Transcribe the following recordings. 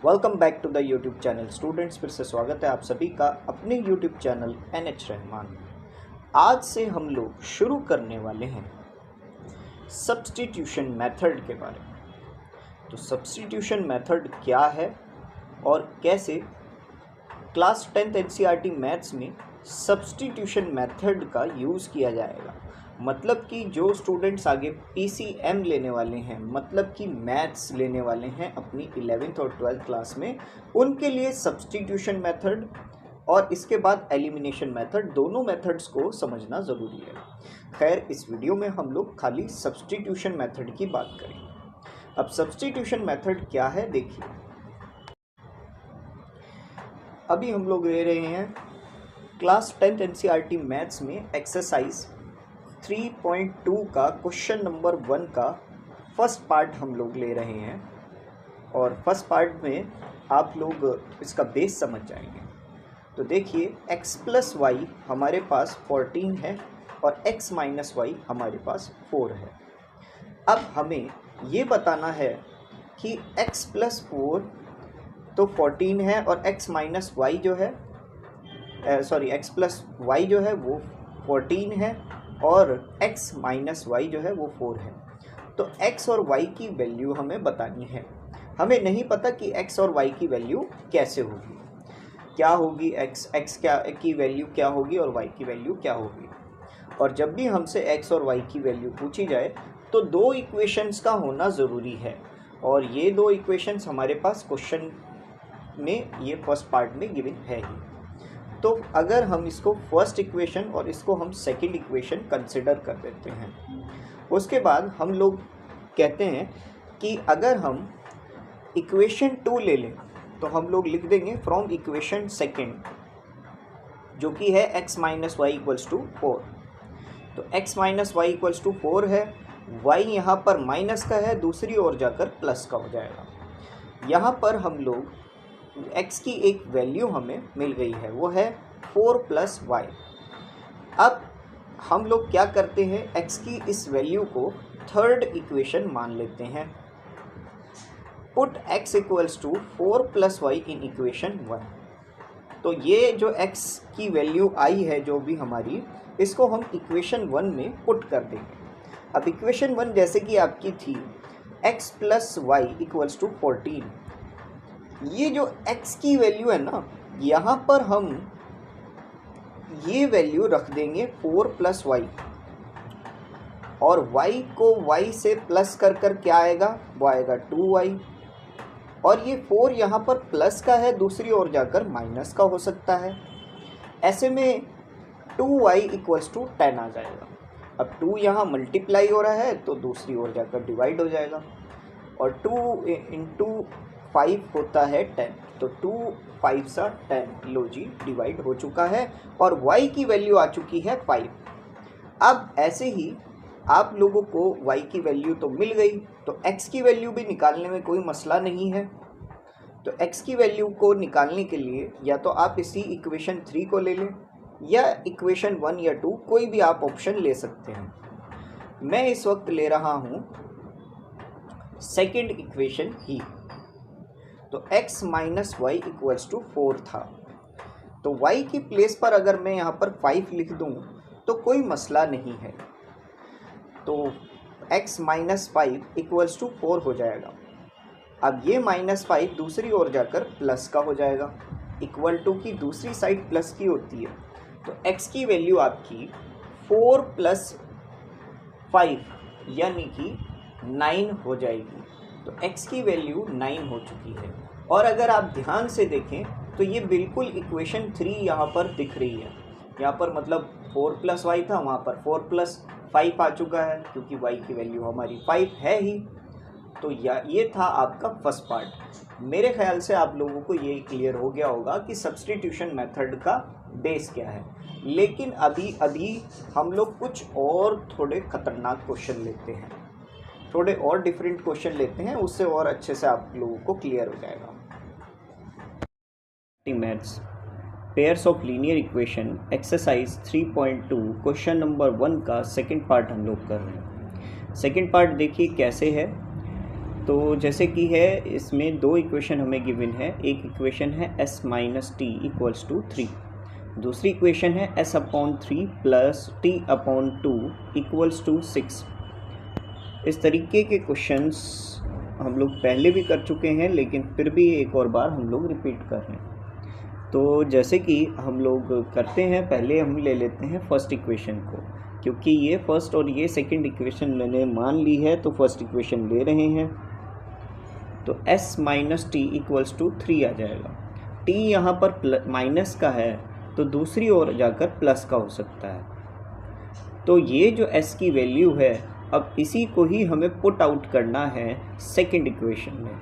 Welcome back to the YouTube channel students. फिर से स्वागत है आप सभी का अपने यूट्यूब चैनल NH रहमान में। आज से हम लोग शुरू करने वाले हैं सब्स्टिट्यूशन मेथड के बारे में। तो सब्स्टिट्यूशन मेथड क्या है और कैसे क्लास 10th NCERT मैथ्स में सब्स्टिट्यूशन मेथड का यूज़ किया जाएगा। मतलब कि जो स्टूडेंट्स आगे PCM लेने वाले हैं, मतलब कि मैथ्स लेने वाले हैं अपनी 11th और 12th क्लास में, उनके लिए सब्स्टिट्यूशन मेथड और इसके बाद एलिमिनेशन मेथड, दोनों मेथड्स को समझना ज़रूरी है। खैर, इस वीडियो में हम लोग खाली सब्स्टिट्यूशन मेथड की बात करेंगे। अब सब्स्टिट्यूशन मेथड क्या है देखिए। अभी हम लोग ले रहे हैं क्लास 10th NCERT मैथ्स में एक्सरसाइज 3.2 का क्वेश्चन नंबर 1 का फर्स्ट पार्ट हम लोग ले रहे हैं और फर्स्ट पार्ट में आप लोग इसका बेस समझ जाएंगे। तो देखिए, x प्लस वाई हमारे पास 14 है और x माइनस वाई हमारे पास 4 है। अब हमें ये बताना है कि x प्लस 4 तो 14 है और x माइनस वाई जो है x प्लस वाई जो है वो 14 है और x माइनस वाई जो है वो 4 है। तो x और y की वैल्यू हमें बतानी है। हमें नहीं पता कि x और y की वैल्यू कैसे होगी, क्या होगी, x क्या की वैल्यू क्या होगी और y की वैल्यू क्या होगी। और जब भी हमसे x और y की वैल्यू पूछी जाए तो दो इक्वेशंस का होना ज़रूरी है और ये दो इक्वेशंस हमारे पास क्वेश्चन में ये फर्स्ट पार्ट में गिवन है ही। तो अगर हम इसको फर्स्ट इक्वेशन और इसको हम सेकंड इक्वेशन कंसिडर कर देते हैं, उसके बाद हम लोग कहते हैं कि अगर हम इक्वेशन 2 ले लें तो हम लोग लिख देंगे फ्रॉम इक्वेशन सेकंड, जो कि है x minus y equals to 4। तो x minus y equals to 4 है, y यहाँ पर माइनस का है, दूसरी ओर जाकर प्लस का हो जाएगा। यहाँ पर हम लोग x की एक वैल्यू हमें मिल गई है, वो है 4 प्लस वाई। अब हम लोग क्या करते हैं, x की इस वैल्यू को थर्ड इक्वेशन मान लेते हैं। Put x equals to 4 plus y in equation 1। तो ये जो x की वैल्यू आई है जो भी हमारी, इसको हम इक्वेशन 1 में पुट कर देंगे। अब इक्वेशन 1 जैसे कि आपकी थी x plus y equals to 14, ये जो x की वैल्यू है ना, यहाँ पर हम ये वैल्यू रख देंगे 4 प्लस वाई और y को y से प्लस कर कर क्या आएगा, वो आएगा 2y। और ये 4 यहाँ पर प्लस का है, दूसरी ओर जाकर माइनस का हो सकता है। ऐसे में 2y इक्वल्स टू 10 आ जाएगा। अब 2 यहाँ मल्टीप्लाई हो रहा है तो दूसरी ओर जाकर डिवाइड हो जाएगा और 2 इंटू 5 होता है 10, तो 2 5 सा 10, लो जी डिवाइड हो चुका है और y की वैल्यू आ चुकी है 5। अब ऐसे ही आप लोगों को y की वैल्यू तो मिल गई, तो x की वैल्यू भी निकालने में कोई मसला नहीं है। तो x की वैल्यू को निकालने के लिए या तो आप इसी इक्वेशन 3 को ले लें या इक्वेशन 1 या 2, कोई भी आप ऑप्शन ले सकते हैं। मैं इस वक्त ले रहा हूँ सेकेंड इक्वेशन ही। तो x minus y equals to 4 था, तो y की प्लेस पर अगर मैं यहाँ पर 5 लिख दूँ तो कोई मसला नहीं है। तो x माइनस 5 इक्वल्स टू 4 हो जाएगा। अब ये माइनस 5 दूसरी ओर जाकर प्लस का हो जाएगा, इक्वल टू की दूसरी साइड प्लस की होती है। तो x की वैल्यू आपकी 4 प्लस 5 यानी कि 9 हो जाएगी। तो x की वैल्यू 9 हो चुकी है। और अगर आप ध्यान से देखें तो ये बिल्कुल इक्वेशन 3 यहाँ पर दिख रही है। यहाँ पर मतलब 4 प्लस वाई था, वहाँ पर 4 प्लस 5 आ चुका है क्योंकि y की वैल्यू हमारी 5 है ही। तो ये था आपका फर्स्ट पार्ट। मेरे ख्याल से आप लोगों को ये क्लियर हो गया होगा कि सब्स्टिट्यूशन मेथड का बेस क्या है। लेकिन अभी हम लोग कुछ और थोड़े ख़तरनाक क्वेश्चन लेते हैं, थोड़े और डिफरेंट क्वेश्चन लेते हैं, उससे और अच्छे से आप लोगों को क्लियर हो जाएगा। Maths pairs of linear equation exercise 3.2 question number 1 का सेकंड पार्ट हम लोग कर रहे हैं। सेकंड पार्ट देखिए कैसे है। तो जैसे कि है इसमें दो इक्वेशन हमें गिवन है। एक इक्वेशन है s minus t equals to 3, दूसरी इक्वेशन है s upon 3 plus t upon 2 equals to 6। इस तरीके के क्वेश्चंस हम लोग पहले भी कर चुके हैं, लेकिन फिर भी एक और बार हम लोग रिपीट कर रहे हैं। तो जैसे कि हम लोग करते हैं, पहले हम ले लेते हैं फर्स्ट इक्वेशन को, क्योंकि ये फर्स्ट और ये सेकंड इक्वेशन मैंने मान ली है, तो फर्स्ट इक्वेशन ले रहे हैं। तो s minus t equals to 3 आ जाएगा। t यहाँ पर माइनस का है तो दूसरी ओर जाकर प्लस का हो सकता है। तो ये जो s की वैल्यू है, अब इसी को ही हमें पुट आउट करना है सेकंड इक्वेशन में,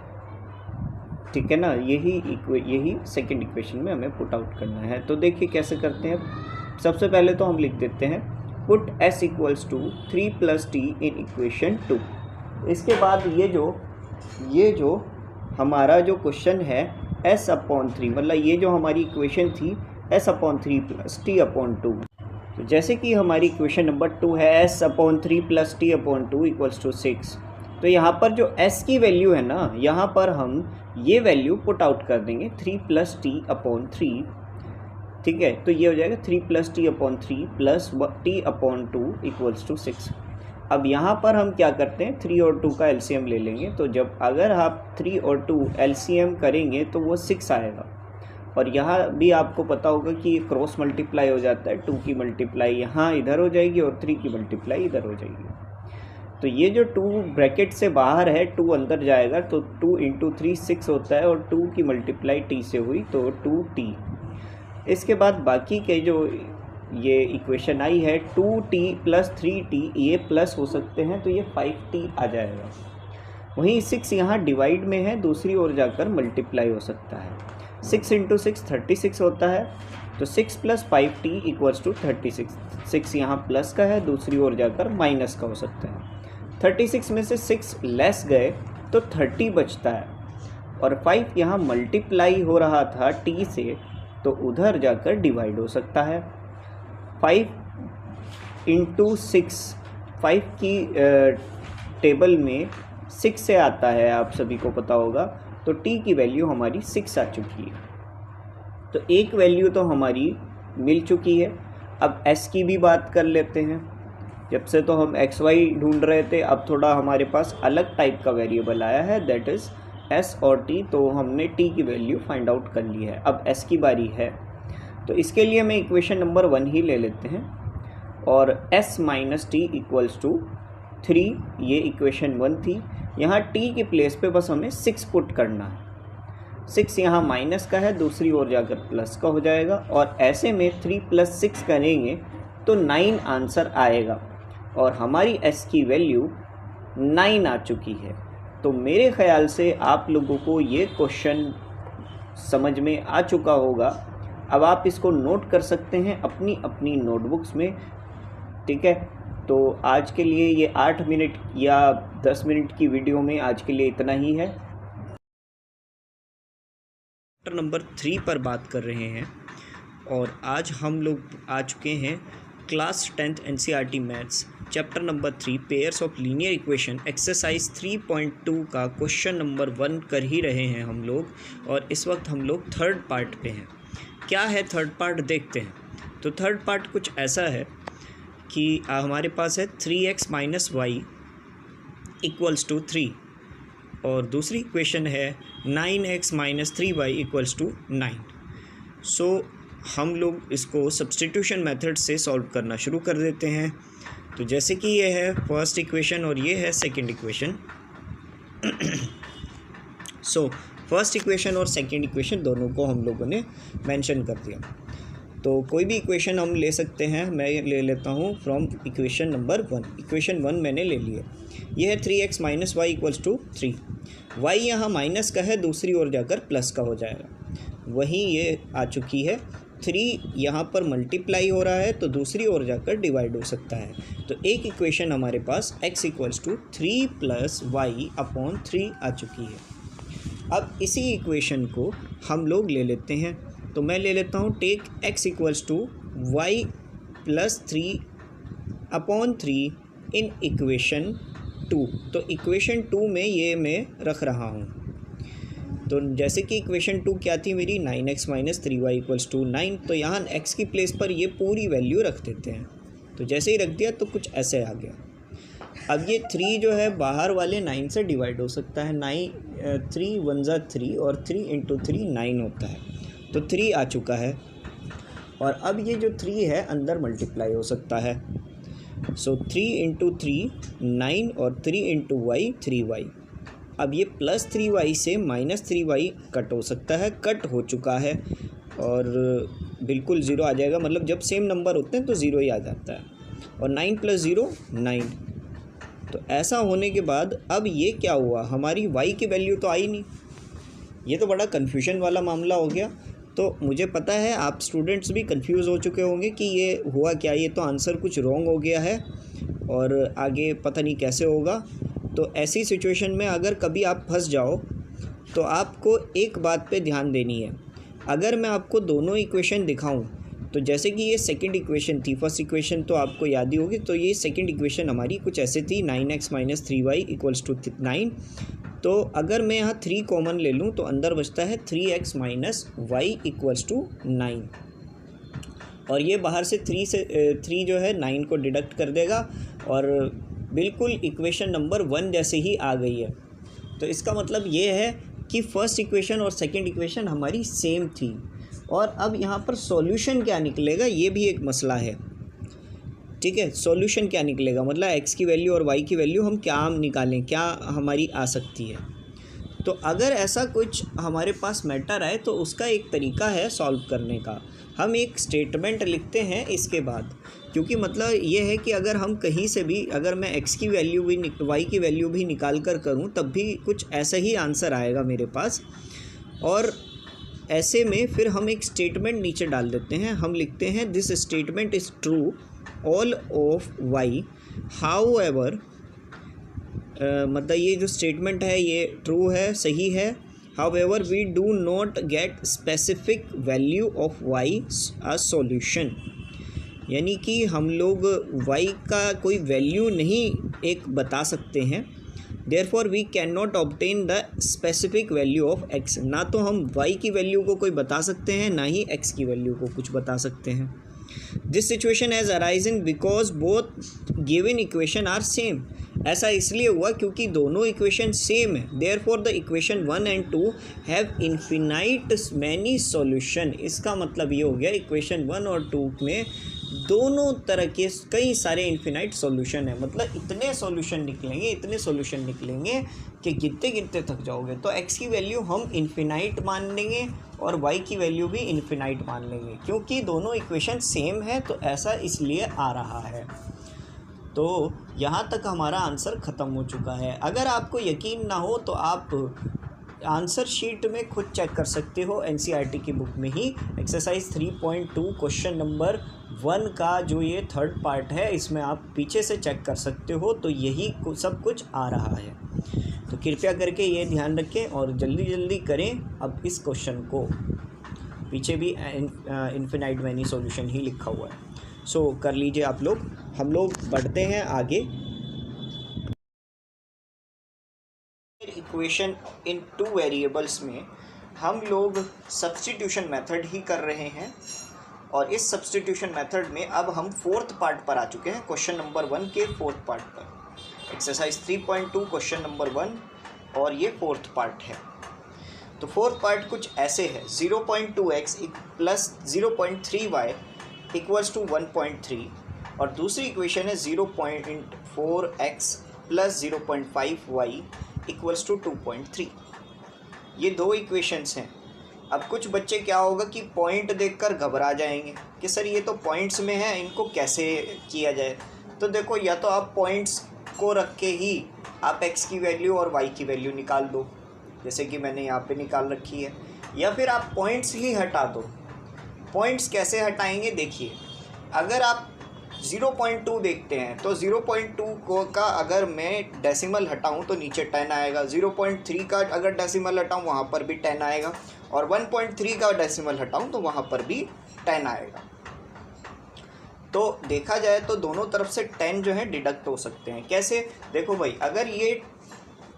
ठीक है ना। यही सेकंड इक्वेशन में हमें पुट आउट करना है। तो देखिए कैसे करते हैं। सबसे पहले तो हम लिख देते हैं put s equals to 3 plus t in equation 2। इसके बाद ये जो हमारा जो क्वेश्चन है s अपॉन 3, मतलब ये जो हमारी इक्वेशन थी s upon 3 plus t upon 2। तो जैसे कि हमारी इक्वेशन नंबर 2 है s upon 3 plus t upon 2 equals to 6। तो यहाँ पर जो s की वैल्यू है ना, यहाँ पर हम ये वैल्यू पुट आउट कर देंगे 3 प्लस टी अपॉन 3, ठीक है। तो ये हो जाएगा 3 plus t upon 3 plus t upon 2 equals to 6। अब यहाँ पर हम क्या करते हैं, 3 और 2 का एलसीएम ले लेंगे। तो जब अगर आप 3 और 2 एलसीएम करेंगे तो वो 6 आएगा। और यहाँ भी आपको पता होगा कि क्रॉस मल्टीप्लाई हो जाता है, 2 की मल्टीप्लाई यहाँ इधर हो जाएगी और 3 की मल्टीप्लाई इधर हो जाएगी। तो ये जो 2 ब्रैकेट से बाहर है, 2 अंदर जाएगा, तो 2 इंटू 3 6 होता है, और 2 की मल्टीप्लाई टी से हुई तो 2t। इसके बाद बाकी के जो ये इक्वेशन आई है 2t प्लस 3t, ये प्लस हो सकते हैं, तो ये 5t आ जाएगा। वहीं 6 यहाँ डिवाइड में है, दूसरी ओर जाकर मल्टीप्लाई हो सकता है। 6 इंटू 6 36 होता है, तो 6 प्लस 5t इक्वल्स टू 36। 6 यहाँ प्लस का है, दूसरी ओर जाकर माइनस का हो सकता है। 36 में से 6 लेस गए तो 30 बचता है, और 5 यहाँ मल्टीप्लाई हो रहा था t से, तो उधर जाकर डिवाइड हो सकता है। 5 इंटू 6, 5 की टेबल में 6 से आता है, आप सभी को पता होगा। तो t की वैल्यू हमारी 6 आ चुकी है। तो एक वैल्यू तो हमारी मिल चुकी है। अब s की भी बात कर लेते हैं। जब से तो हम xy ढूंढ रहे थे, अब थोड़ा हमारे पास अलग टाइप का वेरिएबल आया है, दैट इज़ s और t। तो हमने t की वैल्यू फाइंड आउट कर ली है। अब s की बारी है, तो इसके लिए मैं इक्वेशन नंबर 1 ही ले लेते हैं, और s minus t equals to 3, ये इक्वेशन 1 थी। यहाँ t के प्लेस पे बस हमें 6 पुट करना है। 6 यहाँ माइनस का है, दूसरी ओर जाकर प्लस का हो जाएगा, और ऐसे में 3 प्लस 6 करेंगे तो 9 आंसर आएगा, और हमारी s की वैल्यू 9 आ चुकी है। तो मेरे ख्याल से आप लोगों को ये क्वेश्चन समझ में आ चुका होगा। अब आप इसको नोट कर सकते हैं अपनी अपनी नोटबुक्स में, ठीक है। तो आज के लिए ये 8 मिनट या 10 मिनट की वीडियो में आज के लिए इतना ही है। चैप्टर नंबर 3 पर बात कर रहे हैं, और आज हम लोग आ चुके हैं class 10th NCERT maths chapter number 3 pairs of linear equation exercise 3.2 का क्वेश्चन नंबर 1 कर ही रहे हैं हम लोग। और इस वक्त हम लोग थर्ड पार्ट पे हैं। क्या है थर्ड पार्ट, देखते हैं। तो थर्ड पार्ट कुछ ऐसा है कि हमारे पास है 3x minus y equals to 3, और दूसरी इक्वेशन है 9x minus 3y equals to 9। सो हम लोग इसको सब्स्टिट्यूशन मेथड से सॉल्व करना शुरू कर देते हैं। तो जैसे कि ये है फर्स्ट इक्वेशन और ये है second equation. So first equation और सेकंड इक्वेशन दोनों को हम लोगों ने मेंशन कर दिया। तो कोई भी इक्वेशन हम ले सकते हैं। मैं ले लेता हूँ फ्रॉम इक्वेशन नंबर 1। इक्वेशन 1 मैंने ले लिया। यह है 3x minus y equals to 3। Y यहाँ माइनस का है, दूसरी ओर जाकर प्लस का हो जाएगा। वहीं ये आ चुकी है 3 यहाँ पर मल्टीप्लाई हो रहा है, तो दूसरी ओर जाकर डिवाइड हो सकता है। तो एक इक्वेशन हमारे पास x equals to 3 plus y upon 3 आ चुकी है। अब इसी इक्वेशन को हम लोग ले लेते हैं। तो मैं ले लेता हूँ take x equals to y plus 3 upon 3 in equation 2, तो इक्वेशन 2 में ये मैं रख रहा हूँ। तो जैसे कि इक्वेशन 2 क्या थी मेरी, 9x minus 3y equals to 9, तो यहाँ x की प्लेस पर ये पूरी वैल्यू रख देते हैं। तो जैसे ही रख दिया तो कुछ ऐसे आ गया। अब ये 3 जो है बाहर वाले 9 से डिवाइड हो सकता है, 3 1 ज़ा 3 और 3 इंटू 3 9 होता है, तो 3 आ चुका है। और अब ये जो 3 है अंदर मल्टीप्लाई हो सकता है, सो 3 इंटू 3 9 और 3 इंटू वाई 3y। अब ये प्लस 3y से माइनस 3y कट हो सकता है, कट हो चुका है और बिल्कुल ज़ीरो आ जाएगा, मतलब जब सेम नंबर होते हैं तो ज़ीरो ही आ जाता है। और 9 प्लस 0 9। तो ऐसा होने के बाद अब ये क्या हुआ, हमारी y की वैल्यू तो आई नहीं। ये तो बड़ा कन्फ्यूजन वाला मामला हो गया। तो मुझे पता है आप स्टूडेंट्स भी कंफ्यूज हो चुके होंगे कि ये हुआ क्या, ये तो आंसर कुछ रॉन्ग हो गया है और आगे पता नहीं कैसे होगा। तो ऐसी सिचुएशन में अगर कभी आप फंस जाओ तो आपको एक बात पे ध्यान देनी है। अगर मैं आपको दोनों इक्वेशन दिखाऊं, तो जैसे कि ये सेकंड इक्वेशन थी, फर्स्ट इक्वेशन तो आपको याद ही होगी, तो ये सेकंड इक्वेशन हमारी कुछ ऐसे थी, 9x minus 3y equals to 9। तो अगर मैं यहाँ 3 कॉमन ले लूँ तो अंदर बचता है 3x minus y equals to 9, और ये बाहर से 3 जो है 9 को डिडक्ट कर देगा और बिल्कुल इक्वेशन नंबर 1 जैसे ही आ गई है। तो इसका मतलब ये है कि फर्स्ट इक्वेशन और सेकंड इक्वेशन हमारी सेम थी। और अब यहाँ पर सॉल्यूशन क्या निकलेगा ये भी एक मसला है, ठीक है। सॉल्यूशन क्या निकलेगा, मतलब x की वैल्यू और y की वैल्यू हम क्या निकालें, क्या हमारी आ सकती है। तो अगर ऐसा कुछ हमारे पास मैटर आए तो उसका एक तरीका है सॉल्व करने का, हम एक स्टेटमेंट लिखते हैं इसके बाद। क्योंकि मतलब ये है कि अगर हम कहीं से भी, अगर मैं x की वैल्यू भी y की वैल्यू भी निकाल कर करूँ तब भी कुछ ऐसा ही आंसर आएगा मेरे पास। और ऐसे में फिर हम एक स्टेटमेंट नीचे डाल देते हैं, हम लिखते हैं this statement is true all of y however, मतलब ये जो स्टेटमेंट है ये ट्रू है, सही है। However we do not get specific value of y a solution, यानी कि हम लोग y का कोई वैल्यू नहीं एक बता सकते हैं। Therefore we can not obtain the specific value of x, ना तो हम y की वैल्यू को कोई बता सकते हैं ना ही x की वैल्यू को कुछ बता सकते हैं। This situation has arisen because both given equation are same, ऐसा इसलिए हुआ क्योंकि दोनों इक्वेशन सेम है। Therefore the equation 1 and 2 have infinite many solution. इसका मतलब ये हो गया इक्वेशन 1 और 2 में दोनों तरह के कई सारे इन्फिनाइट सॉल्यूशन है, मतलब इतने सॉल्यूशन निकलेंगे, इतने सॉल्यूशन निकलेंगे कि गिनते गिनते थक जाओगे। तो x की वैल्यू हम इन्फिनाइट मान लेंगे और y की वैल्यू भी इन्फिनाइट मान लेंगे, क्योंकि दोनों इक्वेशन सेम है तो ऐसा इसलिए आ रहा है। तो यहाँ तक हमारा आंसर ख़त्म हो चुका है। अगर आपको यकीन ना हो तो आप आंसर शीट में खुद चेक कर सकते हो, एनसीईआरटी की बुक में ही एक्सरसाइज 3.2 क्वेश्चन नंबर 1 का जो ये थर्ड पार्ट है इसमें आप पीछे से चेक कर सकते हो, तो यही सब कुछ आ रहा है। तो कृपया करके ये ध्यान रखें और जल्दी जल्दी करें अब इस क्वेश्चन को, पीछे भी इन्फिनाइट मैनी सॉल्यूशन ही लिखा हुआ है। सो कर लीजिए आप लोग। हम लोग बढ़ते हैं आगे। इक्वेशन इन 2 वेरिएबल्स में हम लोग सब्स्टिट्यूशन मेथड ही कर रहे हैं, और इस सब्स्टिट्यूशन मेथड में अब हम फोर्थ पार्ट पर आ चुके हैं, क्वेश्चन नंबर 1 के फोर्थ पार्ट पर। एक्सरसाइज 3.2 क्वेश्चन नंबर 1 और ये फोर्थ पार्ट है। तो फोर्थ पार्ट कुछ ऐसे है, 0.2x plus 0.3y equals to 1.3, और दूसरी इक्वेशन है 0.4x plus 0.5y equals to 2.3। ये दो इक्वेशंस हैं। अब कुछ बच्चे क्या होगा कि पॉइंट देखकर घबरा जाएंगे कि सर ये तो पॉइंट्स में है, इनको कैसे किया जाए। तो देखो, या तो आप पॉइंट्स को रख के ही आप x की वैल्यू और y की वैल्यू निकाल दो, जैसे कि मैंने यहाँ पे निकाल रखी है, या फिर आप पॉइंट्स ही हटा दो। पॉइंट्स कैसे हटाएंगे, देखिए, अगर आप 0.2 देखते हैं तो 0.2 को का अगर मैं डेसिमल हटाऊं तो नीचे 10 आएगा, 0.3 का अगर डेसिमल हटाऊं वहाँ पर भी 10 आएगा, और 1.3 का डेसिमल हटाऊं तो वहाँ पर भी 10 आएगा। तो देखा जाए तो दोनों तरफ से 10 जो है डिडक्ट हो सकते हैं। कैसे? देखो भाई, अगर ये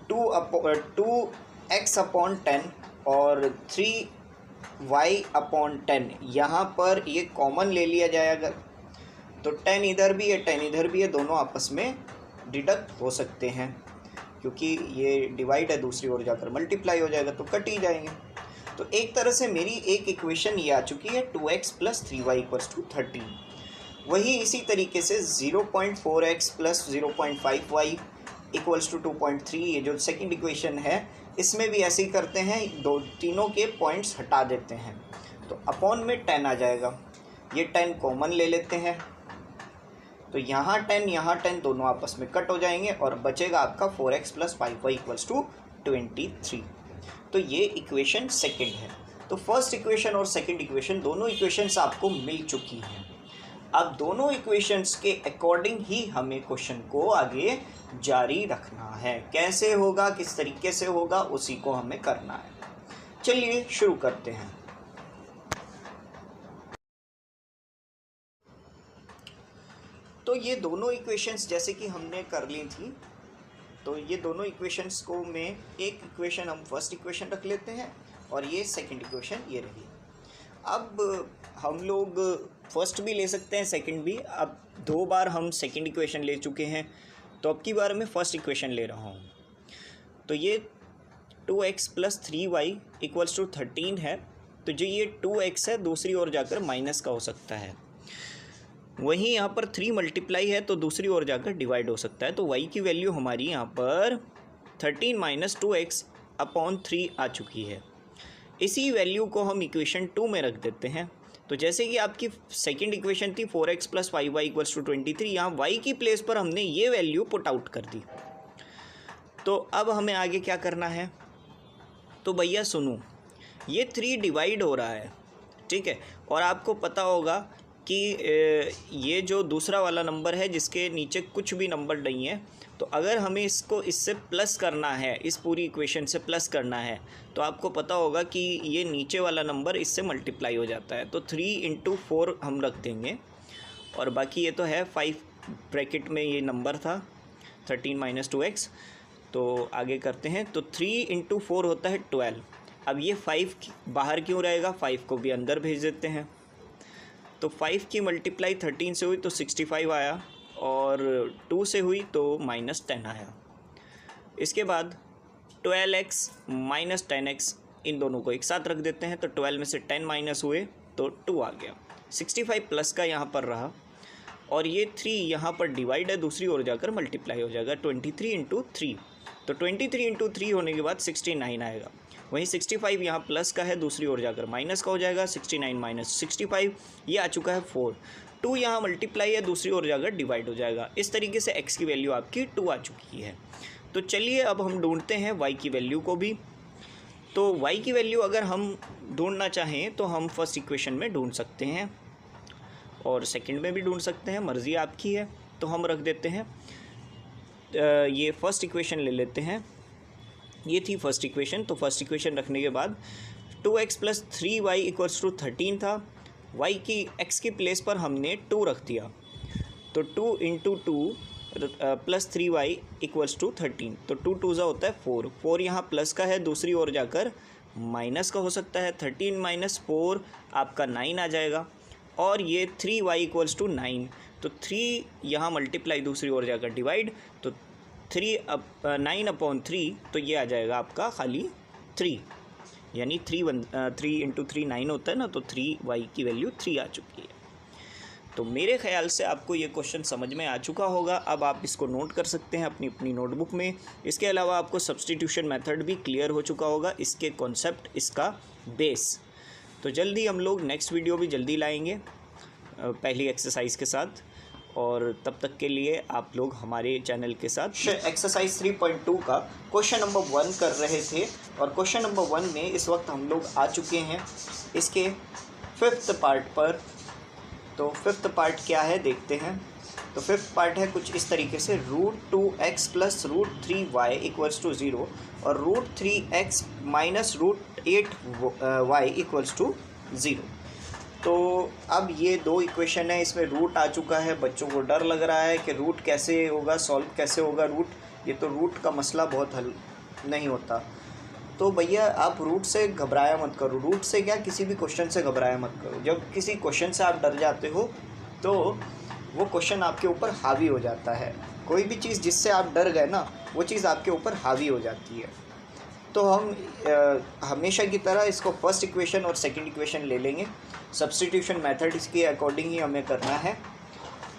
2x/10 और 3y/10 यहाँ पर ये कॉमन ले लिया जाएगा, तो 10 इधर भी है 10 इधर भी है, दोनों आपस में डिडक्ट हो सकते हैं, क्योंकि ये डिवाइड है, दूसरी ओर जाकर मल्टीप्लाई हो जाएगा, तो कट ही जाएंगे। तो एक तरह से मेरी एक इक्वेशन ये आ चुकी है 2x + 3y = 13। वही इसी तरीके से 0.4x + 0.5y = 2.3, ये जो सेकंड इक्वेशन है, इसमें भी ऐसे ही करते हैं, तीनों के पॉइंट्स हटा देते हैं, तो अपॉन में 10 आ जाएगा। ये 10 कॉमन ले लेते हैं, तो यहाँ 10 दोनों आपस में कट हो जाएंगे और बचेगा आपका 4x + 5y = 23। तो ये इक्वेशन सेकंड है। तो फर्स्ट इक्वेशन और सेकंड इक्वेशन दोनों इक्वेशंस आपको मिल चुकी हैं। अब दोनों इक्वेशंस के अकॉर्डिंग ही हमें क्वेश्चन को आगे जारी रखना है। कैसे होगा, किस तरीके से होगा, उसी को हमें करना है। चलिए शुरू करते हैं। तो ये दोनों इक्वेशंस जैसे कि हमने कर ली थी, तो ये दोनों इक्वेशंस को में एक इक्वेशन हम फर्स्ट इक्वेशन रख लेते हैं और ये सेकंड इक्वेशन ये रही। अब हम लोग फर्स्ट भी ले सकते हैं, सेकंड भी। अब 2 बार हम सेकंड इक्वेशन ले चुके हैं, तो अब की बार मैं फर्स्ट इक्वेशन ले रहा हूँ। तो ये 2x + 3y = 13 है, तो जो ये 2x है दूसरी ओर जाकर माइनस का हो सकता है। वहीं यहाँ पर 3 मल्टीप्लाई है, तो दूसरी ओर जाकर डिवाइड हो सकता है। तो y की वैल्यू हमारी यहाँ पर 13 - 2x/3 आ चुकी है। इसी वैल्यू को हम इक्वेशन 2 में रख देते हैं। तो जैसे कि आपकी सेकंड इक्वेशन थी 4x + 5y = 23, यहाँ y की प्लेस पर हमने ये वैल्यू पुट आउट कर दी। तो अब हमें आगे क्या करना है? तो भैया सुनो, ये 3 डिवाइड हो रहा है, ठीक है, और आपको पता होगा कि ये जो दूसरा वाला नंबर है जिसके नीचे कुछ भी नंबर नहीं है, तो अगर हमें इसको इससे प्लस करना है, इस पूरी इक्वेशन से प्लस करना है, तो आपको पता होगा कि ये नीचे वाला नंबर इससे मल्टीप्लाई हो जाता है। तो 3 × 4 हम रख देंगे, और बाकी ये तो है 5 ब्रैकेट में ये नंबर था 13 - 2x। तो आगे करते हैं, तो 3 × 4 होता है 12। अब ये 5 बाहर क्यों रहेगा, 5 को भी अंदर भेज देते हैं। तो 5 की मल्टीप्लाई 13 से हुई तो 65 आया, और 2 से हुई तो -10 आया। इसके बाद 12x - 10x, इन दोनों को एक साथ रख देते हैं, तो 12 में से 10 माइनस हुए तो 2 आ गया। 65 प्लस का यहाँ पर रहा, और ये 3 यहाँ पर डिवाइड है, दूसरी ओर जाकर मल्टीप्लाई हो जाएगा 23 × 3। तो 23 × 3 होने के बाद 69 आएगा। वहीं 65 यहाँ प्लस का है, दूसरी ओर जाकर माइनस का हो जाएगा, 69 - 65 ये आ चुका है 4। 2 यहाँ मल्टीप्लाई है, दूसरी ओर जाकर डिवाइड हो जाएगा। इस तरीके से x की वैल्यू आपकी 2 आ चुकी है। तो चलिए अब हम ढूंढते हैं y की वैल्यू को भी। तो y की वैल्यू अगर हम ढूंढना चाहें तो हम फर्स्ट इक्वेशन में ढूंढ सकते हैं और सेकंड में भी ढूंढ सकते हैं, मर्ज़ी आपकी है। तो हम रख देते हैं, ये फर्स्ट इक्वेशन ले लेते हैं। ये थी फर्स्ट इक्वेशन। तो फर्स्ट इक्वेशन रखने के बाद 2x + 3y = 13 था। y की x की प्लेस पर हमने 2 रख दिया, तो 2 × 2 + 3y = 13। तो 2 2 होता है 4। 4 यहाँ प्लस का है, दूसरी ओर जाकर माइनस का हो सकता है। 13 - 4 आपका 9 आ जाएगा, और ये 3y = 9। तो 3 यहाँ मल्टीप्लाई, दूसरी ओर जाकर डिवाइड, तो 9/3, तो ये आ जाएगा आपका खाली 3, यानी 3 × 3 9 होता है ना, तो 3y की वैल्यू 3 आ चुकी है। तो मेरे ख्याल से आपको ये क्वेश्चन समझ में आ चुका होगा। अब आप इसको नोट कर सकते हैं अपनी नोटबुक में। इसके अलावा आपको सब्स्टिट्यूशन मेथड भी क्लियर हो चुका होगा, इसके कॉन्सेप्ट, इसका बेस। तो जल्दी हम लोग नेक्स्ट वीडियो भी जल्दी लाएंगे पहली एक्सरसाइज के साथ, और तब तक के लिए आप लोग हमारे चैनल के साथ एक्सरसाइज 3.2 का क्वेश्चन नंबर 1 कर रहे थे। और क्वेश्चन नंबर 1 में इस वक्त हम लोग आ चुके हैं इसके 5th पार्ट पर। तो 5th पार्ट क्या है देखते हैं। तो 5th पार्ट है कुछ इस तरीके से, √2x + √3y = 0 और √3x - √8y = 0। तो अब ये दो इक्वेशन है, इसमें रूट आ चुका है। बच्चों को डर लग रहा है कि रूट कैसे होगा, सॉल्व कैसे होगा रूट, ये तो रूट का मसला बहुत हल नहीं होता। तो भैया आप रूट से घबराया मत करो, रूट से क्या किसी भी क्वेश्चन से घबराया मत करो। जब किसी क्वेश्चन से आप डर जाते हो तो वो क्वेश्चन आपके ऊपर हावी हो जाता है। कोई भी चीज़ जिससे आप डर गए ना, वो चीज़ आपके ऊपर हावी हो जाती है। तो हम हमेशा की तरह इसको फर्स्ट इक्वेशन और सेकंड इक्वेशन ले लेंगे। सब्स्टिट्यूशन मेथड इसके अकॉर्डिंग ही हमें करना है।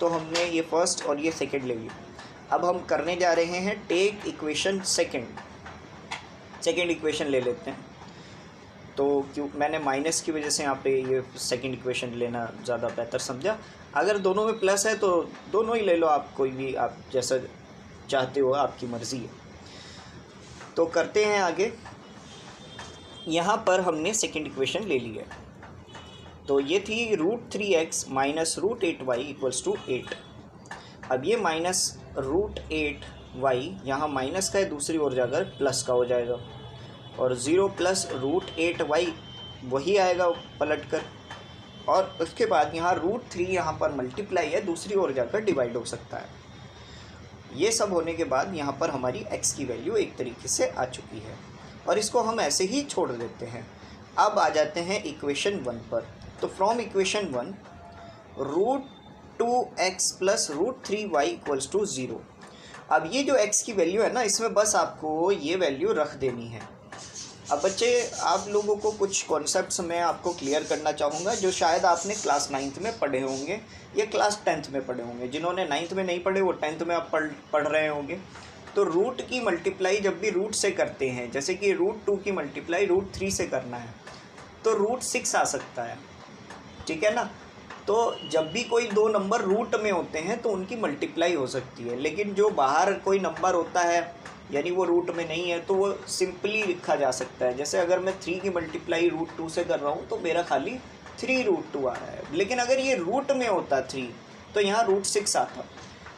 तो हमने ये फर्स्ट और ये सेकंड ले लिया। अब हम करने जा रहे हैं टेक इक्वेशन सेकंड इक्वेशन ले लेते हैं। तो क्यों मैंने माइनस की वजह से यहाँ पे ये सेकंड इक्वेशन लेना ज़्यादा बेहतर समझा। अगर दोनों में प्लस है तो दोनों ही ले लो, आप कोई भी आप जैसा चाहते हो, आपकी मर्ज़ी है। तो करते हैं आगे। यहाँ पर हमने सेकंड इक्वेशन ले ली है। तो ये थी √3x - √8y = 8। अब ये -√8y यहाँ माइनस का है, दूसरी ओर जाकर प्लस का हो जाएगा, और 0 + √8y वही आएगा पलट कर। और उसके बाद यहाँ √3 यहाँ पर मल्टीप्लाई है, दूसरी ओर जाकर डिवाइड हो सकता है। ये सब होने के बाद यहाँ पर हमारी x की वैल्यू एक तरीके से आ चुकी है, और इसको हम ऐसे ही छोड़ देते हैं। अब आ जाते हैं इक्वेशन 1 पर। तो फ्रॉम इक्वेशन 1 √2x + √3y = 0। अब ये जो x की वैल्यू है ना, इसमें बस आपको ये वैल्यू रख देनी है। अब बच्चे आप लोगों को कुछ कॉन्सेप्ट्स मैं आपको क्लियर करना चाहूँगा जो शायद आपने क्लास 9th में पढ़े होंगे या क्लास 10th में पढ़े होंगे। जिन्होंने 9th में नहीं पढ़े वो 10th में आप पढ़ रहे होंगे। तो रूट की मल्टीप्लाई जब भी रूट से करते हैं, जैसे कि √2 की मल्टीप्लाई √3 से करना है तो √6 आ सकता है, ठीक है ना। तो जब भी कोई दो नंबर रूट में होते हैं तो उनकी मल्टीप्लाई हो सकती है, लेकिन जो बाहर कोई नंबर होता है यानी वो रूट में नहीं है तो वो सिंपली लिखा जा सकता है। जैसे अगर मैं 3 की मल्टीप्लाई √2 से कर रहा हूँ तो मेरा खाली 3√2 आ रहा है, लेकिन अगर ये रूट में होता 3 तो यहाँ √6 आता।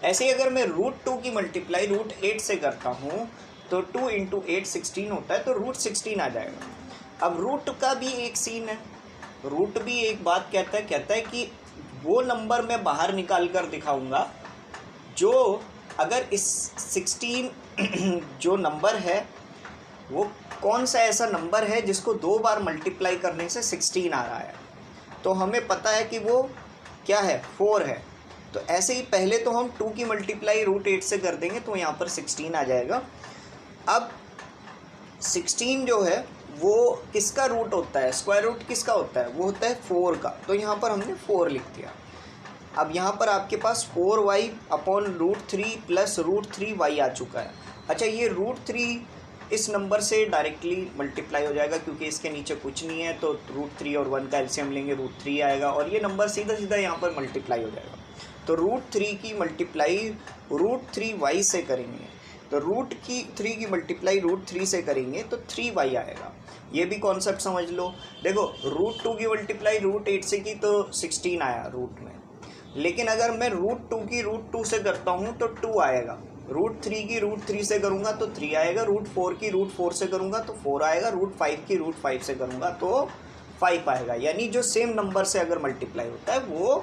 ऐसे ही अगर मैं √2 की मल्टीप्लाई √8 से करता हूँ तो 2 × 8 16 होता है, तो √16 आ जाएगा। अब रूट का भी एक सीन है, रूट भी एक बात कहता है कि वो नंबर मैं बाहर निकाल कर दिखाऊंगा जो अगर इस 16 जो नंबर है वो कौन सा ऐसा नंबर है जिसको 2 बार मल्टीप्लाई करने से 16 आ रहा है। तो हमें पता है कि वो क्या है, 4 है। तो ऐसे ही पहले तो हम 2 की मल्टीप्लाई √8 से कर देंगे तो यहाँ पर 16 आ जाएगा। अब 16 जो है वो किसका रूट होता है, स्क्वायर रूट किसका होता है, वो होता है 4 का। तो यहाँ पर हमने 4 लिख दिया। अब यहाँ पर आपके पास 4y / √3 + √3y आ चुका है। अच्छा, ये √3 इस नंबर से डायरेक्टली मल्टीप्लाई हो जाएगा क्योंकि इसके नीचे कुछ नहीं है, तो √3 और 1 का एलसीएम लेंगे √3 आएगा, और ये नंबर सीधा सीधा यहाँ पर मल्टीप्लाई हो जाएगा। तो √3 की मल्टीप्लाई √3y से करेंगे, तो √3 की मल्टीप्लाई √3 से करेंगे तो 3y आएगा। ये भी कॉन्सेप्ट समझ लो। देखो √2 की मल्टीप्लाई √8 से की तो 16 आया रूट में, लेकिन अगर मैं √2 की √2 से करता हूँ तो 2 आएगा। √3 की √3 से करूँगा तो 3 आएगा। √4 की √4 से करूँगा तो 4 आएगा। √5 की √5 से करूँगा तो 5 आएगा। यानी जो सेम नंबर से अगर मल्टीप्लाई होता है वो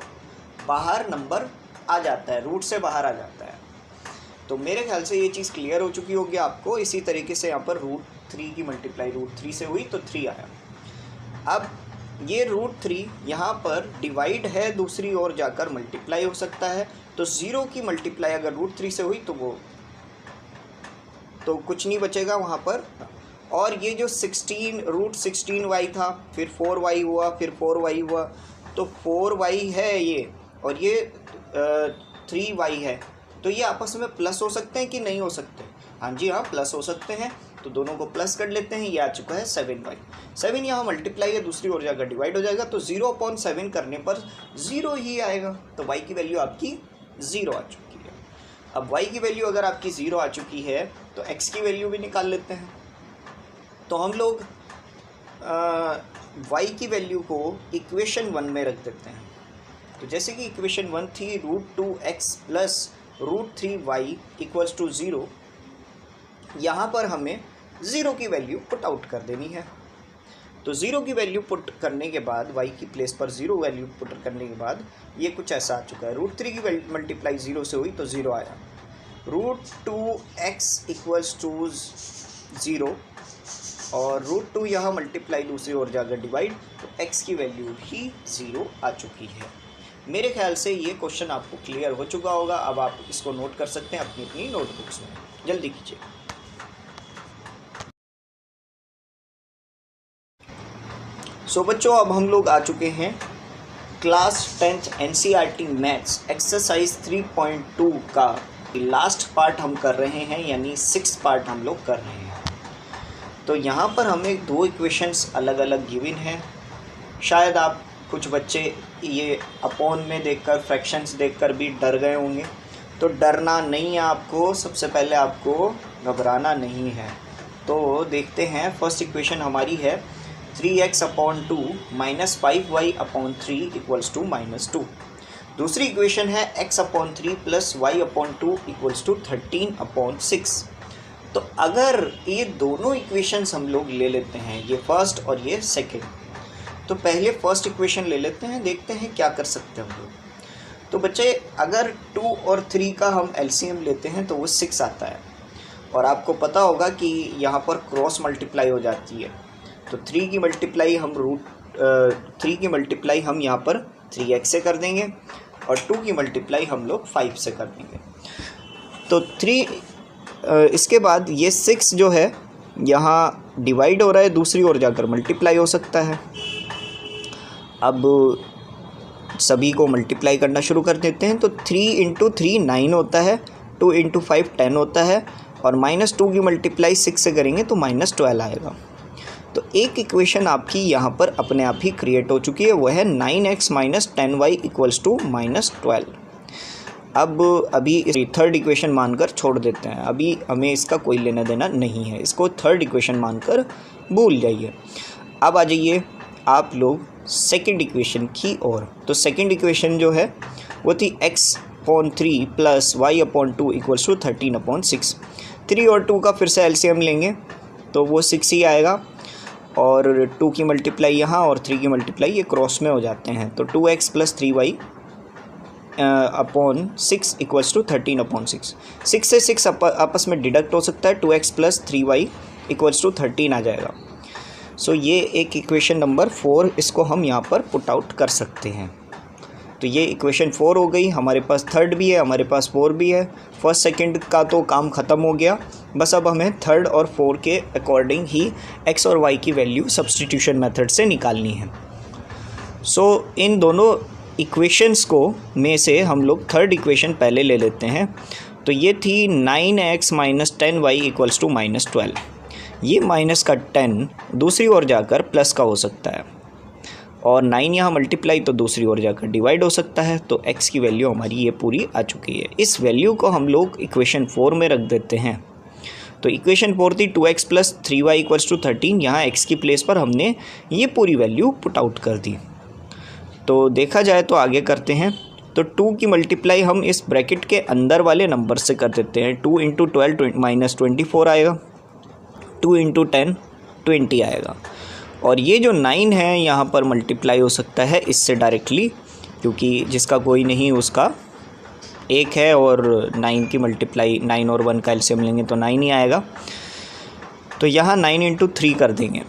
बाहर नंबर आ जाता है, रूट से बाहर आ जाता है। तो मेरे ख्याल से ये चीज़ क्लियर हो चुकी होगी आपको। इसी तरीके से यहाँ पर √3 की मल्टीप्लाई √3 से हुई तो 3 आया। अब ये √3 यहाँ पर डिवाइड है, दूसरी ओर जाकर मल्टीप्लाई हो सकता है। तो 0 की मल्टीप्लाई अगर √3 से हुई तो वो तो कुछ नहीं बचेगा वहाँ पर। और ये जो 16√16y था, फिर 4y हुआ, फिर 4y हुआ, तो 4y है ये, और ये 3y है। तो ये आपस में प्लस हो सकते हैं कि नहीं हो सकते? हाँ जी हाँ, प्लस हो सकते हैं। तो दोनों को प्लस कर लेते हैं। ये आ चुका है 7y। 7 यहाँ मल्टीप्लाई है, दूसरी ओर जाकर डिवाइड हो जाएगा, तो 0/7 करने पर 0 ही आएगा। तो y की वैल्यू आपकी 0 आ चुकी है। अब y की वैल्यू अगर आपकी 0 आ चुकी है तो x की वैल्यू भी निकाल लेते हैं। तो हम लोग y की वैल्यू को इक्वेशन 1 में रख देते हैं। तो जैसे कि इक्वेशन 1 थी √2x + √3y = 0, यहाँ पर हमें 0 की वैल्यू पुट आउट कर देनी है। तो 0 की वैल्यू पुट करने के बाद, y की प्लेस पर 0 वैल्यू पुट करने के बाद ये कुछ ऐसा आ चुका है। √3 की वैल्यू मल्टीप्लाई 0 से हुई तो 0 आया। √2x इक्वल्स टू 0 और √2 यहाँ मल्टीप्लाई दूसरी ओर जाकर डिवाइड, तो x की वैल्यू भी 0 आ चुकी है। मेरे ख्याल से ये क्वेश्चन आपको क्लियर हो चुका होगा। अब आप इसको नोट कर सकते हैं अपनी अपनी नोटबुक्स में, जल्दी कीजिए। सो बच्चों, अब हम लोग आ चुके हैं class 10th NCERT maths exercise 3.2 का लास्ट पार्ट हम कर रहे हैं, यानी 6th पार्ट हम लोग कर रहे हैं। तो यहाँ पर हमें 2 इक्वेशंस अलग अलग गिवन हैं। शायद आप कुछ बच्चे ये अपॉन में देखकर, फ्रैक्शंस देखकर भी डर गए होंगे, तो डरना नहीं है आपको, सबसे पहले आपको घबराना नहीं है। तो देखते हैं, फर्स्ट इक्वेशन हमारी है 3x/2 - 5y/3 इक्वल्स टू -2। दूसरी इक्वेशन है x/3 + y/2 इक्वल्स टू 13/6। तो अगर ये दोनों इक्वेशंस हम लोग ले लेते हैं, ये फर्स्ट और ये सेकंड, तो पहले फर्स्ट इक्वेशन ले लेते हैं, देखते हैं क्या कर सकते हैं हम लोग। तो बच्चे, अगर 2 और 3 का हम एलसीएम लेते हैं तो वो 6 आता है, और आपको पता होगा कि यहाँ पर क्रॉस मल्टीप्लाई हो जाती है। तो 3 की मल्टीप्लाई हम √3 की मल्टीप्लाई हम यहाँ पर 3x से कर देंगे और 2 की मल्टीप्लाई हम लोग 5 से कर देंगे। तो 3 इसके बाद ये 6 जो है यहाँ डिवाइड हो रहा है, दूसरी ओर जाकर मल्टीप्लाई हो सकता है। अब सभी को मल्टीप्लाई करना शुरू कर देते हैं। तो 3 × 3 9 होता है, 2 × 5 10 होता है, और -2 की मल्टीप्लाई 6 से करेंगे तो -12 आएगा। तो एक इक्वेशन आपकी यहाँ पर अपने आप ही क्रिएट हो चुकी है, वह है 9x - 10y इक्वल्स टू -12। अब अभी इस थर्ड इक्वेशन मानकर छोड़ देते हैं, अभी हमें इसका कोई लेना देना नहीं है, इसको थर्ड इक्वेशन मानकर भूल जाइए। अब आ जाइए आप लोग सेकंड इक्वेशन की ओर। तो सेकंड इक्वेशन जो है वो थी x/3 + y/2 इक्वल्स टू 13/6। 3 और 2 का फिर से एलसीएम लेंगे तो वो 6 ही आएगा, और 2 की मल्टीप्लाई यहाँ और 3 की मल्टीप्लाई ये क्रॉस में हो जाते हैं। तो 2x + 3y/6 इक्वल्स टू 13/6। 6 से 6 आपस में डिडक्ट हो सकता है, 2x + 3y इक्वल्स टू 13 आ जाएगा। सो ये एक इक्वेशन नंबर 4, इसको हम यहाँ पर पुट आउट कर सकते हैं। तो ये इक्वेशन 4 हो गई। हमारे पास थर्ड भी है, हमारे पास 4 भी है। फर्स्ट सेकंड का तो काम ख़त्म हो गया, बस अब हमें थर्ड और 4 के अकॉर्डिंग ही x और y की वैल्यू सब्स्टिट्यूशन मेथड से निकालनी है। सो इन दोनों इक्वेशंस को में से हम लोग थर्ड इक्वेशन पहले ले लेते हैं। तो ये थी 9x - 10y इक्वल्स टू -12। ये माइनस का 10 दूसरी ओर जाकर प्लस का हो सकता है, और 9 यहाँ मल्टीप्लाई तो दूसरी ओर जाकर डिवाइड हो सकता है। तो x की वैल्यू हमारी ये पूरी आ चुकी है। इस वैल्यू को हम लोग इक्वेशन 4 में रख देते हैं। तो इक्वेशन 4 थी 2x + 3y इक्वल्स टू 13। यहाँ x की प्लेस पर हमने ये पूरी वैल्यू पुट आउट कर दी। तो देखा जाए तो आगे करते हैं। तो 2 की मल्टीप्लाई हम इस ब्रैकेट के अंदर वाले नंबर से कर देते हैं। 2 × 12 -24 आएगा, 2 × 10 20 आएगा, और ये जो 9 है यहाँ पर मल्टीप्लाई हो सकता है इससे डायरेक्टली, क्योंकि जिसका कोई नहीं उसका 1 है, और 9 की मल्टीप्लाई 9 और 1 का एलसीएम लेंगे तो 9 ही आएगा। तो यहाँ 9 × 3 कर देंगे,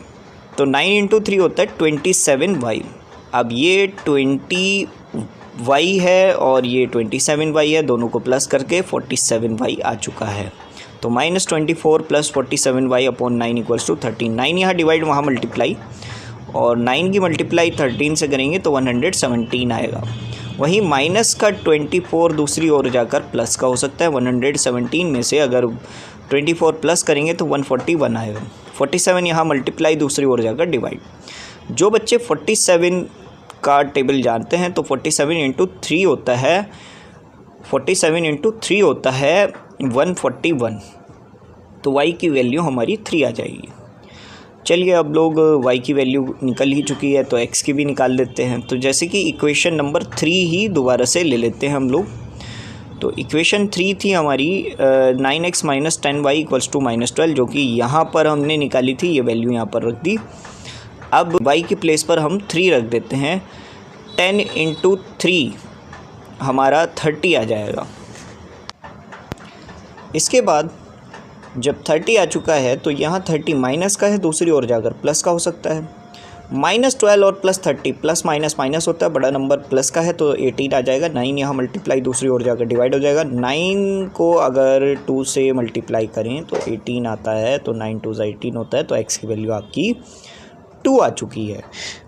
तो 9 × 3 होता है 27y। अब ये 20y है और ये 27y है, दोनों को प्लस करके 47y आ चुका है। तो -24 + 47y/9 इक्वल्स टू 13। 9 यहाँ डिवाइड, वहाँ मल्टीप्लाई, और 9 की मल्टीप्लाई 13 से करेंगे तो 117 आएगा। वहीं माइनस का 24 दूसरी ओर जाकर प्लस का हो सकता है। 117 में से अगर 24 प्लस करेंगे तो 141 आएगा। 47 यहाँ मल्टीप्लाई दूसरी ओर जाकर डिवाइड। जो बच्चे 47 का टेबल जानते हैं तो 47 × 3 होता है, 47 × 3 होता है 141। तो y की वैल्यू हमारी 3 आ जाएगी। चलिए अब लोग y की वैल्यू निकल ही चुकी है तो x की भी निकाल लेते हैं। तो जैसे कि इक्वेशन नंबर 3 ही दोबारा से ले लेते हैं हम लोग। तो इक्वेशन 3 थी हमारी 9x - 10y इक्वल्स टू -12, जो कि यहाँ पर हमने निकाली थी, ये वैल्यू यहाँ पर रख दी। अब y की प्लेस पर हम 3 रख देते हैं। 10 इंटू 3 हमारा 30 आ जाएगा। इसके बाद जब 30 आ चुका है तो यहाँ 30 माइनस का है, दूसरी ओर जाकर प्लस का हो सकता है। -12 और +30 प्लस माइनस माइनस होता है, बड़ा नंबर प्लस का है तो 18 आ जाएगा। 9 यहाँ मल्टीप्लाई दूसरी ओर जाकर डिवाइड हो जाएगा। 9 को अगर 2 से मल्टीप्लाई करें तो 18 आता है, तो 9 2 18 होता है। तो x की वैल्यू आपकी 2 आ चुकी है,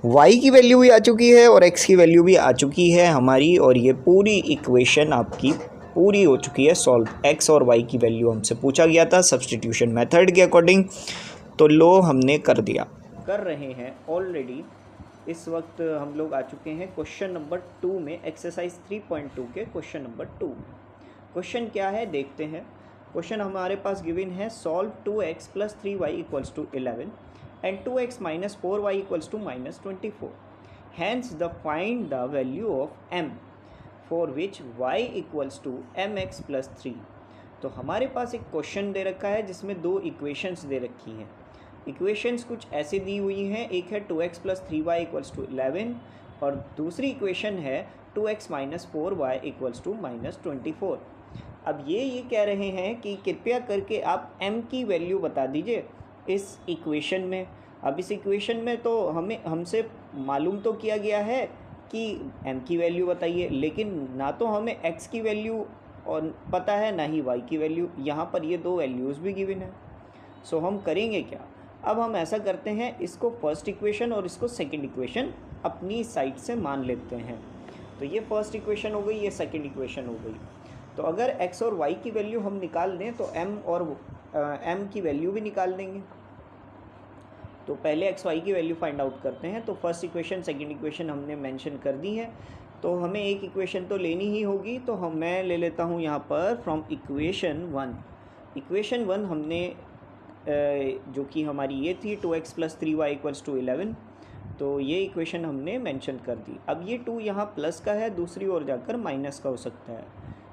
y की वैल्यू भी आ चुकी है और x की वैल्यू भी आ चुकी है हमारी। और ये पूरी इक्वेशन आपकी पूरी हो चुकी है सॉल्व। x और y की वैल्यू हमसे पूछा गया था सब्स्टिट्यूशन मेथड के अकॉर्डिंग, तो लो हमने कर दिया, कर रहे हैं ऑलरेडी। इस वक्त हम लोग आ चुके हैं क्वेश्चन नंबर 2 में, एक्सरसाइज 3.2 के क्वेश्चन नंबर 2। क्वेश्चन क्या है देखते हैं। क्वेश्चन हमारे पास गिवन है, solve 2x + 3y = 11 and 2x - 4y = -24। Hence the find the value of m for which y = mx + 3। तो हमारे पास एक क्वेश्चन दे रखा है जिसमें 2 इक्वेशंस दे रखी हैं। इक्वेशंस कुछ ऐसे दी हुई हैं, एक है 2x + 3y = 11 और दूसरी इक्वेशन है 2x - 4y = -24। अब ये कह रहे हैं कि कृपया करके आप m की वैल्यू बता दीजिए इस इक्वेशन में। अब इस इक्वेशन में तो हमसे मालूम तो किया गया है कि m की वैल्यू बताइए, लेकिन ना तो हमें x की वैल्यू और पता है ना ही y की वैल्यू। यहाँ पर ये 2 वैल्यूज़ भी गिवन है। सो हम करेंगे क्या, अब हम ऐसा करते हैं, इसको फर्स्ट इक्वेशन और इसको सेकंड इक्वेशन अपनी साइड से मान लेते हैं। तो ये फर्स्ट इक्वेशन हो गई, ये सेकंड इक्वेशन हो गई। तो अगर x और y की वैल्यू हम निकाल दें तो m की वैल्यू भी निकाल देंगे। तो पहले x y की वैल्यू फाइंड आउट करते हैं। तो फर्स्ट इक्वेशन सेकंड इक्वेशन हमने मेंशन कर दी है, तो हमें एक इक्वेशन तो लेनी ही होगी। तो मैं ले लेता हूँ यहाँ पर फ्रॉम इक्वेशन 1। इक्वेशन 1 हमने जो कि हमारी ये थी 2x + 3y = 11, तो ये इक्वेशन हमने मेंशन कर दी। अब ये 2 यहाँ प्लस का है, दूसरी ओर जाकर माइनस का हो सकता है।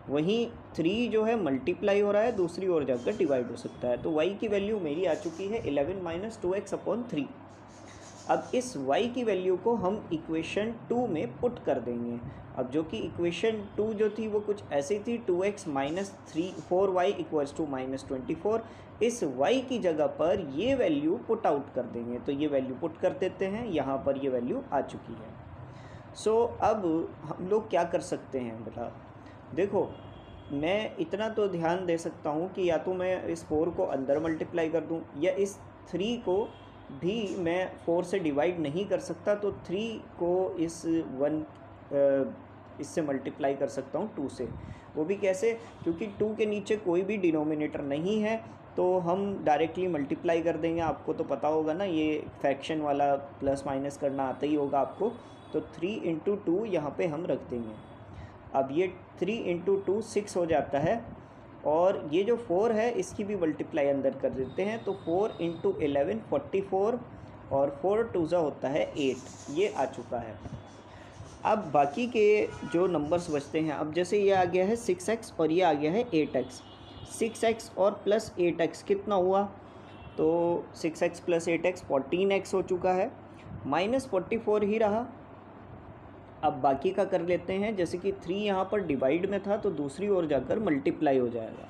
वहीं 3 जो है मल्टीप्लाई हो रहा है, दूसरी ओर जाकर डिवाइड हो सकता है। तो y की वैल्यू मेरी आ चुकी है 11 - 2x/3। अब इस y की वैल्यू को हम इक्वेशन 2 में पुट कर देंगे। अब जो कि इक्वेशन 2 जो थी वो कुछ ऐसी थी, 2x - 4y = -24। इस y की जगह पर ये वैल्यू पुट आउट कर देंगे। तो ये वैल्यू पुट कर देते हैं, यहाँ पर ये वैल्यू आ चुकी है। सो अब हम लोग क्या कर सकते हैं बेटा, देखो मैं इतना तो ध्यान दे सकता हूँ कि या तो मैं इस 4 को अंदर मल्टीप्लाई कर दूँ, या इस 3 को भी मैं 4 से डिवाइड नहीं कर सकता, तो 3 को इस 1 इससे मल्टीप्लाई कर सकता हूँ 2 से। वो भी कैसे, क्योंकि 2 के नीचे कोई भी डिनोमिनेटर नहीं है, तो हम डायरेक्टली मल्टीप्लाई कर देंगे। आपको तो पता होगा ना, ये फ्रैक्शन वाला प्लस माइनस करना आता ही होगा आपको। तो 3 × 2 यहाँ पे हम रख देंगे। अब ये 3 × 2 6 हो जाता है, और ये जो 4 है इसकी भी मल्टीप्लाई अंदर कर देते हैं। तो 4 × 11 44, और 4 2 होता है 8। ये आ चुका है। अब बाकी के जो नंबर्स बचते हैं, अब जैसे ये आ गया है 6x और ये आ गया है 8x। 6x और प्लस 8x कितना हुआ, तो 6x + 8x 14x हो चुका है, -44 ही रहा। अब बाकी का कर लेते हैं, जैसे कि 3 यहाँ पर डिवाइड में था तो दूसरी ओर जाकर मल्टीप्लाई हो जाएगा।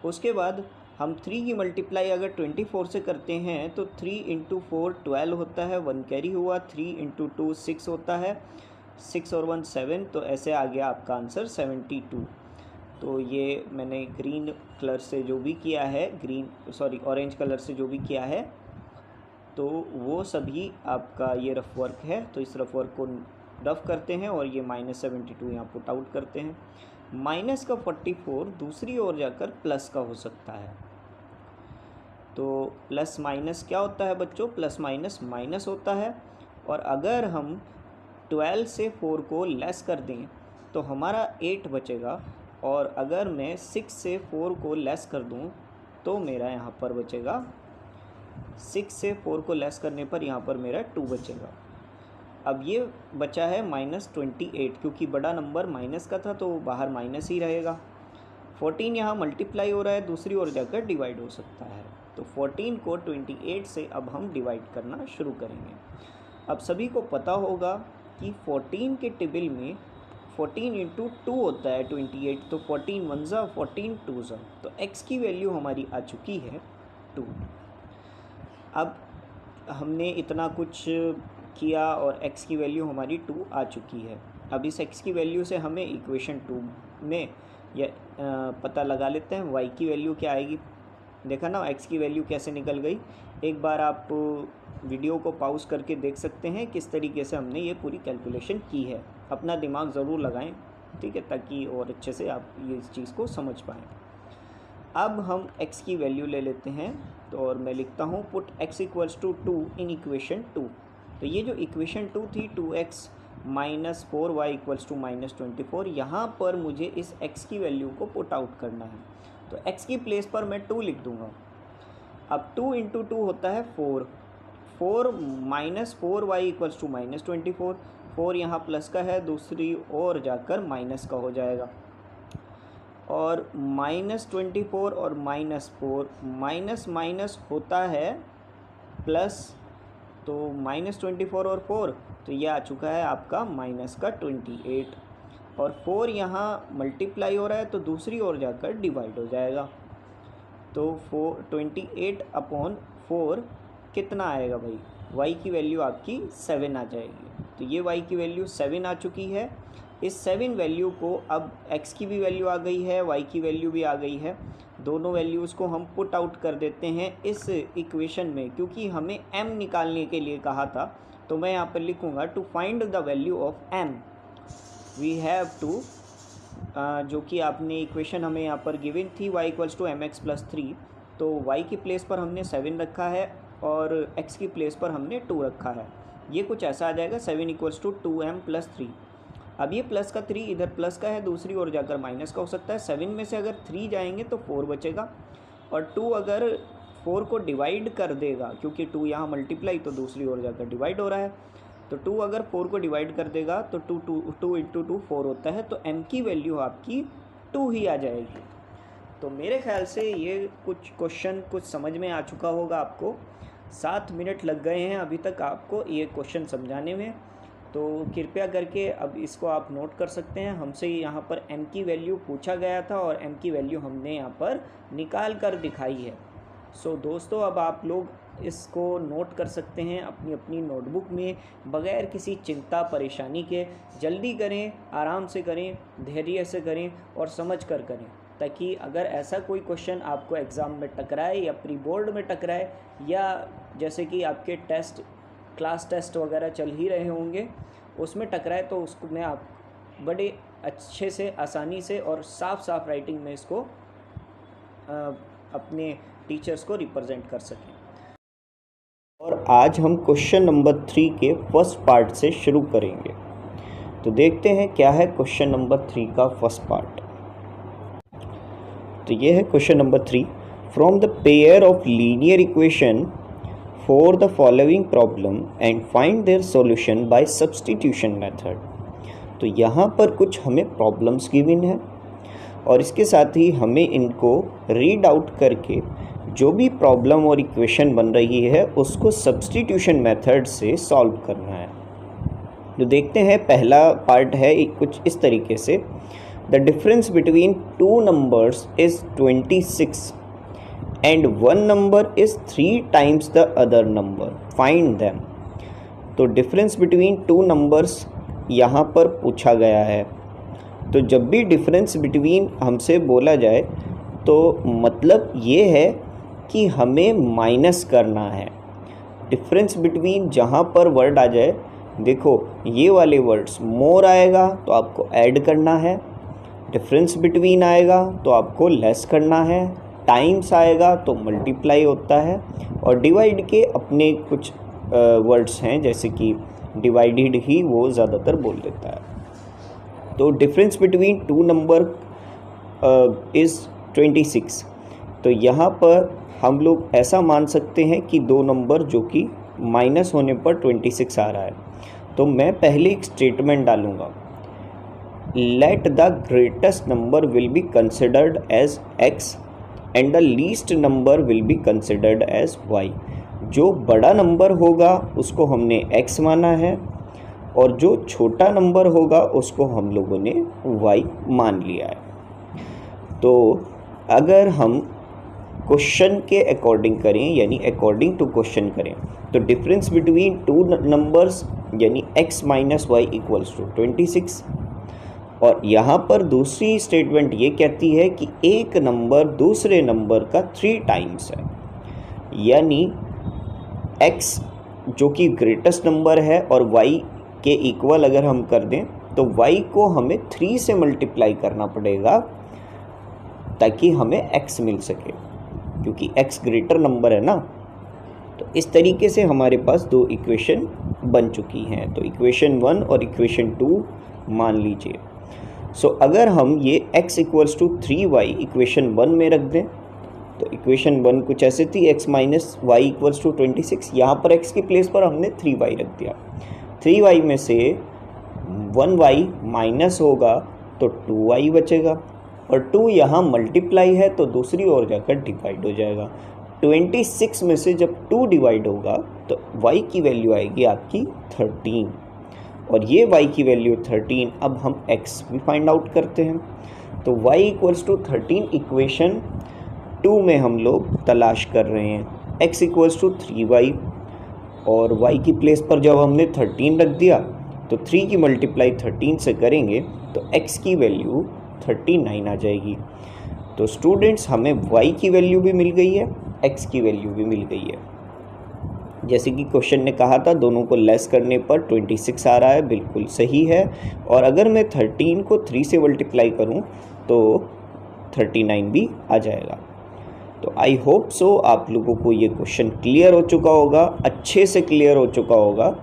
उसके बाद हम 3 की मल्टीप्लाई अगर 24 से करते हैं तो 3 × 4 12 होता है, 1 कैरी हुआ। 3 × 2 6 होता है, 6 और 1 7, तो ऐसे आ गया आपका आंसर 72। तो ये मैंने ग्रीन कलर से जो भी किया है, ऑरेंज कलर से जो भी किया है, तो वो सभी आपका ये रफ वर्क है। तो इस रफ वर्क को रफ करते हैं और ये -72 यहाँ पुट आउट करते हैं। माइनस का 44 दूसरी ओर जाकर प्लस का हो सकता है। तो प्लस माइनस क्या होता है बच्चों, प्लस माइनस माइनस होता है। और अगर हम 12 से 4 को लेस कर दें तो हमारा 8 बचेगा, और अगर मैं 6 से 4 को लेस कर दूं तो मेरा यहाँ पर बचेगा, 6 से 4 को लेस करने पर यहाँ पर मेरा 2 बचेगा। अब ये बचा है -28, क्योंकि बड़ा नंबर माइनस का था तो बाहर माइनस ही रहेगा। 14 यहाँ मल्टीप्लाई हो रहा है, दूसरी ओर जाकर डिवाइड हो सकता है। तो 14 को 28 से अब हम डिवाइड करना शुरू करेंगे। अब सभी को पता होगा कि 14 के टेबल में 14 इंटू 2 होता है 28, तो 14 1 ज़ा 14 2 ज़ा, तो x की वैल्यू हमारी आ चुकी है 2। अब हमने इतना कुछ किया और x की वैल्यू हमारी 2 आ चुकी है। अब इस x की वैल्यू से हमें इक्वेशन 2 में पता लगा लेते हैं y की वैल्यू क्या आएगी। देखा ना x की वैल्यू कैसे निकल गई। एक बार आप वीडियो को पॉज करके देख सकते हैं किस तरीके से हमने ये पूरी कैलकुलेशन की है। अपना दिमाग ज़रूर लगाएं, ठीक है, ताकि और अच्छे से आप ये इस चीज़ को समझ पाएँ। अब हम x की वैल्यू ले लेते हैं, तो और मैं लिखता हूँ put x equals to 2 in equation 2। तो ये जो इक्वेशन 2 थी 2x minus 4y equals to minus 24, यहाँ पर मुझे इस x की वैल्यू को पुट आउट करना है। तो x की प्लेस पर मैं 2 लिख दूँगा। अब 2 इंटू 2 होता है 4 minus 4y equals to minus 24। 4 यहाँ प्लस का है, दूसरी ओर जाकर माइनस का हो जाएगा। और माइनस 24 और माइनस 4, माइनस माइनस होता है प्लस, तो माइनस 24 और 4, तो यह आ चुका है आपका माइनस का 28। और 4 यहाँ मल्टीप्लाई हो रहा है तो दूसरी ओर जाकर डिवाइड हो जाएगा। तो 28 अपॉन 4 कितना आएगा भाई, y की वैल्यू आपकी 7 आ जाएगी। तो ये y की वैल्यू 7 आ चुकी है। इस 7 वैल्यू को अब x की भी वैल्यू आ गई है, y की वैल्यू भी आ गई है, दोनों वैल्यूज़ को हम पुट आउट कर देते हैं इस इक्वेशन में, क्योंकि हमें m निकालने के लिए कहा था। तो मैं यहाँ पर लिखूँगा to find the value of m we have to, जो कि आपने इक्वेशन हमें यहाँ पर गिवन थी y equals to mx plus 3, तो y की प्लेस पर हमने 7 रखा है और x की प्लेस पर हमने 2 रखा है। ये कुछ ऐसा आ जाएगा 7 इक्वल्स टू 2m प्लस 3। अब ये प्लस का 3 इधर प्लस का है, दूसरी ओर जाकर माइनस का हो सकता है। 7 में से अगर 3 जाएंगे तो 4 बचेगा, और 2 अगर 4 को डिवाइड कर देगा, क्योंकि 2 यहाँ मल्टीप्लाई तो दूसरी ओर जाकर डिवाइड हो रहा है, तो 2 अगर 4 को डिवाइड कर देगा तो 2 इंटू 2 4 होता है, तो m की वैल्यू आपकी 2 ही आ जाएगी। तो मेरे ख्याल से ये कुछ क्वेश्चन कुछ समझ में आ चुका होगा आपको। 7 मिनट लग गए हैं अभी तक आपको ये क्वेश्चन समझाने में, तो कृपया करके अब इसको आप नोट कर सकते हैं। हमसे यहाँ पर m की वैल्यू पूछा गया था और m की वैल्यू हमने यहाँ पर निकाल कर दिखाई है। सो दोस्तों, अब आप लोग इसको नोट कर सकते हैं अपनी अपनी नोटबुक में, बग़ैर किसी चिंता परेशानी के। जल्दी करें, आराम से करें, धैर्य से करें और समझ कर करें, ताकि अगर ऐसा कोई क्वेश्चन आपको एग्ज़ाम में टकराए या प्री बोर्ड में टकराए, या जैसे कि आपके टेस्ट क्लास टेस्ट वगैरह चल ही रहे होंगे उसमें टकराए, तो उसको में आप बड़े अच्छे से, आसानी से और साफ राइटिंग में इसको अपने टीचर्स को रिप्रेजेंट कर सकें। और आज हम क्वेश्चन नंबर 3 के फर्स्ट पार्ट से शुरू करेंगे। तो देखते हैं क्या है क्वेश्चन नंबर 3 का फर्स्ट पार्ट। तो ये है question number 3। From the pair of linear equation for the following problem and find their solution bye substitution method. तो यहाँ पर कुछ हमें प्रॉब्लम्स गिवन है और इसके साथ ही हमें इनको रीड आउट करके जो भी प्रॉब्लम और इक्वेशन बन रही है उसको सब्स्टिट्यूशन मेथड से सॉल्व करना है। तो देखते हैं, पहला पार्ट है कुछ इस तरीके से। The difference between two numbers is 26 and one number is 3 times the other number, find them। तो डिफरेंस बिटवीन टू नंबर्स यहाँ पर पूछा गया है। तो जब भी डिफरेंस बिटवीन हमसे बोला जाए तो मतलब ये है कि हमें माइनस करना है। डिफरेंस बिटवीन जहाँ पर वर्ड आ जाए, देखो ये वाले वर्ड्स मोर आएगा तो आपको ऐड करना है, डिफरेंस बिटवीन आएगा तो आपको लेस करना है, टाइम्स आएगा तो मल्टीप्लाई होता है, और डिवाइड के अपने कुछ वर्ड्स हैं, जैसे कि डिवाइडेड ही वो ज़्यादातर बोल देता है। तो difference between to number is 26। तो यहाँ पर हम लोग ऐसा मान सकते हैं कि दो नंबर जो कि माइनस होने पर 26 आ रहा है। तो मैं पहले एक स्टेटमेंट डालूँगा, let the greatest number will be considered as x and the least number will be considered as y। जो बड़ा नंबर होगा उसको हमने x माना है और जो छोटा नंबर होगा उसको हम लोगों ने y मान लिया है। तो अगर हम क्वेश्चन के अकॉर्डिंग करें यानी अकॉर्डिंग टू क्वेश्चन करें तो डिफरेंस बिटवीन टू नंबर्स यानी x minus y equals to 26। और यहाँ पर दूसरी स्टेटमेंट ये कहती है कि एक नंबर दूसरे नंबर का 3 टाइम्स है, यानी x जो कि ग्रेटेस्ट नंबर है और y के इक्वल अगर हम कर दें तो y को हमें 3 से मल्टीप्लाई करना पड़ेगा ताकि हमें x मिल सके, क्योंकि x ग्रेटर नंबर है ना। तो इस तरीके से हमारे पास दो इक्वेशन बन चुकी हैं। तो इक्वेशन 1 और इक्वेशन 2 मान लीजिए। सो अगर हम ये x equals to 3y equation 1 में रख दें तो इक्वेशन 1 कुछ ऐसे थी, x minus y equals to 26। यहाँ पर x की प्लेस पर हमने 3y रख दिया। 3y में से 1y माइनस होगा तो 2y बचेगा और 2 यहाँ मल्टीप्लाई है तो दूसरी ओर जाकर डिवाइड हो जाएगा। 26 में से जब 2 डिवाइड होगा तो y की वैल्यू आएगी आपकी 13 और ये y की वैल्यू 13। अब हम x भी फाइंड आउट करते हैं तो y इक्वल्स टू 13 इक्वेशन 2 में हम लोग तलाश कर रहे हैं। x इक्वल्स टू 3y और y की प्लेस पर जब हमने 13 रख दिया तो 3 की मल्टीप्लाई 13 से करेंगे तो x की वैल्यू 39 आ जाएगी। तो स्टूडेंट्स हमें y की वैल्यू भी मिल गई है, x की वैल्यू भी मिल गई है। जैसे कि क्वेश्चन ने कहा था दोनों को लेस करने पर 26 आ रहा है, बिल्कुल सही है। और अगर मैं 13 को 3 से मल्टीप्लाई करूं तो 39 भी आ जाएगा। तो आई होप सो आप लोगों को ये क्वेश्चन क्लियर हो चुका होगा, अच्छे से क्लियर हो चुका होगा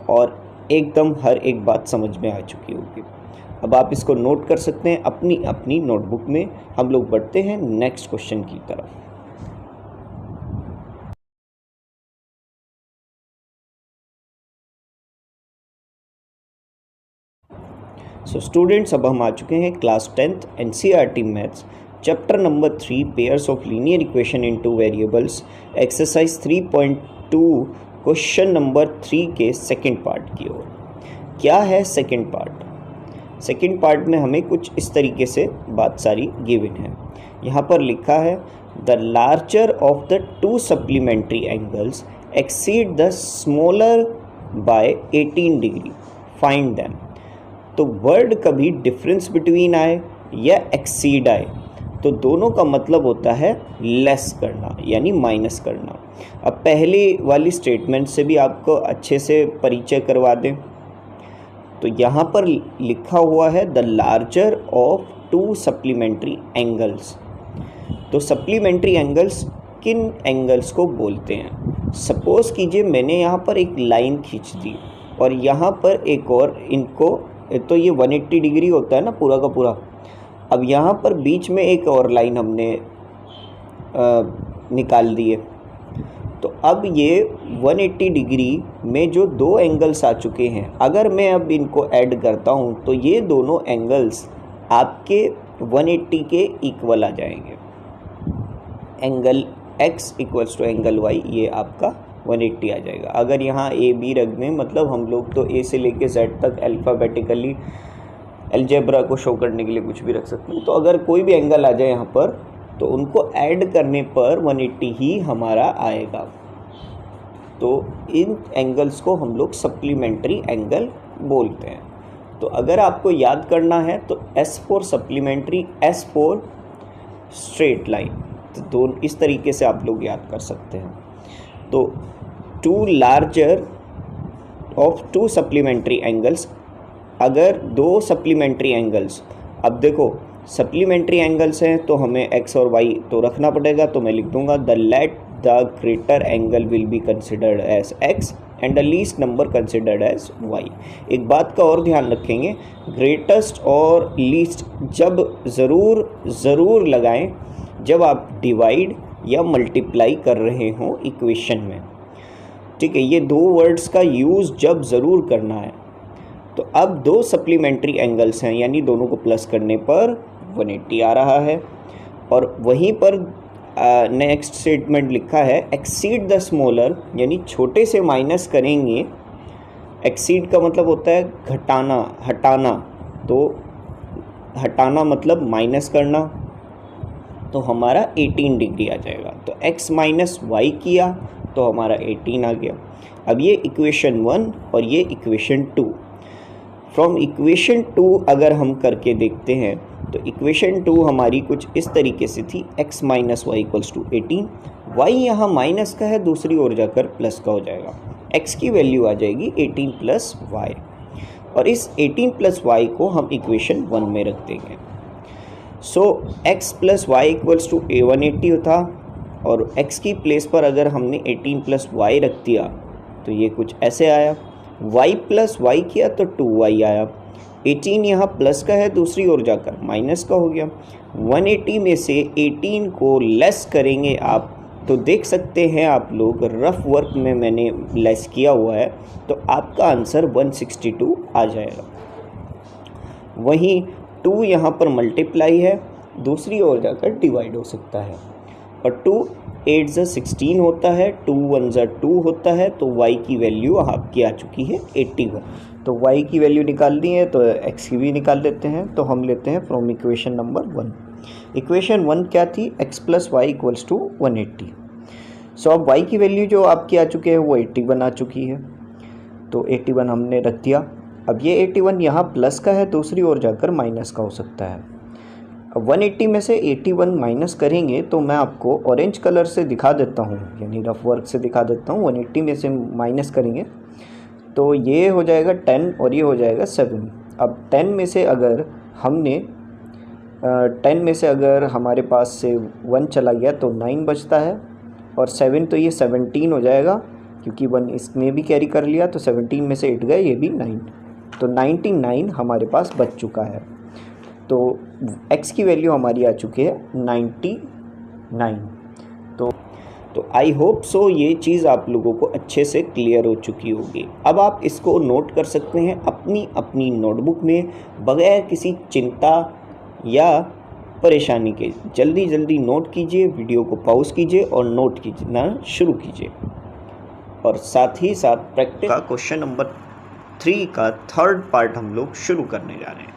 और एकदम हर एक बात समझ में आ चुकी होगी। अब आप इसको नोट कर सकते हैं अपनी अपनी नोटबुक में। हम लोग बढ़ते हैं नेक्स्ट क्वेश्चन की तरफ। सो स्टूडेंट्स अब हम आ चुके हैं class 10th NCERT maths chapter number 3 pairs of linear equation into variables exercise 3.2 question number 3 के सेकंड पार्ट की ओर। क्या है सेकंड पार्ट? सेकंड पार्ट में हमें कुछ इस तरीके से बात सारी गिवन है। यहाँ पर लिखा है the larger of the 2 supplementary angles exceed the smaller by 18 degree, find them. तो वर्ड कभी डिफरेंस बिटवीन आए या एक्सीड आए तो दोनों का मतलब होता है लेस करना यानी माइनस करना। अब पहले वाली स्टेटमेंट से भी आपको अच्छे से परिचय करवा दें तो यहाँ पर लिखा हुआ है the larger of 2 supplementary angles. तो सप्लीमेंट्री एंगल्स किन एंगल्स को बोलते हैं? सपोज़ कीजिए मैंने यहाँ पर एक लाइन खींच दी और यहाँ पर एक और, इनको तो ये 180 डिग्री होता है ना पूरा का पूरा। अब यहाँ पर बीच में एक और लाइन हमने निकाल दी है। तो अब ये 180 डिग्री में जो 2 एंगल्स आ चुके हैं, अगर मैं अब इनको ऐड करता हूँ तो ये दोनों एंगल्स आपके 180 के इक्वल आ जाएंगे। Angle x equals to angle y ये आपका 180 आ जाएगा। अगर यहाँ ए बी रख दें, मतलब हम लोग तो ए से लेके z तक अल्फ़ाबेटिकली अलजेब्रा को शो करने के लिए कुछ भी रख सकते हैं। तो अगर कोई भी एंगल आ जाए यहाँ पर तो उनको ऐड करने पर 180 ही हमारा आएगा। तो इन एंगल्स को हम लोग सप्लीमेंट्री एंगल बोलते हैं। तो अगर आपको याद करना है तो S for supplementary, S for straight line, तो दोनों इस तरीके से आप लोग याद कर सकते हैं। तो 2 लार्जर ऑफ 2 सप्लीमेंट्री एंगल्स, अगर 2 सप्लीमेंट्री एंगल्स, अब देखो सप्लीमेंट्री एंगल्स हैं तो हमें x और y तो रखना पड़ेगा। तो मैं लिख दूंगा the let the greater angle will be considered as x and the least number considered as y। एक बात का और ध्यान रखेंगे, ग्रेटेस्ट और लीस्ट जब ज़रूर लगाएं जब आप डिवाइड या मल्टीप्लाई कर रहे हों इक्वेशन में, ठीक है। ये 2 वर्ड्स का यूज़ जब ज़रूर करना है। तो अब 2 सप्लीमेंट्री एंगल्स हैं यानी दोनों को प्लस करने पर 180 आ रहा है। और वहीं पर नेक्स्ट स्टेटमेंट लिखा है एक्सीड द स्मॉलर, यानी छोटे से माइनस करेंगे। एक्सीड का मतलब होता है घटाना, हटाना, तो हटाना मतलब माइनस करना, तो हमारा 18 डिग्री आ जाएगा। तो x माइनस वाई किया तो हमारा 18 आ गया। अब ये इक्वेशन 1 और ये इक्वेशन 2। फ्रॉम इक्वेशन 2 अगर हम करके देखते हैं तो इक्वेशन 2 हमारी कुछ इस तरीके से थी, x minus y equals to 18। y यहाँ माइनस का है, दूसरी ओर जाकर प्लस का हो जाएगा। x की वैल्यू आ जाएगी 18 प्लस वाई, और इस 18 प्लस वाई को हम इक्वेशन 1 में रख देंगे। So x plus y equals to 180 था, और x की प्लेस पर अगर हमने 18 प्लस वाई रख दिया तो ये कुछ ऐसे आया। y प्लस वाई किया तो 2y आया। 18 यहाँ प्लस का है, दूसरी ओर जाकर माइनस का हो गया। 180 में से 18 को लेस करेंगे आप, तो देख सकते हैं आप लोग रफ वर्क में मैंने लेस किया हुआ है, तो आपका आंसर 162 आ जाएगा। वहीं 2 यहाँ पर मल्टीप्लाई है, दूसरी ओर जाकर डिवाइड हो सकता है, और 2 8 ज़ा 16 होता है, 2 1 ज़ा 2 होता है, तो y की वैल्यू आपकी आ चुकी है 81। तो y की वैल्यू निकाल दी है तो x की भी निकाल लेते हैं। तो हम लेते हैं फ्रॉम इक्वेशन नंबर 1। इक्वेशन 1 क्या थी, x plus y equals to 180। So अब y की वैल्यू जो आपकी आ चुकी है वो 81 आ चुकी है, तो 81 हमने रख दिया। अब ये 81 यहाँ प्लस का है, दूसरी ओर जाकर माइनस का हो सकता है। अब 180 में से 81 माइनस करेंगे तो मैं आपको ऑरेंज कलर से दिखा देता हूँ, यानी रफ वर्क से दिखा देता हूँ। 180 में से माइनस करेंगे तो ये हो जाएगा 10 और ये हो जाएगा 7। अब 10 में से अगर हमने 10 में से अगर हमारे पास से 1 चला गया तो 9 बचता है, और 7 तो ये 17 हो जाएगा, क्योंकि 1 इसने भी कैरी कर लिया, तो 17 में से 8 गए, ये भी 9, तो 99 हमारे पास बच चुका है। तो x की वैल्यू हमारी आ चुकी है 99। तो आई होप सो ये चीज़ आप लोगों को अच्छे से क्लियर हो चुकी होगी। अब आप इसको नोट कर सकते हैं अपनी अपनी नोटबुक में, बगैर किसी चिंता या परेशानी के। जल्दी जल्दी नोट कीजिए, वीडियो को पॉज कीजिए और नोट कीजिए शुरू कीजिए। और साथ ही साथ प्रैक्टिस का क्वेश्चन नंबर 3 का थर्ड पार्ट हम लोग शुरू करने जा रहे हैं।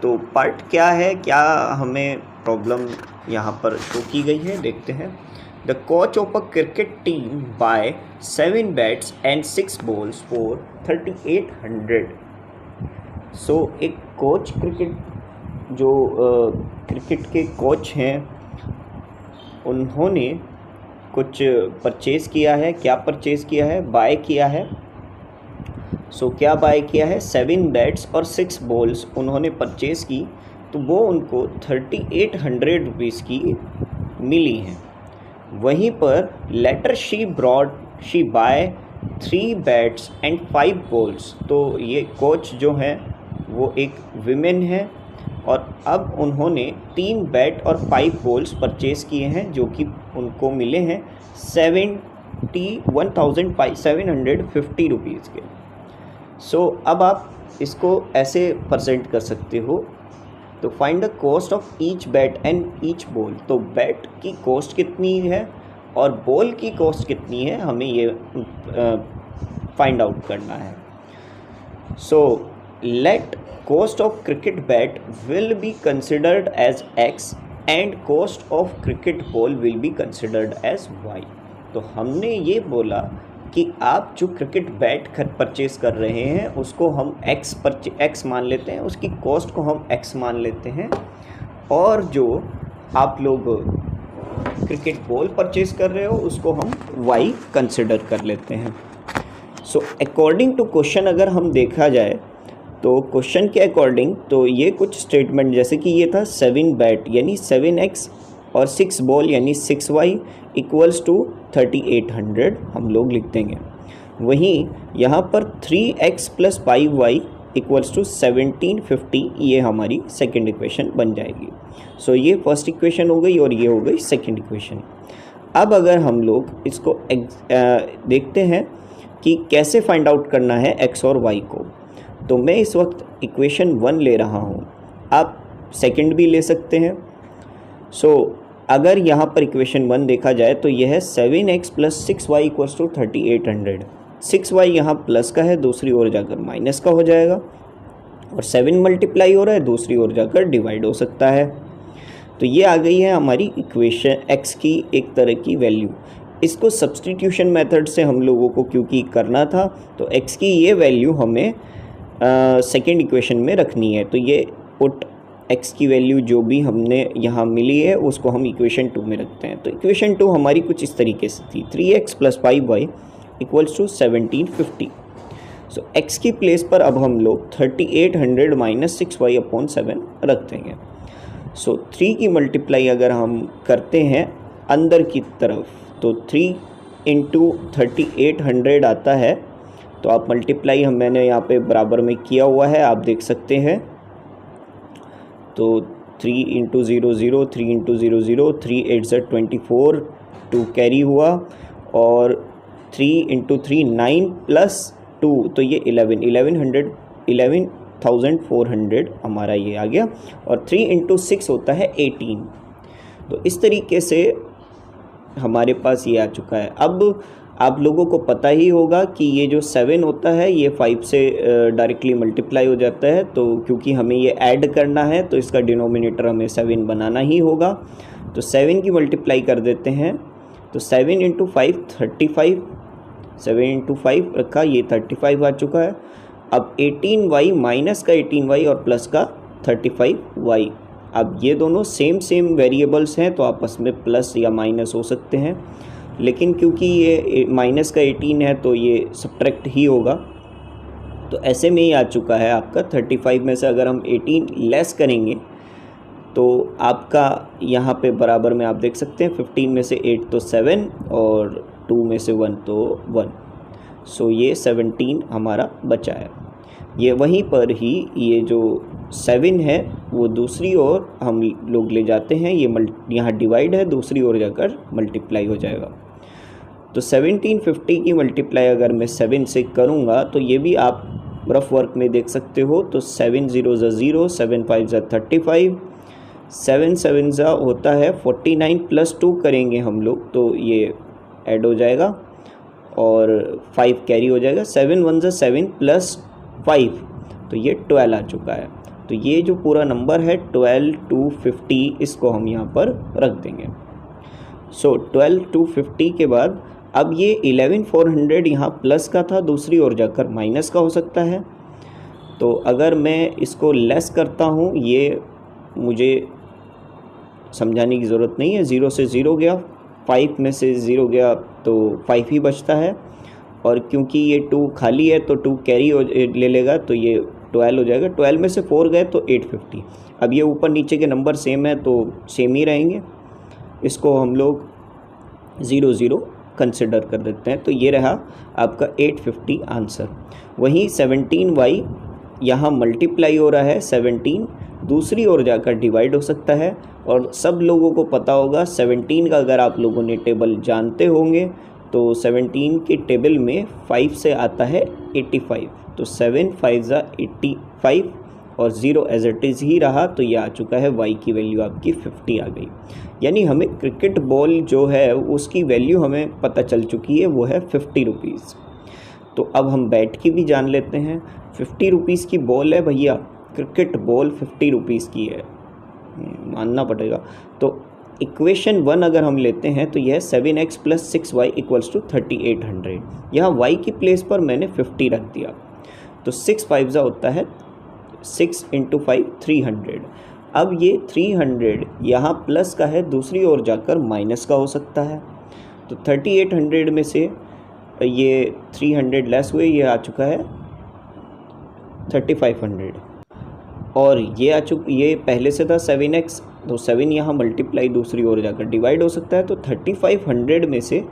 तो पार्ट क्या है, क्या हमें प्रॉब्लम यहाँ पर शो की गई है, देखते हैं। The coach of a cricket team buy 7 bats and 6 balls for 3800। So एक कोच, जो क्रिकेट के कोच हैं, उन्होंने कुछ परचेज़ किया है। क्या परचेज़ किया है, बाय किया है। सो क्या बाय किया है, 7 बैट्स और 6 बॉल्स उन्होंने परचेज़ की, तो वो उनको 3800 रुपीज़ की मिली हैं। वहीं पर later she buy 3 bats and 5 balls. तो ये कोच जो हैं वो एक विमेन है, और अब उन्होंने 3 बैट और 5 बॉल्स परचेज़ किए हैं, जो कि उनको मिले हैं 1750 रुपीज़ के। सो अब आप इसको ऐसे प्रेजेंट कर सकते हो। तो find the cost of each bat and each ball. तो बैट की कॉस्ट कितनी है और बॉल की कॉस्ट कितनी है, हमें ये फाइंड आउट करना है। So let cost of cricket bat will be considered as x and cost of cricket ball will be considered as y। तो हमने ये बोला कि आप जो क्रिकेट बैट परचेज़ कर रहे हैं उसको हम x मान लेते हैं, उसकी कॉस्ट को हम x मान लेते हैं, और जो आप लोग क्रिकेट बॉल परचेज़ कर रहे हो उसको हम y कंसिडर कर लेते हैं। सो अकॉर्डिंग टू क्वेश्चन अगर हम देखा जाए तो क्वेश्चन के अकॉर्डिंग तो ये कुछ स्टेटमेंट, जैसे कि ये था 7 बैट यानी 7x और 6 बॉल यानी 6y इक्वल्स टू 3800 हम लोग लिख देंगे। वहीं यहाँ पर 3x plus 5y equals to 1750, ये हमारी सेकंड इक्वेशन बन जाएगी। सो ये फर्स्ट इक्वेशन हो गई और ये हो गई सेकंड इक्वेशन। अब अगर हम लोग इसको देखते हैं कि कैसे फाइंड आउट करना है x और y को, तो मैं इस वक्त इक्वेशन 1 ले रहा हूँ, आप सेकंड भी ले सकते हैं। सो अगर यहाँ पर इक्वेशन 1 देखा जाए तो यह है 7x plus 6y equals to 3800। 6y यहाँ प्लस का है, दूसरी ओर जाकर माइनस का हो जाएगा, और 7 मल्टीप्लाई हो रहा है, दूसरी ओर जाकर डिवाइड हो सकता है। तो ये आ गई है हमारी इक्वेशन x की एक तरह की वैल्यू। इसको सब्स्टिट्यूशन मेथड से हम लोगों को क्योंकि करना था, तो x की ये वैल्यू हमें सेकेंड इक्वेशन में रखनी है। तो ये पुट x की वैल्यू जो भी हमने यहाँ मिली है उसको हम इक्वेशन 2 में रखते हैं। तो इक्वेशन 2 हमारी कुछ इस तरीके से थी, 3x plus 5y equals to 1750। So x की प्लेस पर अब हम लोग 3800 माइनस 6y अपॉन 7 रख देंगे। सो 3 की मल्टीप्लाई अगर हम करते हैं अंदर की तरफ तो 3 इंटू 3800 आता है। तो आप मल्टीप्लाई मैंने यहाँ पे बराबर में किया हुआ है, आप देख सकते हैं। तो 3 इंटू 0 0, 3 इंटू 0 0, 3 8 से 24, 2 कैरी हुआ, और 3 इंटू 3 9 प्लस 2 तो ये 11,400 हमारा ये आ गया, और 3 इंटू 6 होता है 18। तो इस तरीके से हमारे पास ये आ चुका है। अब आप लोगों को पता ही होगा कि ये जो 7 होता है ये 5 से डायरेक्टली मल्टीप्लाई हो जाता है। तो क्योंकि हमें ये ऐड करना है तो इसका डिनोमिनेटर हमें 7 बनाना ही होगा। तो 7 की मल्टीप्लाई कर देते हैं। तो 7 इंटू 5 35, 7 इंटू 5 रखा, ये 35 आ चुका है। अब 18y माइनस का 18y और प्लस का 35y, अब ये दोनों सेम वेरिएबल्स हैं तो आपस में प्लस या माइनस हो सकते हैं, लेकिन क्योंकि ये माइनस का 18 है तो ये सब्ट्रैक्ट ही होगा। तो ऐसे में ही आ चुका है आपका 35 में से अगर हम 18 लेस करेंगे तो आपका यहाँ पे बराबर में आप देख सकते हैं 15 में से 8 तो 7 और 2 में से 1 तो 1। सो ये 17 हमारा बचा है। ये वहीं पर ही ये जो 7 है वो दूसरी ओर हम लोग ले जाते हैं, ये यहाँ डिवाइड है, दूसरी ओर जाकर मल्टीप्लाई हो जाएगा। तो 1750 की मल्टीप्लाई अगर मैं 7 से करूँगा तो ये भी आप रफ वर्क में देख सकते हो। तो 7 0 0, 7 5 35, 7 7 होता है 49 प्लस 2 करेंगे हम लोग तो ये ऐड हो जाएगा और 5 कैरी हो जाएगा। 7 1 7 प्लस 5 तो ये 12 आ चुका है। तो ये जो पूरा नंबर है 12 to 50 इसको हम यहाँ पर रख देंगे। सो 12 to 50 के बाद अब ये 11400 यहाँ प्लस का था, दूसरी ओर जाकर माइनस का हो सकता है। तो अगर मैं इसको लेस करता हूँ, ये मुझे समझाने की ज़रूरत नहीं है। 0 से 0 गया, 5 में से 0 गया तो 5 ही बचता है, और क्योंकि ये 2 खाली है तो 2 कैरी ले लेगा तो ये 12 हो जाएगा। 12 में से 4 गए तो 850। अब ये ऊपर नीचे के नंबर सेम है तो सेम ही रहेंगे, इसको हम लोग 0 0 कंसिडर कर देते हैं। तो ये रहा आपका 850 आंसर। वहीं 17y यहाँ मल्टीप्लाई हो रहा है, 17 दूसरी ओर जाकर डिवाइड हो सकता है, और सब लोगों को पता होगा 17 का अगर आप लोगों ने टेबल जानते होंगे तो 17 के टेबल में 5 से आता है 85। तो 7 5 85 और 0 एज इट इज़ ही रहा, तो ये आ चुका है y की वैल्यू आपकी 50 आ गई। यानी हमें क्रिकेट बॉल जो है उसकी वैल्यू हमें पता चल चुकी है, वो है 50 रुपीज़। तो अब हम बैट की भी जान लेते हैं। 50 रुपीज़ की बॉल है भैया, क्रिकेट बॉल 50 रुपीज़ की है, मानना पड़ेगा। तो इक्वेशन 1 अगर हम लेते हैं तो यह 7x plus 6y equals to 3800। यहाँ y की प्लेस पर मैंने 50 रख दिया। तो 6 5 होता है 6 इंटू 5 300। अब ये 300 यहाँ प्लस का है, दूसरी ओर जाकर माइनस का हो सकता है। तो 3800 में से ये 300 लेस हुए, ये आ चुका है 3500, और ये पहले से था 7x, तो 7 यहाँ मल्टीप्लाई दूसरी ओर जाकर डिवाइड हो सकता है। तो 3500 में से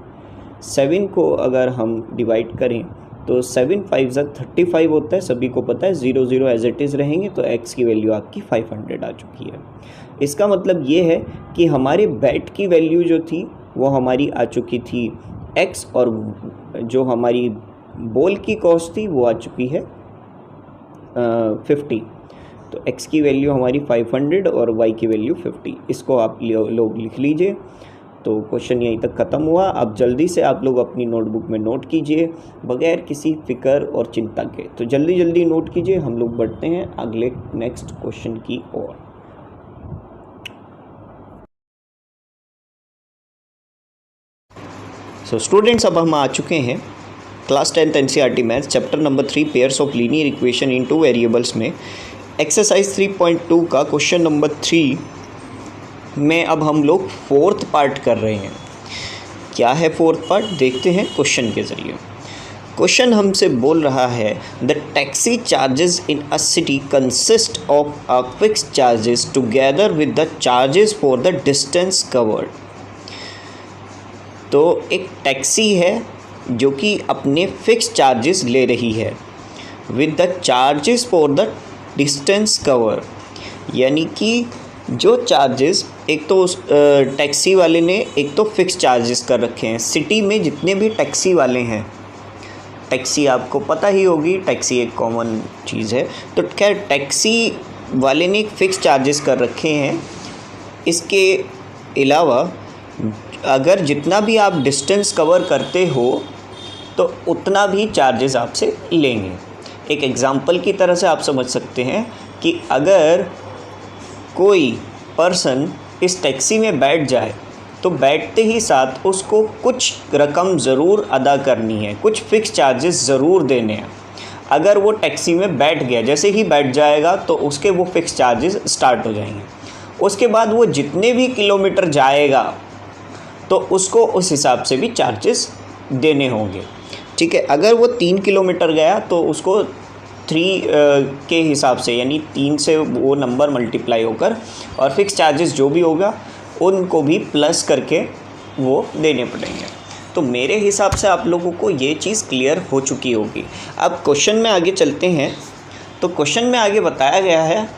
7 को अगर हम डिवाइड करें तो 7 5 35 होता है, सभी को पता है। 0 0 एज इट इज़ रहेंगे तो x की वैल्यू आपकी 500 आ चुकी है। इसका मतलब ये है कि हमारे बैट की वैल्यू जो थी वो हमारी आ चुकी थी x, और जो हमारी बॉल की कॉस्ट थी वो आ चुकी है 50। तो x की वैल्यू हमारी 500 और y की वैल्यू 50, इसको आप लोग लिख लीजिए। तो क्वेश्चन यहीं तक ख़त्म हुआ। अब जल्दी से आप लोग अपनी नोटबुक में नोट कीजिए बगैर किसी फिक्र और चिंता के। तो जल्दी जल्दी नोट कीजिए, हम लोग बढ़ते हैं अगले नेक्स्ट क्वेश्चन की ओर। सो स्टूडेंट्स, अब हम आ चुके हैं class 10th NCERT maths chapter number 3 pairs of linear equation in 2 variables में एक्सरसाइज 3.2 का क्वेश्चन नंबर 3 में अब हम लोग फोर्थ पार्ट कर रहे हैं। क्या है फोर्थ पार्ट, देखते हैं क्वेश्चन के ज़रिए। क्वेश्चन हमसे बोल रहा है the taxi charges in a city consist of a fixed charges together with the charges for the distance covered. तो एक टैक्सी है जो कि अपने फिक्स चार्जेस ले रही है with the charges for the distance cover, यानी कि जो चार्जेस, एक तो उस टैक्सी वाले ने एक तो फिक्स चार्जेस कर रखे हैं। सिटी में जितने भी टैक्सी वाले हैं, टैक्सी आपको पता ही होगी, टैक्सी एक कॉमन चीज़ है, तो खैर टैक्सी वाले ने एक फ़िक्स चार्जेस कर रखे हैं। इसके अलावा अगर जितना भी आप डिस्टेंस कवर करते हो तो उतना भी चार्जेस आपसे लेंगे। एक एग्ज़ाम्पल की तरह से आप समझ सकते हैं कि अगर कोई पर्सन इस टैक्सी में बैठ जाए तो बैठते ही साथ उसको कुछ रकम ज़रूर अदा करनी है, कुछ फ़िक्स चार्जेस ज़रूर देने हैं। अगर वो टैक्सी में बैठ गया, जैसे ही बैठ जाएगा तो उसके वो फ़िक्स चार्जेस स्टार्ट हो जाएंगे। उसके बाद वो जितने भी किलोमीटर जाएगा तो उसको उस हिसाब से भी चार्जेस देने होंगे। ठीक है, अगर वो 3 किलोमीटर गया तो उसको 3 के हिसाब से, यानी 3 से वो नंबर मल्टीप्लाई होकर और फिक्स चार्जेस जो भी होगा उनको भी प्लस करके वो देने पड़ेंगे। तो मेरे हिसाब से आप लोगों को ये चीज़ क्लियर हो चुकी होगी। अब क्वेश्चन में आगे चलते हैं। तो क्वेश्चन में आगे बताया गया है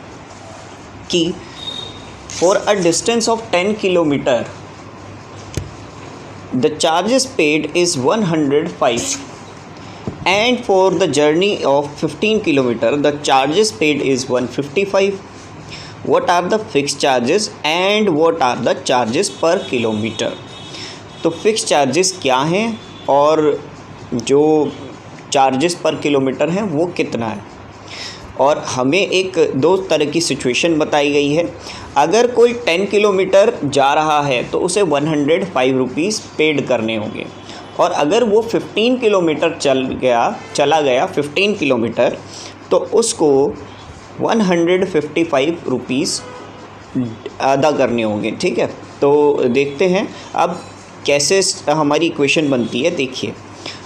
कि for a distance of 10 kilometre the charges paid is 105 and for the journey of 15 kilometer the charges paid is 155. What are the fixed charges and what are the charges per kilometer? तो fix charges क्या हैं और जो charges per kilometre हैं वो कितना है। और हमें एक दो तरह की सिचुएशन बताई गई है। अगर कोई 10 किलोमीटर जा रहा है तो उसे 105 रुपीज़ पेड करने होंगे, और अगर वो 15 किलोमीटर चला गया 15 किलोमीटर तो उसको 155 रुपीज़ अदा करने होंगे। ठीक है, तो देखते हैं अब कैसे हमारी इक्वेशन बनती है। देखिए,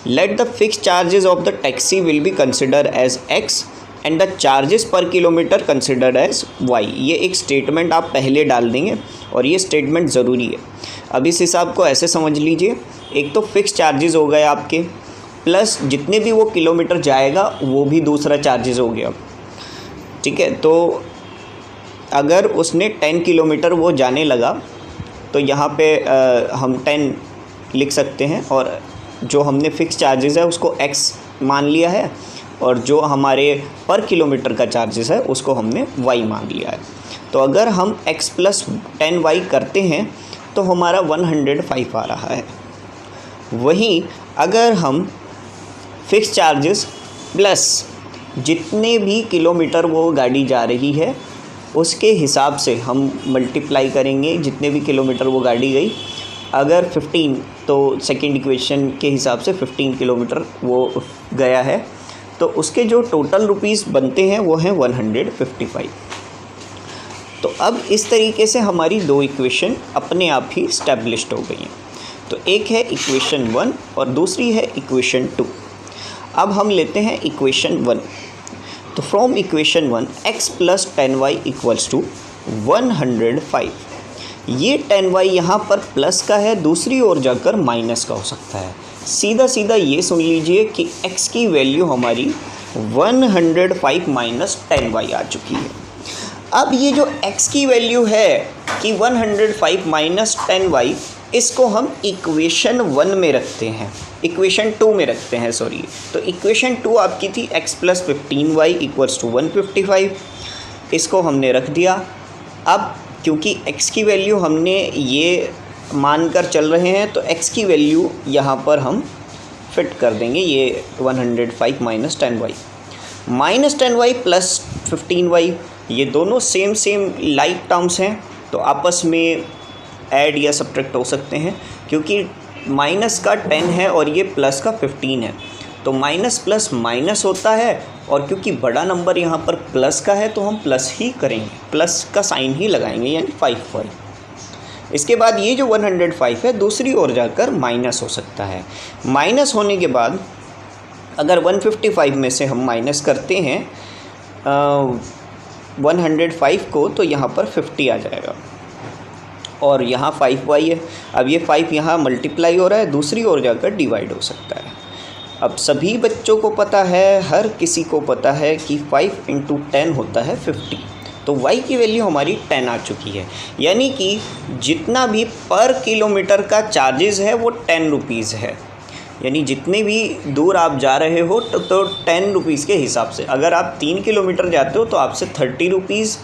let the fix charges of the taxi will be consider as x and the charges per kilometre considered as y. ये एक स्टेटमेंट आप पहले डाल देंगे और ये स्टेटमेंट ज़रूरी है। अब इस हिसाब को ऐसे समझ लीजिए, एक तो फिक्स चार्जेस हो गए आपके, प्लस जितने भी वो किलोमीटर जाएगा वो भी दूसरा चार्जेस हो गया। ठीक है, तो अगर उसने 10 किलोमीटर वो जाने लगा तो यहाँ पे हम 10 लिख सकते हैं, और जो हमने फ़िक्स चार्जेस है उसको x मान लिया है, और जो हमारे पर किलोमीटर का चार्जेस है उसको हमने y मान लिया है। तो अगर हम x + 10y करते हैं तो हमारा 105 आ रहा है। वहीं अगर हम फिक्स चार्जेस प्लस जितने भी किलोमीटर वो गाड़ी जा रही है उसके हिसाब से हम मल्टीप्लाई करेंगे, जितने भी किलोमीटर वो गाड़ी गई। अगर 15 तो सेकंड इक्वेशन के हिसाब से 15 किलोमीटर वो गया है तो उसके जो टोटल रुपीस बनते हैं वो हैं 155। तो अब इस तरीके से हमारी दो इक्वेशन अपने आप ही इस्टेब्लिश्ड हो गई हैं। तो एक है इक्वेशन 1 और दूसरी है इक्वेशन 2। अब हम लेते हैं इक्वेशन 1। तो फ्रॉम इक्वेशन 1 x + 10y = 105। ये 10y यहाँ पर प्लस का है, दूसरी ओर जाकर माइनस का हो सकता है। सीधा सीधा ये सुन लीजिए कि x की वैल्यू हमारी 105 - 10y आ चुकी है। अब ये जो x की वैल्यू है कि 105 - 10y, इसको हम इक्वेशन 1 में रखते हैं, इक्वेशन 2 में रखते हैं सॉरी। तो इक्वेशन 2 आपकी थी x + 15y = 155। इसको हमने रख दिया। अब क्योंकि x की वैल्यू हमने ये मानकर चल रहे हैं तो x की वैल्यू यहाँ पर हम फिट कर देंगे, ये 105 माइनस 10y प्लस 15y, ये दोनों सेम लाइक टर्म्स हैं तो आपस में ऐड या सब्ट्रैक्ट हो सकते हैं। क्योंकि माइनस का 10 है और ये प्लस का 15 है तो माइनस प्लस माइनस होता है, और क्योंकि बड़ा नंबर यहाँ पर प्लस का है तो हम प्लस ही करेंगे, प्लस का साइन ही लगाएंगे, यानी 5y। इसके बाद ये जो 105 है दूसरी ओर जाकर माइनस हो सकता है। माइनस होने के बाद अगर 155 में से हम माइनस करते हैं 105 को तो यहाँ पर 50 आ जाएगा और यहाँ 5y है। अब ये 5 यहाँ मल्टीप्लाई हो रहा है, दूसरी ओर जाकर डिवाइड हो सकता है। अब सभी बच्चों को पता है, हर किसी को पता है कि 5 × 10 होता है 50, तो y की वैल्यू हमारी 10 आ चुकी है। यानी कि जितना भी पर किलोमीटर का चार्जेस है वो 10 रुपीज़ है। यानी जितने भी दूर आप जा रहे हो तो 10 रुपीज़ के हिसाब से, अगर आप 3 किलोमीटर जाते हो तो आपसे 30 रुपीज़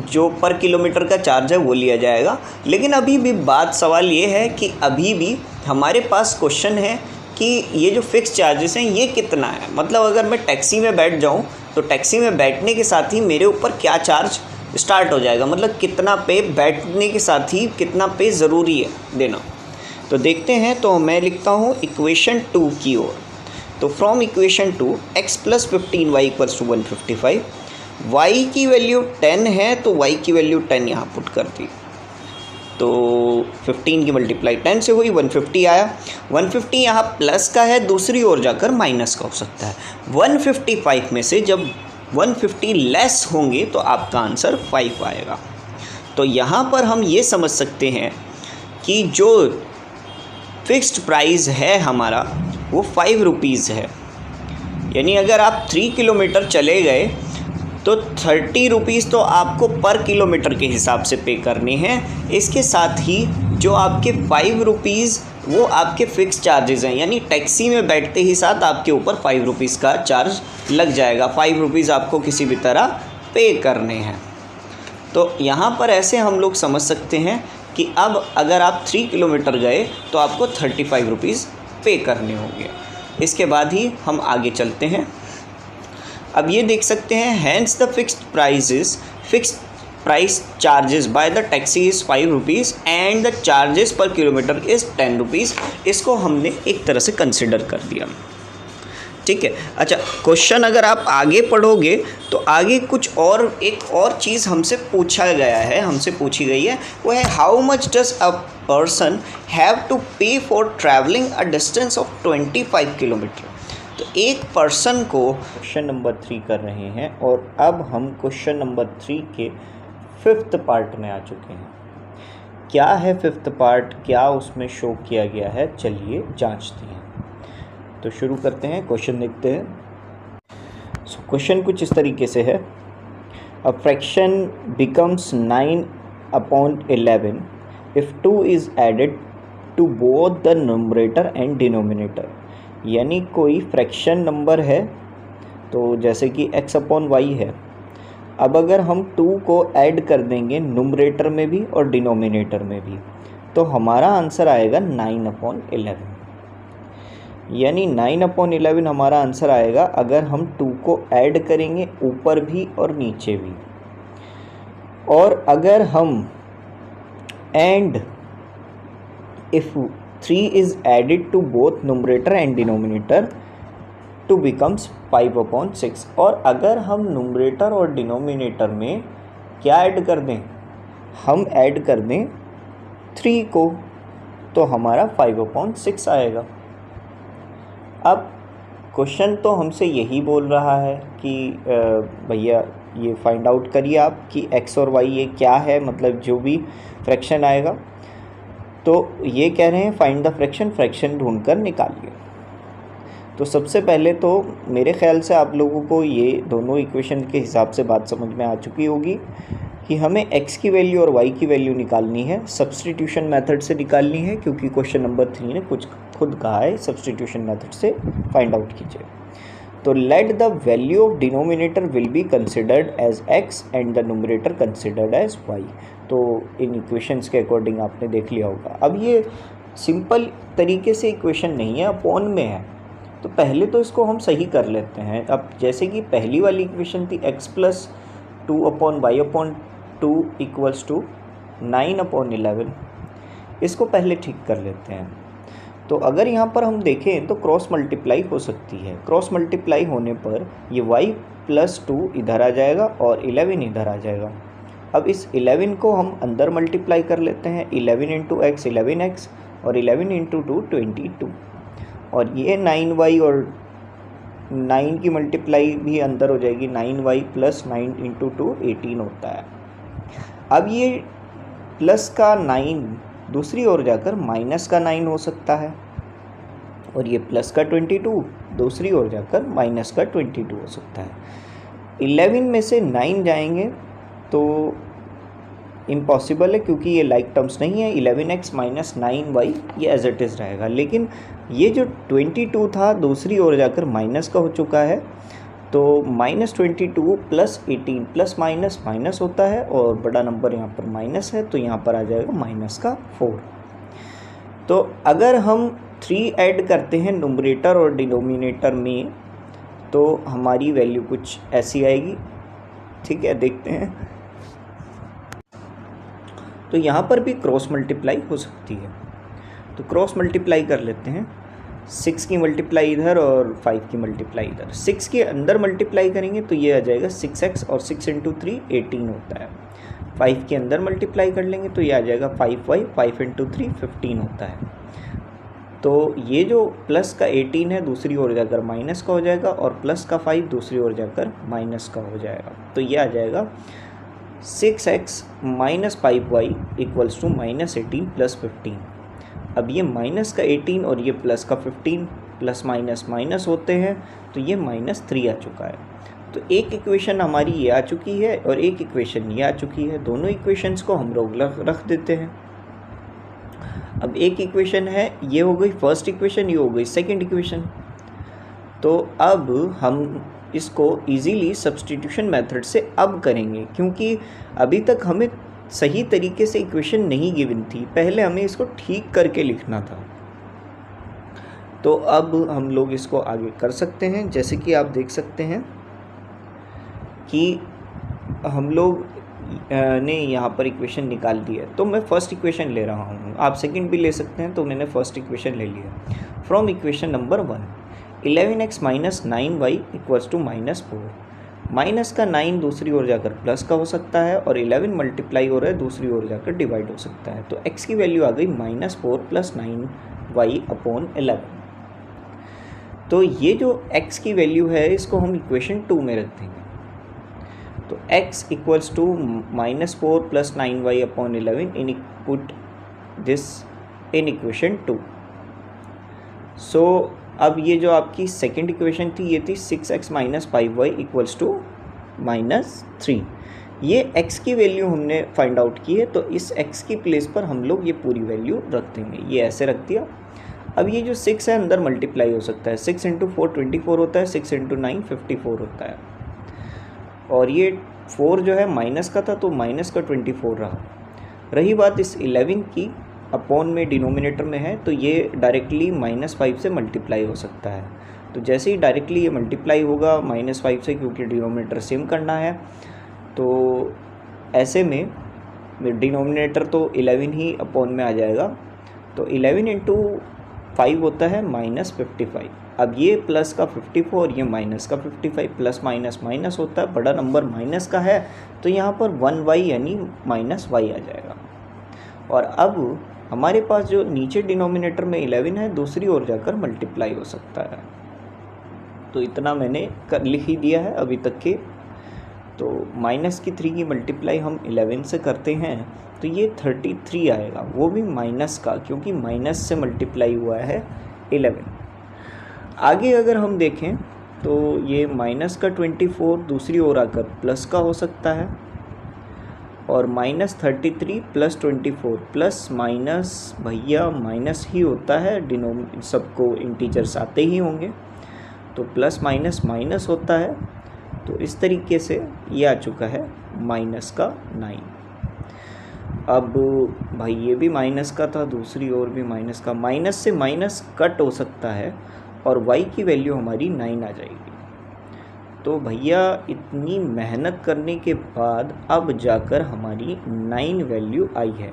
जो पर किलोमीटर का चार्ज है वो लिया जाएगा। लेकिन अभी भी बात सवाल ये है कि अभी भी हमारे पास क्वेश्चन है कि ये जो फिक्स चार्जेस हैं ये कितना है। मतलब अगर मैं टैक्सी में बैठ जाऊँ तो टैक्सी में बैठने के साथ ही मेरे ऊपर क्या चार्ज स्टार्ट हो जाएगा, मतलब कितना पे बैठने के साथ ही कितना पे ज़रूरी है देना। तो देखते हैं, तो मैं लिखता हूँ इक्वेशन 2 की ओर। तो from equation 2 x + 15y = 155, y की वैल्यू 10 है तो y की वैल्यू 10 यहाँ पुट कर दी, तो 15 की मल्टीप्लाई 10 से हुई, 150 आया। 150 यहाँ प्लस का है, दूसरी ओर जाकर माइनस का हो सकता है। 155 में से जब 150 लेस होंगे तो आपका आंसर 5 आएगा। तो यहाँ पर हम ये समझ सकते हैं कि जो फिक्स्ड प्राइस है हमारा वो 5 रुपीज़ है। यानी अगर आप 3 किलोमीटर चले गए तो 30 रुपीज़ तो आपको पर किलोमीटर के हिसाब से पे करने हैं। इसके साथ ही जो आपके 5 रुपीज़ वो आपके फ़िक्स चार्जेस हैं, यानी टैक्सी में बैठते ही साथ आपके ऊपर 5 रुपीज़ का चार्ज लग जाएगा। 5 रुपीज़ आपको किसी भी तरह पे करने हैं। तो यहाँ पर ऐसे हम लोग समझ सकते हैं कि अब अगर आप 3 किलोमीटर गए तो आपको 35 रुपीज़ पे करने होंगे। इसके बाद ही हम आगे चलते हैं। अब ये देख सकते हैं, hence the fixed price charges by the taxi is 5 rupees and the charges per kilometre is 10 rupees. इसको हमने एक तरह से कंसिडर कर दिया, ठीक है। अच्छा, क्वेश्चन अगर आप आगे पढ़ोगे तो आगे कुछ और एक और चीज़ हमसे पूछी गई है, वो है how much does a person have to pay for travelling a distance of 25 kilometre. तो एक पर्सन को क्वेश्चन नंबर 3 कर रहे हैं और अब हम क्वेश्चन नंबर 3 के 5th पार्ट में आ चुके हैं। क्या है 5th पार्ट, क्या उसमें शो किया गया है, चलिए जांचते हैं। तो शुरू करते हैं, क्वेश्चन देखते हैं। क्वेश्चन कुछ इस तरीके से है, a fraction becomes 9/11 if 2 is added to both the numerator and denominator. यानी कोई फ्रैक्शन नंबर है, तो जैसे कि x/y है। अब अगर हम 2 को ऐड कर देंगे न्यूमरेटर में भी और डिनोमिनेटर में भी तो हमारा आंसर आएगा 9/11। यानी 9/11 हमारा आंसर आएगा अगर हम 2 को ऐड करेंगे ऊपर भी और नीचे भी। और अगर हम and if 3 is added to both numerator and denominator to becomes 5/6। और अगर हम numerator और denominator में क्या ऐड कर दें, हम ऐड कर दें 3 को, तो हमारा 5/6 आएगा। अब क्वेश्चन तो हमसे यही बोल रहा है कि भैया ये फाइंड आउट करिए आप कि x और y ये क्या है, मतलब जो भी फ्रैक्शन आएगा। तो ये कह रहे हैं फाइंड द फ्रैक्शन ढूंढकर निकालिए। तो सबसे पहले तो मेरे ख्याल से आप लोगों को ये दोनों इक्वेशन के हिसाब से बात समझ में आ चुकी होगी कि हमें x की वैल्यू और y की वैल्यू निकालनी है, सब्स्टिट्यूशन मेथड से निकालनी है, क्योंकि क्वेश्चन नंबर 3 ने कुछ खुद कहा है सब्स्टिट्यूशन मेथड से फाइंड आउट कीजिए। तो let the value of denominator will be considered as x and the numerator considered as y। तो इन इक्वेशंस के अकॉर्डिंग आपने देख लिया होगा। अब ये सिंपल तरीके से इक्वेशन नहीं है, अपॉन में है, तो पहले तो इसको हम सही कर लेते हैं। अब जैसे कि पहली वाली इक्वेशन थी x plus 2/y/2 equals to 9/11, इसको पहले ठीक कर लेते हैं। तो अगर यहाँ पर हम देखें तो क्रॉस मल्टीप्लाई हो सकती है। क्रॉस मल्टीप्लाई होने पर ये y प्लस 2 इधर आ जाएगा और 11 इधर आ जाएगा। अब इस 11 को हम अंदर मल्टीप्लाई कर लेते हैं। 11 इंटू x 11x और 11 इंटू 2 22, और ये 9y और 9 की मल्टीप्लाई भी अंदर हो जाएगी। 9y प्लस 9 इंटू 2 18 होता है। अब ये प्लस का 9 दूसरी ओर जाकर माइनस का 9 हो सकता है, और ये प्लस का 22 दूसरी ओर जाकर माइनस का 22 हो सकता है। 11 में से 9 जाएंगे तो इम्पॉसिबल है, क्योंकि ये लाइक टर्म्स नहीं है। 11x माइनस 9y ये एज इट इज़ रहेगा, लेकिन ये जो 22 था दूसरी ओर जाकर माइनस का हो चुका है। तो -22 प्लस 18 प्लस माइनस माइनस होता है, और बड़ा नंबर यहाँ पर माइनस है, तो यहाँ पर आ जाएगा माइनस का 4। तो अगर हम 3 ऐड करते हैं नुमरेटर और डिनोमिनेटर में, तो हमारी वैल्यू कुछ ऐसी आएगी। ठीक है, देखते हैं। तो यहाँ पर भी क्रॉस मल्टीप्लाई हो सकती है, तो क्रॉस मल्टीप्लाई कर लेते हैं। 6 की मल्टीप्लाई इधर और 5 की मल्टीप्लाई इधर। 6 के अंदर मल्टीप्लाई करेंगे तो ये आ जाएगा 6x, और 6 इंटू 3 18 होता है। 5 के अंदर मल्टीप्लाई कर लेंगे तो ये आ जाएगा 5y, 5 इंटू 3 15 होता है। तो ये जो प्लस का 18 है दूसरी ओर जाकर माइनस का हो जाएगा, और प्लस का 5 दूसरी ओर जाकर माइनस का हो जाएगा। तो ये आ जाएगा 6x minus 5y equals to -18 plus 15। अब ये माइनस का 18 और ये प्लस का 15 प्लस माइनस माइनस होते हैं, तो ये -3 आ चुका है। तो एक इक्वेशन हमारी ये आ चुकी है और एक इक्वेशन ये आ चुकी है। दोनों इक्वेशंस को हम लोग रख देते हैं। अब एक इक्वेशन है, ये हो गई फर्स्ट इक्वेशन, ये हो गई सेकंड इक्वेशन। तो अब हम इसको इजीली सब्स्टिट्यूशन मेथड से अब करेंगे, क्योंकि अभी तक हमें सही तरीके से इक्वेशन नहीं गिवन थी, पहले हमें इसको ठीक करके लिखना था। तो अब हम लोग इसको आगे कर सकते हैं। जैसे कि आप देख सकते हैं कि हम लोग ने यहाँ पर इक्वेशन निकाल दी है। तो मैं फर्स्ट इक्वेशन ले रहा हूँ, आप सेकंड भी ले सकते हैं। तो मैंने फर्स्ट इक्वेशन ले लिया। From equation number 1, 11x minus 9y equals to -4। Minus का 9 दूसरी ओर जाकर प्लस का हो सकता है, और 11 मल्टीप्लाई हो रहा है दूसरी ओर जाकर डिवाइड हो सकता है। तो x की वैल्यू आ गई -4 प्लस 9y/11। तो ये जो x की वैल्यू है इसको हम इक्वेशन 2 में रख देंगे। तो x equals to -4 plus 9y/11 in put this in equation 2। So अब ये जो आपकी सेकेंड इक्वेशन थी, ये थी 6x minus 5y equals to -3। ये x की वैल्यू हमने फाइंड आउट की है, तो इस x की प्लेस पर हम लोग ये पूरी वैल्यू रख देंगे। ये ऐसे रख दिया। अब ये जो 6 है अंदर मल्टीप्लाई हो सकता है। 6 इंटू 4 24 होता है, 6 इंटू 9 54 होता है, और ये 4 जो है माइनस का था, तो माइनस का 24 रहा। रही बात इस 11 की, अपॉन में डिनोमिनेटर में है, तो ये डायरेक्टली -5 से मल्टीप्लाई हो सकता है। तो जैसे ही डायरेक्टली ये मल्टीप्लाई होगा -5 से, क्योंकि डिनोमिनेटर सेम करना है, तो ऐसे में डिनोमिनेटर तो 11 ही अपॉन में आ जाएगा। तो 11 इंटू 5 होता है -55। अब ये प्लस का 54, ये माइनस का 55, प्लस माइनस माइनस होता है, बड़ा नंबर माइनस का है, तो यहाँ पर 1y यानी -y आ जाएगा। और अब हमारे पास जो नीचे डिनोमिनेटर में 11 है दूसरी ओर जाकर मल्टीप्लाई हो सकता है। तो इतना मैंने लिख ही दिया है अभी तक के। तो -3 की मल्टीप्लाई हम 11 से करते हैं, तो ये 33 आएगा, वो भी माइनस का, क्योंकि माइनस से मल्टीप्लाई हुआ है 11। आगे अगर हम देखें तो ये -24 दूसरी ओर आकर प्लस का हो सकता है, और -33 प्लस 24 प्लस माइनस भैया माइनस ही होता है, सबको इंटीजर्स आते ही होंगे। तो प्लस माइनस माइनस होता है, तो इस तरीके से ये आ चुका है -9। अब भाई ये भी माइनस का था, दूसरी ओर भी माइनस का, माइनस से माइनस कट हो सकता है और y की वैल्यू हमारी 9 आ जाएगी। तो भैया इतनी मेहनत करने के बाद अब जाकर हमारी 9 वैल्यू आई है।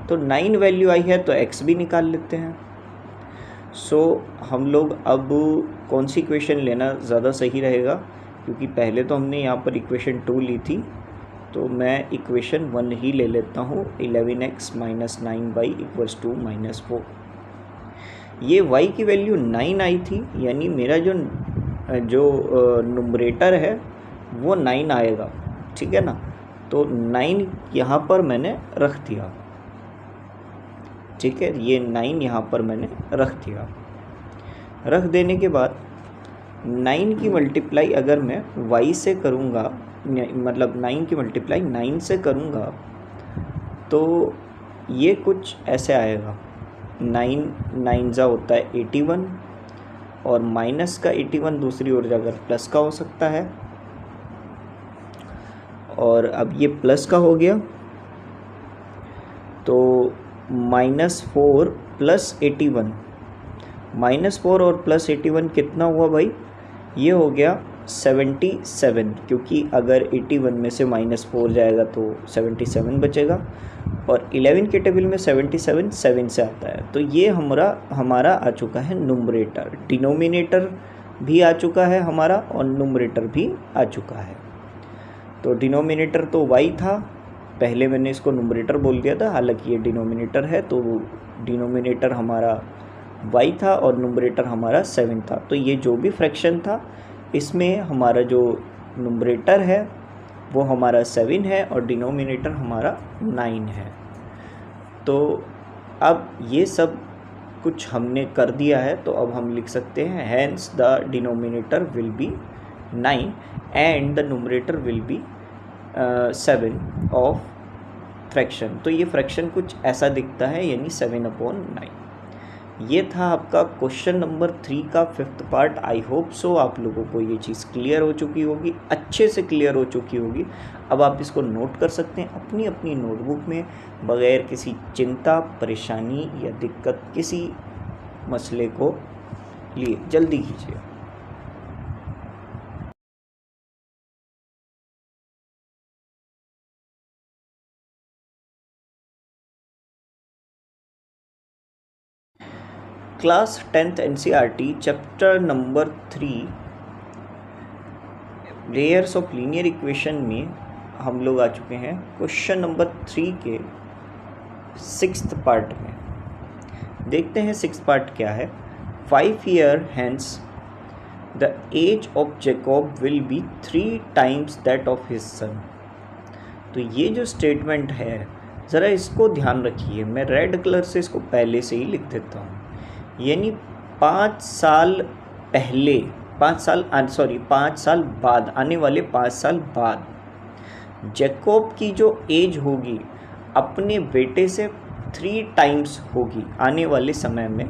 तो 9 वैल्यू आई है तो x भी निकाल लेते हैं। सो हम लोग अब कौन सी इक्वेशन लेना ज़्यादा सही रहेगा, क्योंकि पहले तो हमने यहाँ पर इक्वेशन 2 ली थी, तो मैं इक्वेशन 1 ही ले लेता हूँ। 11x - 9y = -4। ये y की वैल्यू 9 आई थी, यानी मेरा जो नुमरेटर है वो 9 आएगा, ठीक है ना। तो 9 यहाँ पर मैंने रख दिया, ठीक है, ये 9 यहाँ पर मैंने रख दिया। रख देने के बाद 9 की मल्टीप्लाई अगर मैं y से करूँगा, मतलब 9 की मल्टीप्लाई 9 से करूँगा, तो ये कुछ ऐसे आएगा। 9 9 होता है 81, और माइनस का 81 दूसरी ओर जाकर प्लस का हो सकता है, और अब ये प्लस का हो गया, तो -4 + 81, -4 और +81 कितना हुआ भाई, ये हो गया 77, क्योंकि अगर 81 में से -4 जाएगा तो 77 बचेगा, और 11 के टेबल में 77 7 से आता है। तो ये हमारा आ चुका है नुमरेटर, डिनोमिनेटर भी आ चुका है हमारा और नुमरेटर भी आ चुका है। तो डिनोमिनेटर तो y था, पहले मैंने इसको नुमरेटर बोल दिया था, हालांकि ये डिनोमिनेटर है, तो डिनोमिनेटर हमारा y था और नुमरेटर हमारा 7 था। तो ये जो भी फ्रैक्शन था इसमें हमारा जो नुमरेटर है वो हमारा 7 है और डिनोमिनेटर हमारा 9 है। तो अब ये सब कुछ हमने कर दिया है, तो अब हम लिख सकते हैं hence the denominator will be 9 and the numerator will be 7 of fraction. तो ये फ्रैक्शन कुछ ऐसा दिखता है, यानी 7/9। ये था आपका क्वेश्चन नंबर 3 का 5th part. I hope so आप लोगों को ये चीज़ क्लियर हो चुकी होगी, अच्छे से क्लियर हो चुकी होगी। अब आप इसको नोट कर सकते हैं अपनी अपनी नोटबुक में, बगैर किसी चिंता, परेशानी या दिक्कत किसी मसले को लिए। जल्दी कीजिए। Class 10th NCERT chapter number 3 layers of linear equation में हम लोग आ चुके हैं क्वेश्चन नंबर 3 के 6th पार्ट में। देखते हैं 6th पार्ट क्या है। 5 years hence the age of Jacob will be 3 times that of his son। तो ये जो स्टेटमेंट है ज़रा इसको ध्यान रखिए, मैं रेड कलर से इसको पहले से ही लिख देता हूँ। यानी 5 साल पहले, 5 साल बाद, आने वाले 5 साल बाद जैकोब की जो एज होगी अपने बेटे से 3 टाइम्स होगी, आने वाले समय में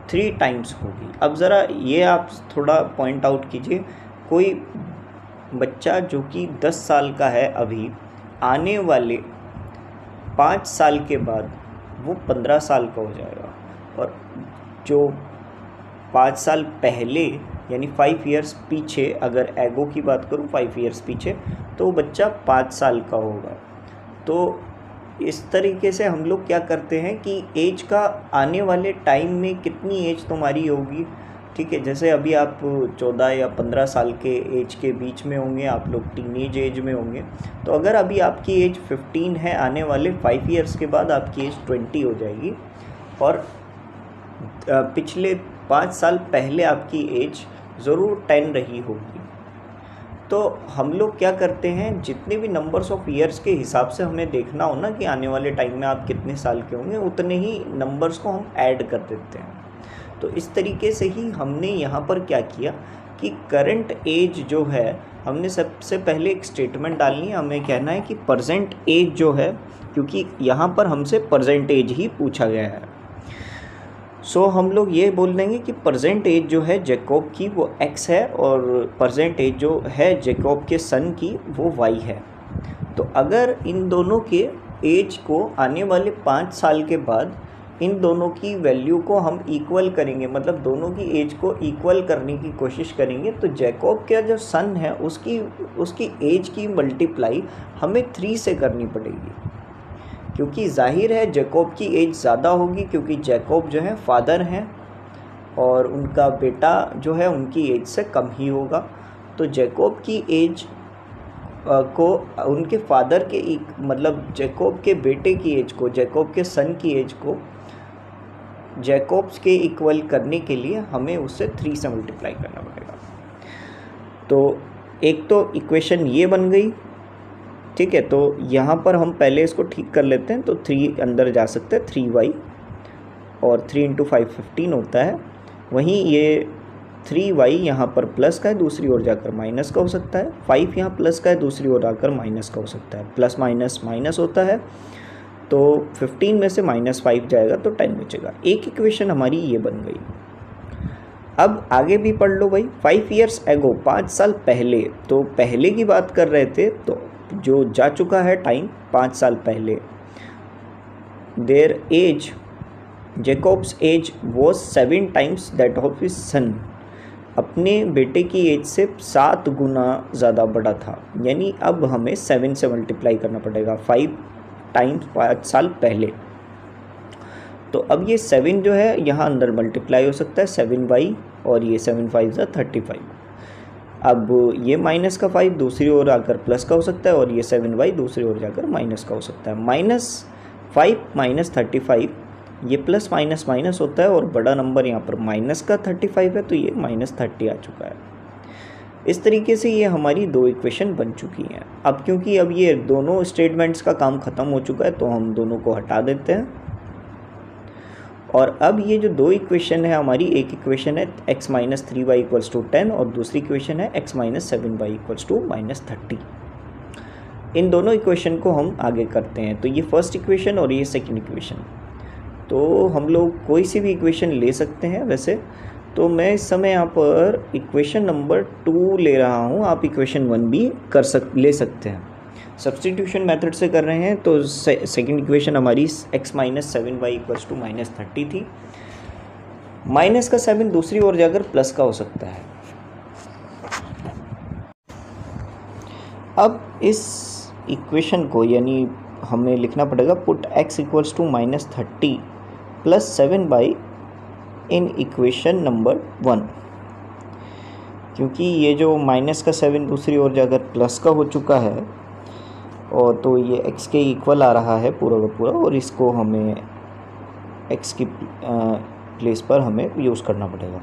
3 टाइम्स होगी। अब ज़रा ये आप थोड़ा पॉइंट आउट कीजिए, कोई बच्चा जो कि 10 साल का है अभी, आने वाले 5 साल के बाद वो 15 साल का हो जाएगा, और जो 5 साल पहले यानी 5 years पीछे, अगर एगो की बात करूँ 5 years पीछे, तो बच्चा 5 साल का होगा। तो इस तरीके से हम लोग क्या करते हैं कि एज का आने वाले टाइम में कितनी एज तुम्हारी होगी, ठीक है। जैसे अभी आप 14 या 15 साल के एज के बीच में होंगे, आप लोग टीनेज एज में होंगे, तो अगर अभी आपकी एज 15 है, आने वाले 5 years के बाद आपकी एज 20 हो जाएगी, और पिछले 5 साल पहले आपकी एज ज़रूर 10 रही होगी। तो हम लोग क्या करते हैं, जितने भी नंबर्स ऑफ ईयर्स के हिसाब से हमें देखना हो ना कि आने वाले टाइम में आप कितने साल के होंगे, उतने ही नंबर्स को हम ऐड कर देते हैं। तो इस तरीके से ही हमने यहाँ पर क्या किया कि करंट एज जो है, हमने सबसे पहले एक स्टेटमेंट डालनी है, हमें कहना है कि प्रेजेंट एज जो है, क्योंकि यहाँ पर हमसे प्रेजेंट एज ही पूछा गया है। सो हम लोग ये बोल देंगे कि प्रेजेंट एज जो है जैकब की वो x है और प्रेजेंट एज जो है जैकब के सन की वो y है। तो अगर इन दोनों के एज को आने वाले 5 साल के बाद इन दोनों की वैल्यू को हम इक्वल करेंगे, मतलब दोनों की एज को इक्वल करने की कोशिश करेंगे, तो जैकब का जो सन है उसकी एज की मल्टीप्लाई हमें 3 से करनी पड़ेगी, क्योंकि जाहिर है जैकब की एज ज़्यादा होगी, क्योंकि जैकब जो है फादर हैं और उनका बेटा जो है उनकी एज से कम ही होगा। तो जैकब की एज को उनके फादर के मतलब जैकब के बेटे की एज को, जैकब के सन की एज को जैकब्स के इक्वल करने के लिए हमें उससे 3 से मल्टीप्लाई करना पड़ेगा। तो एक तो इक्वेशन ये बन गई, ठीक है। तो यहाँ पर हम पहले इसको ठीक कर लेते हैं। तो 3 अंदर जा सकते हैं, 3y और 3 × 5 15 होता है। वहीं ये 3y यहाँ पर प्लस का है, दूसरी ओर जाकर माइनस का हो सकता है। 5 यहाँ प्लस का है, दूसरी ओर आकर माइनस का हो सकता है। प्लस माइनस माइनस होता है, तो 15 में से -5 जाएगा तो 10 बचेगा। एक इक्वेशन हमारी ये बन गई। अब आगे भी पढ़ लो भाई। 5 years ago, 5 साल पहले, तो पहले की बात कर रहे थे, तो जो जा चुका है टाइम 5 साल पहले। Their age, Jacob's age was 7 times that of his son, अपने बेटे की एज से 7 गुना ज़्यादा बड़ा था। यानी अब हमें 7 से मल्टीप्लाई करना पड़ेगा, 5 times 5 साल पहले। तो अब ये 7 जो है यहाँ अंदर मल्टीप्लाई हो सकता है, 7y और ये 7 5 35। अब ये माइनस का 5 दूसरी ओर आकर प्लस का हो सकता है और ये 7y दूसरी ओर जाकर माइनस का हो सकता है। -5 - 35, ये प्लस माइनस माइनस होता है और बड़ा नंबर यहाँ पर माइनस का 35 है, तो ये -30 आ चुका है। इस तरीके से ये हमारी 2 इक्वेशन बन चुकी हैं। अब क्योंकि अब ये दोनों स्टेटमेंट्स का काम ख़त्म हो चुका है, तो हम दोनों को हटा देते हैं। और अब ये जो 2 इक्वेशन है हमारी, एक इक्वेशन है x - 3y = 10 और दूसरी इक्वेशन है x - 7y = -30। इन दोनों इक्वेशन को हम आगे करते हैं। तो ये फर्स्ट इक्वेशन और ये सेकंड इक्वेशन, तो हम लोग कोई सी भी इक्वेशन ले सकते हैं वैसे। तो मैं इस समय यहाँ पर इक्वेशन नंबर 2 ले रहा हूँ, आप इक्वेशन 1 भी ले सकते हैं। सब्स्टिट्यूशन मेथड से कर रहे हैं। तो सेकंड इक्वेशन हमारी x - 7y = -30 थी। माइनस का 7 दूसरी ओर जाकर प्लस का हो सकता है। अब इस इक्वेशन को यानी हमें लिखना पड़ेगा put x = -30 + 7y in equation number 1, क्योंकि ये जो माइनस का 7 दूसरी ओर जाकर प्लस का हो चुका है और तो ये x के इक्वल आ रहा है पूरा का पूरा, और इसको हमें x की प्लेस पर हमें यूज़ करना पड़ेगा।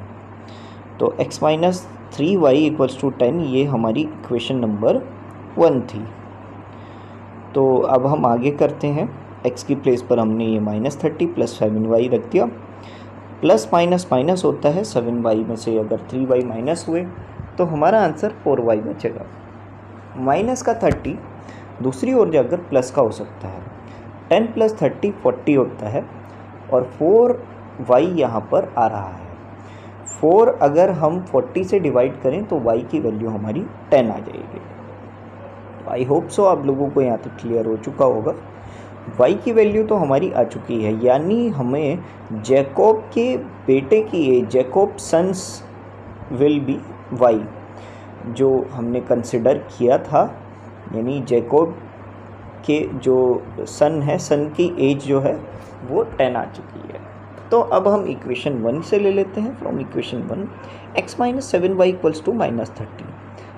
तो x - 3y = 10 ये हमारी इक्वेशन नंबर 1 थी। तो अब हम आगे करते हैं। x की प्लेस पर हमने ये -30 + 7y रख दिया। प्लस माइनस माइनस होता है, 7y में से अगर 3y माइनस हुए तो हमारा आंसर 4y बचेगा। माइनस का 30 दूसरी ओर जाकर प्लस का हो सकता है। 10 + 30 40 होता है और 4y यहाँ पर आ रहा है। 4 अगर हम 40 से डिवाइड करें तो y की वैल्यू हमारी 10 आ जाएगी। आई होप सो आप लोगों को यहाँ तक क्लियर हो चुका होगा। y की वैल्यू तो हमारी आ चुकी है, यानी हमें जैकब के बेटे की age, Jacob son's will be y, जो हमने कंसिडर किया था, यानी जैकब के जो सन है, सन की एज जो है वो 10 आ चुकी है। तो अब हम इक्वेशन 1 से ले लेते हैं। From equation 1 x - 7y = -30।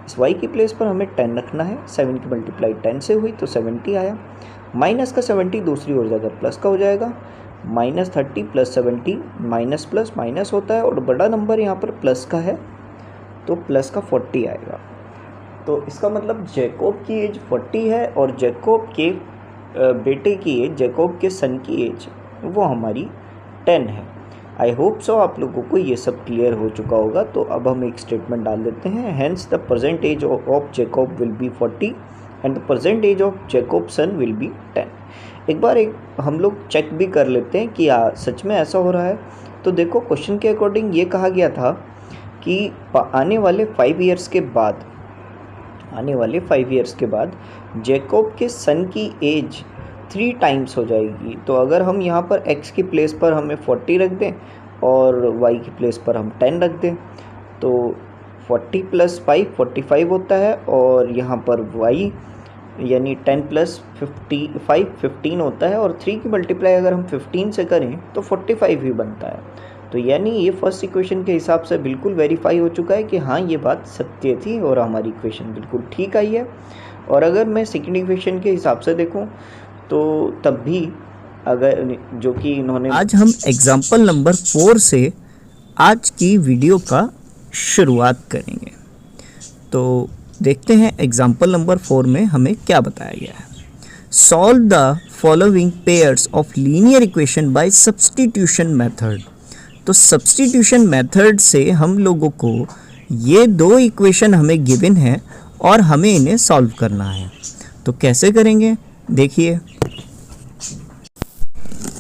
इस y की प्लेस पर हमें 10 रखना है। 7 की मल्टीप्लाई 10 से हुई तो 70 आया। माइनस का 70 दूसरी ओर जाकर प्लस का हो जाएगा। -30 + 70 माइनस प्लस माइनस होता है और बड़ा नंबर यहाँ पर प्लस का है तो प्लस का 40 आएगा। तो इसका मतलब जैकब की एज 40 है और जैकब के बेटे की एज, जैकब के सन की एज वो हमारी 10 है। आई होप सो आप लोगों को ये सब क्लियर हो चुका होगा। तो अब हम एक स्टेटमेंट डाल देते हैं। Hence the present age of Jacob will be 40 and the present age of Jacob son will be 10। एक बार हम लोग चेक भी कर लेते हैं कि सच में ऐसा हो रहा है। तो देखो क्वेश्चन के अकॉर्डिंग ये कहा गया था कि आने वाले 5 इयर्स के बाद जैकब के सन की एज 3 टाइम्स हो जाएगी। तो अगर हम यहाँ पर x की प्लेस पर हमें 40 रख दें और y की प्लेस पर हम 10 रख दें तो 40 + 5 45 होता है, और यहाँ पर y यानी 10 + 55 15 होता है, और 3 की मल्टीप्लाई अगर हम 15 से करें तो 45 ही बनता है। तो यानी ये फर्स्ट इक्वेशन के हिसाब से बिल्कुल वेरीफाई हो चुका है कि हाँ ये बात सत्य थी और हमारी इक्वेशन बिल्कुल ठीक आई है। और अगर मैं सेकंड इक्वेशन के हिसाब से देखूं तो तब भी अगर जो कि इन्होंने आज हम एग्जाम्पल नंबर 4 से आज की वीडियो का शुरुआत करेंगे। तो देखते हैं एग्जाम्पल नंबर 4 में हमें क्या बताया गया है। Solve the following pairs of linear equation by substitution method. तो सब्स्टिट्यूशन मेथड से हम लोगों को ये 2 इक्वेशन हमें गिवन है और हमें इन्हें सॉल्व करना है। तो कैसे करेंगे देखिए।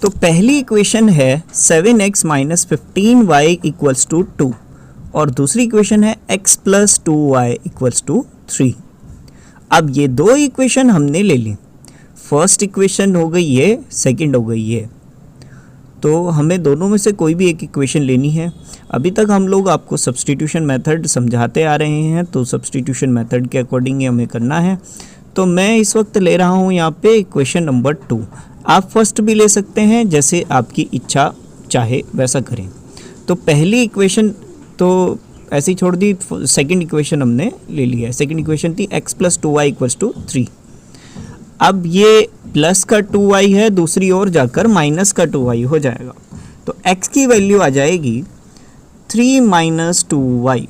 तो पहली इक्वेशन है 7x - 15y = 2 और दूसरी इक्वेशन है x + 2y = 3। अब ये 2 इक्वेशन हमने ले ली। फर्स्ट इक्वेशन हो गई ये, सेकंड हो गई ये। तो हमें दोनों में से कोई भी एक इक्वेशन लेनी है। अभी तक हम लोग आपको सब्स्टिट्यूशन मेथड समझाते आ रहे हैं, तो सब्स्टिट्यूशन मेथड के अकॉर्डिंग ही हमें करना है। तो मैं इस वक्त ले रहा हूँ यहाँ पे इक्वेशन नंबर 2। आप फर्स्ट भी ले सकते हैं, जैसे आपकी इच्छा चाहे वैसा करें। तो पहली इक्वेशन तो ऐसे ही छोड़ दी, सेकंड इक्वेशन हमने ले लिया है। सेकंड इक्वेशन थी x + 2y = 3। अब ये प्लस का 2y है, दूसरी ओर जाकर माइनस का 2y हो जाएगा। तो x की वैल्यू आ जाएगी 3 - 2y।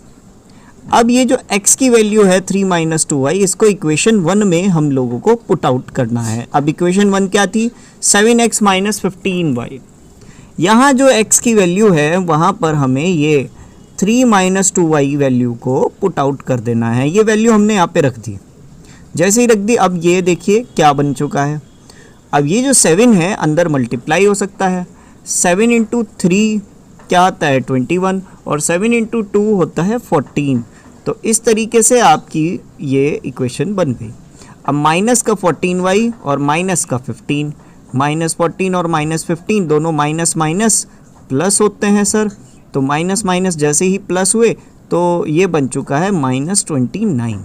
अब ये जो x की वैल्यू है 3 - 2y, इसको इक्वेशन 1 में हम लोगों को पुट आउट करना है। अब इक्वेशन 1 क्या थी? 7x - 15y। यहाँ जो x की वैल्यू है वहाँ पर हमें ये 3 - 2y वैल्यू को पुट आउट कर देना है। ये वैल्यू हमने यहाँ पे रख दी। जैसे ही रख दी, अब ये देखिए क्या बन चुका है। अब ये जो 7 है अंदर मल्टीप्लाई हो सकता है। 7 × 3 क्या आता है? 21, और 7 × 2 होता है 14। तो इस तरीके से आपकी ये इक्वेशन बन गई। अब माइनस का 14y और माइनस का 15, -14 और -15 दोनों माइनस माइनस प्लस होते हैं सर। तो माइनस माइनस जैसे ही प्लस हुए तो ये बन चुका है -29।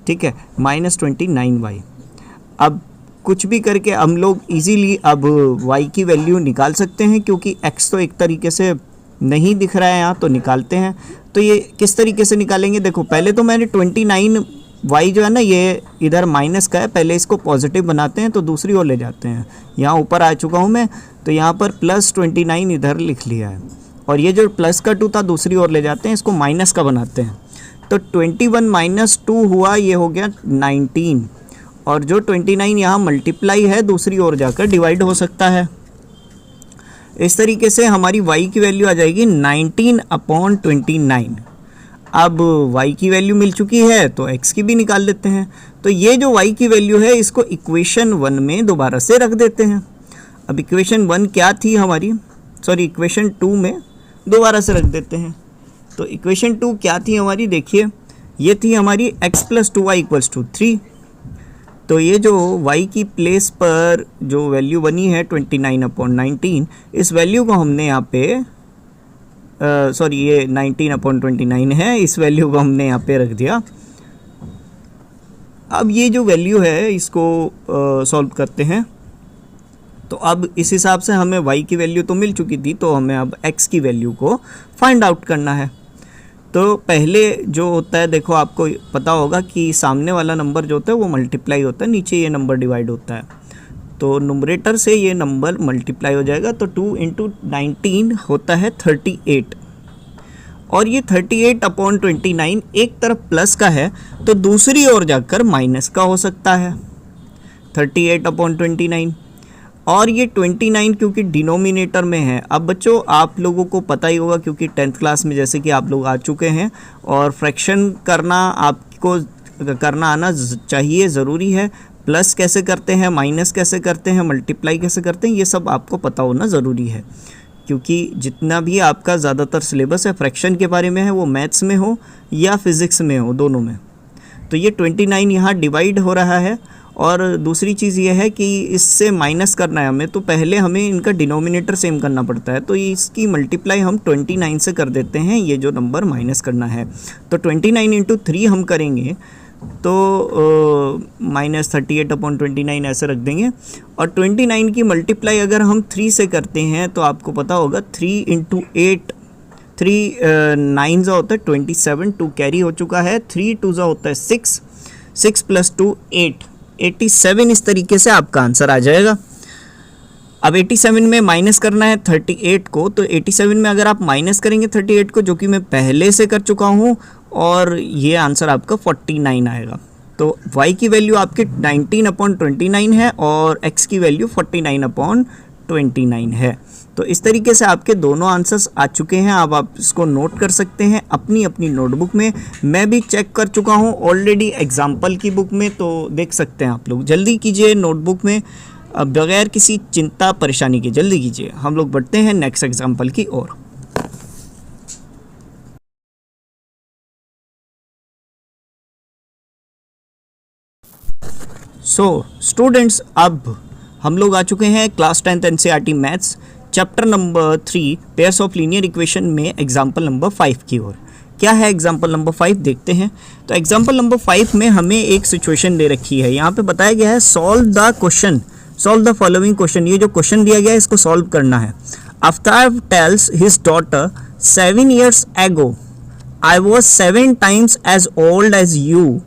ठीक है, -29y। अब कुछ भी करके हम लोग इजीली अब y की वैल्यू निकाल सकते हैं, क्योंकि x तो एक तरीके से नहीं दिख रहा है यहाँ, तो निकालते हैं। तो ये किस तरीके से निकालेंगे? देखो, पहले तो मैंने 29y जो है ना, ये इधर माइनस का है, पहले इसको पॉजिटिव बनाते हैं तो दूसरी ओर ले जाते हैं। यहाँ ऊपर आ चुका हूँ मैं, तो यहाँ पर +29 इधर लिख लिया है, और ये जो प्लस का 2 था दूसरी ओर ले जाते हैं, इसको माइनस का बनाते हैं। तो 21 - 2 हुआ, ये हो गया 19, और जो 29 यहाँ मल्टीप्लाई है दूसरी ओर जाकर डिवाइड हो सकता है। इस तरीके से हमारी y की वैल्यू आ जाएगी 19/29। अब y की वैल्यू मिल चुकी है तो x की भी निकाल लेते हैं। तो ये जो y की वैल्यू है इसको इक्वेशन 1 में दोबारा से रख देते हैं। अब इक्वेशन 1 क्या थी हमारी, सॉरी इक्वेशन 2 में दोबारा से रख देते हैं। तो इक्वेशन 2 क्या थी हमारी? देखिए, ये थी हमारी x + 2y = 3। तो ये जो y की प्लेस पर जो वैल्यू बनी है 29/19, इस वैल्यू को हमने यहाँ पे सॉरी ये 19/29 है, इस वैल्यू को हमने यहाँ पे रख दिया। अब ये जो वैल्यू है इसको सॉल्व करते हैं। तो अब इस हिसाब से हमें y की वैल्यू तो मिल चुकी थी, तो हमें अब x की वैल्यू को फाइंड आउट करना है। तो पहले जो होता है, देखो आपको पता होगा कि सामने वाला नंबर जो होता है वो मल्टीप्लाई होता है, नीचे ये नंबर डिवाइड होता है। तो नुमरेटर से ये नंबर मल्टीप्लाई हो जाएगा, तो 2 × 19 होता है 38, और ये 38/29 एक तरफ प्लस का है तो दूसरी ओर जाकर माइनस का हो सकता है 38/29, और ये 29 क्योंकि डिनोमिनेटर में है। अब बच्चों आप लोगों को पता ही होगा, क्योंकि 10th क्लास में जैसे कि आप लोग आ चुके हैं, और फ्रैक्शन करना आपको करना आना चाहिए, ज़रूरी है। प्लस कैसे करते हैं, माइनस कैसे करते हैं, मल्टीप्लाई कैसे करते हैं, ये सब आपको पता होना ज़रूरी है। क्योंकि जितना भी आपका ज़्यादातर सिलेबस है फ्रैक्शन के बारे में है, वो मैथ्स में हो या फिज़िक्स में हो, दोनों में। तो ये 29 यहाँ डिवाइड हो रहा है। और दूसरी चीज़ ये है कि इससे माइनस करना है हमें, तो पहले हमें इनका डिनोमिनेटर सेम करना पड़ता है। तो इसकी मल्टीप्लाई हम 29 से कर देते हैं, ये जो नंबर माइनस करना है। तो 29 इंटू 3 हम करेंगे तो -38/29 ऐसे रख देंगे। और 29 की मल्टीप्लाई अगर हम 3 से करते हैं तो आपको पता होगा 3 इंटू 8, 3 9 जा होता है 27, 2 कैरी हो चुका है, 3 2 जा होता है 6, 6 + 2 8, 87 इस तरीके से आपका आंसर आ जाएगा। अब 87 में माइनस करना है 38 को, तो 87 में अगर आप माइनस करेंगे 38 को, जो कि मैं पहले से कर चुका हूँ, और ये आंसर आपका 49 आएगा। तो y की वैल्यू आपकी 19/29 है और x की वैल्यू 49/29 है। तो इस तरीके से आपके दोनों आंसर्स आ चुके हैं। अब आप इसको नोट कर सकते हैं अपनी अपनी नोटबुक में। मैं भी चेक कर चुका हूँ ऑलरेडी एग्जाम्पल की बुक में, तो देख सकते हैं आप लोग। जल्दी कीजिए नोटबुक में, बगैर किसी चिंता परेशानी के जल्दी कीजिए। हम लोग बढ़ते हैं नेक्स्ट एग्जाम्पल की ओर। स्टूडेंट्स, अब हम लोग आ चुके हैं class 10th NCERT maths chapter number 3 pairs of linear equation में एग्जाम्पल नंबर 5 की ओर। क्या है एग्जाम्पल नंबर 5 देखते हैं। तो एग्जाम्पल नंबर 5 में हमें एक सिचुएशन दे रखी है। यहाँ पे बताया गया है सॉल्व द फॉलोइंग क्वेश्चन। ये जो क्वेश्चन दिया गया है इसको सॉल्व करना है। Aftab tales his daughter 7 years ago I was 7 times as old as you,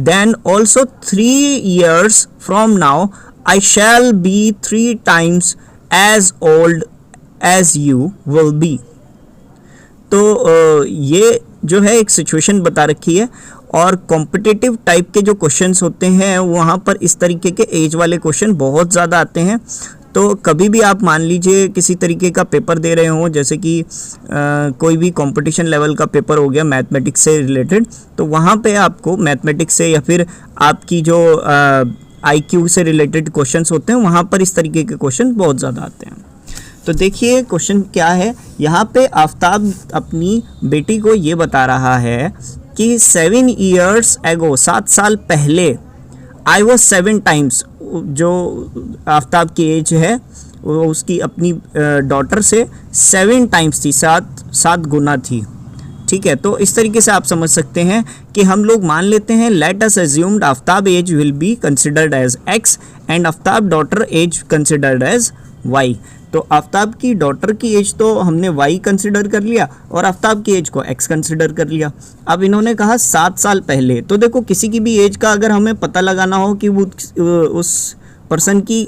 then also 3 years from now I shall be 3 times as old as you will be। तो ये जो है एक सिचुएशन बता रखी है, और कॉम्पिटिटिव टाइप के जो क्वेश्चंस होते हैं वहाँ पर इस तरीके के एज वाले क्वेश्चन बहुत ज़्यादा आते हैं। तो कभी भी आप मान लीजिए किसी तरीके का पेपर दे रहे हो, जैसे कि कोई भी कंपटीशन लेवल का पेपर हो गया मैथमेटिक्स से रिलेटेड, तो वहाँ पे आपको मैथमेटिक्स से या फिर आपकी जो IQ से रिलेटेड क्वेश्चंस होते हैं वहाँ पर इस तरीके के क्वेश्चन बहुत ज़्यादा आते हैं। तो देखिए क्वेश्चन क्या है। यहाँ पे आफ्ताब अपनी बेटी को ये बता रहा है कि 7 years ago 7 साल पहले I was 7 times, जो आफ्ताब की एज है वो उसकी अपनी डॉटर से 7 times थी, 7 गुना थी। ठीक है, तो इस तरीके से आप समझ सकते हैं कि हम लोग मान लेते हैं let us assumed Aftab age will be considered as x and Aftab daughter age considered as y। तो आफ्ताब की डॉटर की एज तो हमने y कंसिडर कर लिया और आफ्ताब की एज को x कंसिडर कर लिया। अब इन्होंने कहा 7 साल पहले, तो देखो किसी की भी एज का अगर हमें पता लगाना हो कि वो उस पर्सन की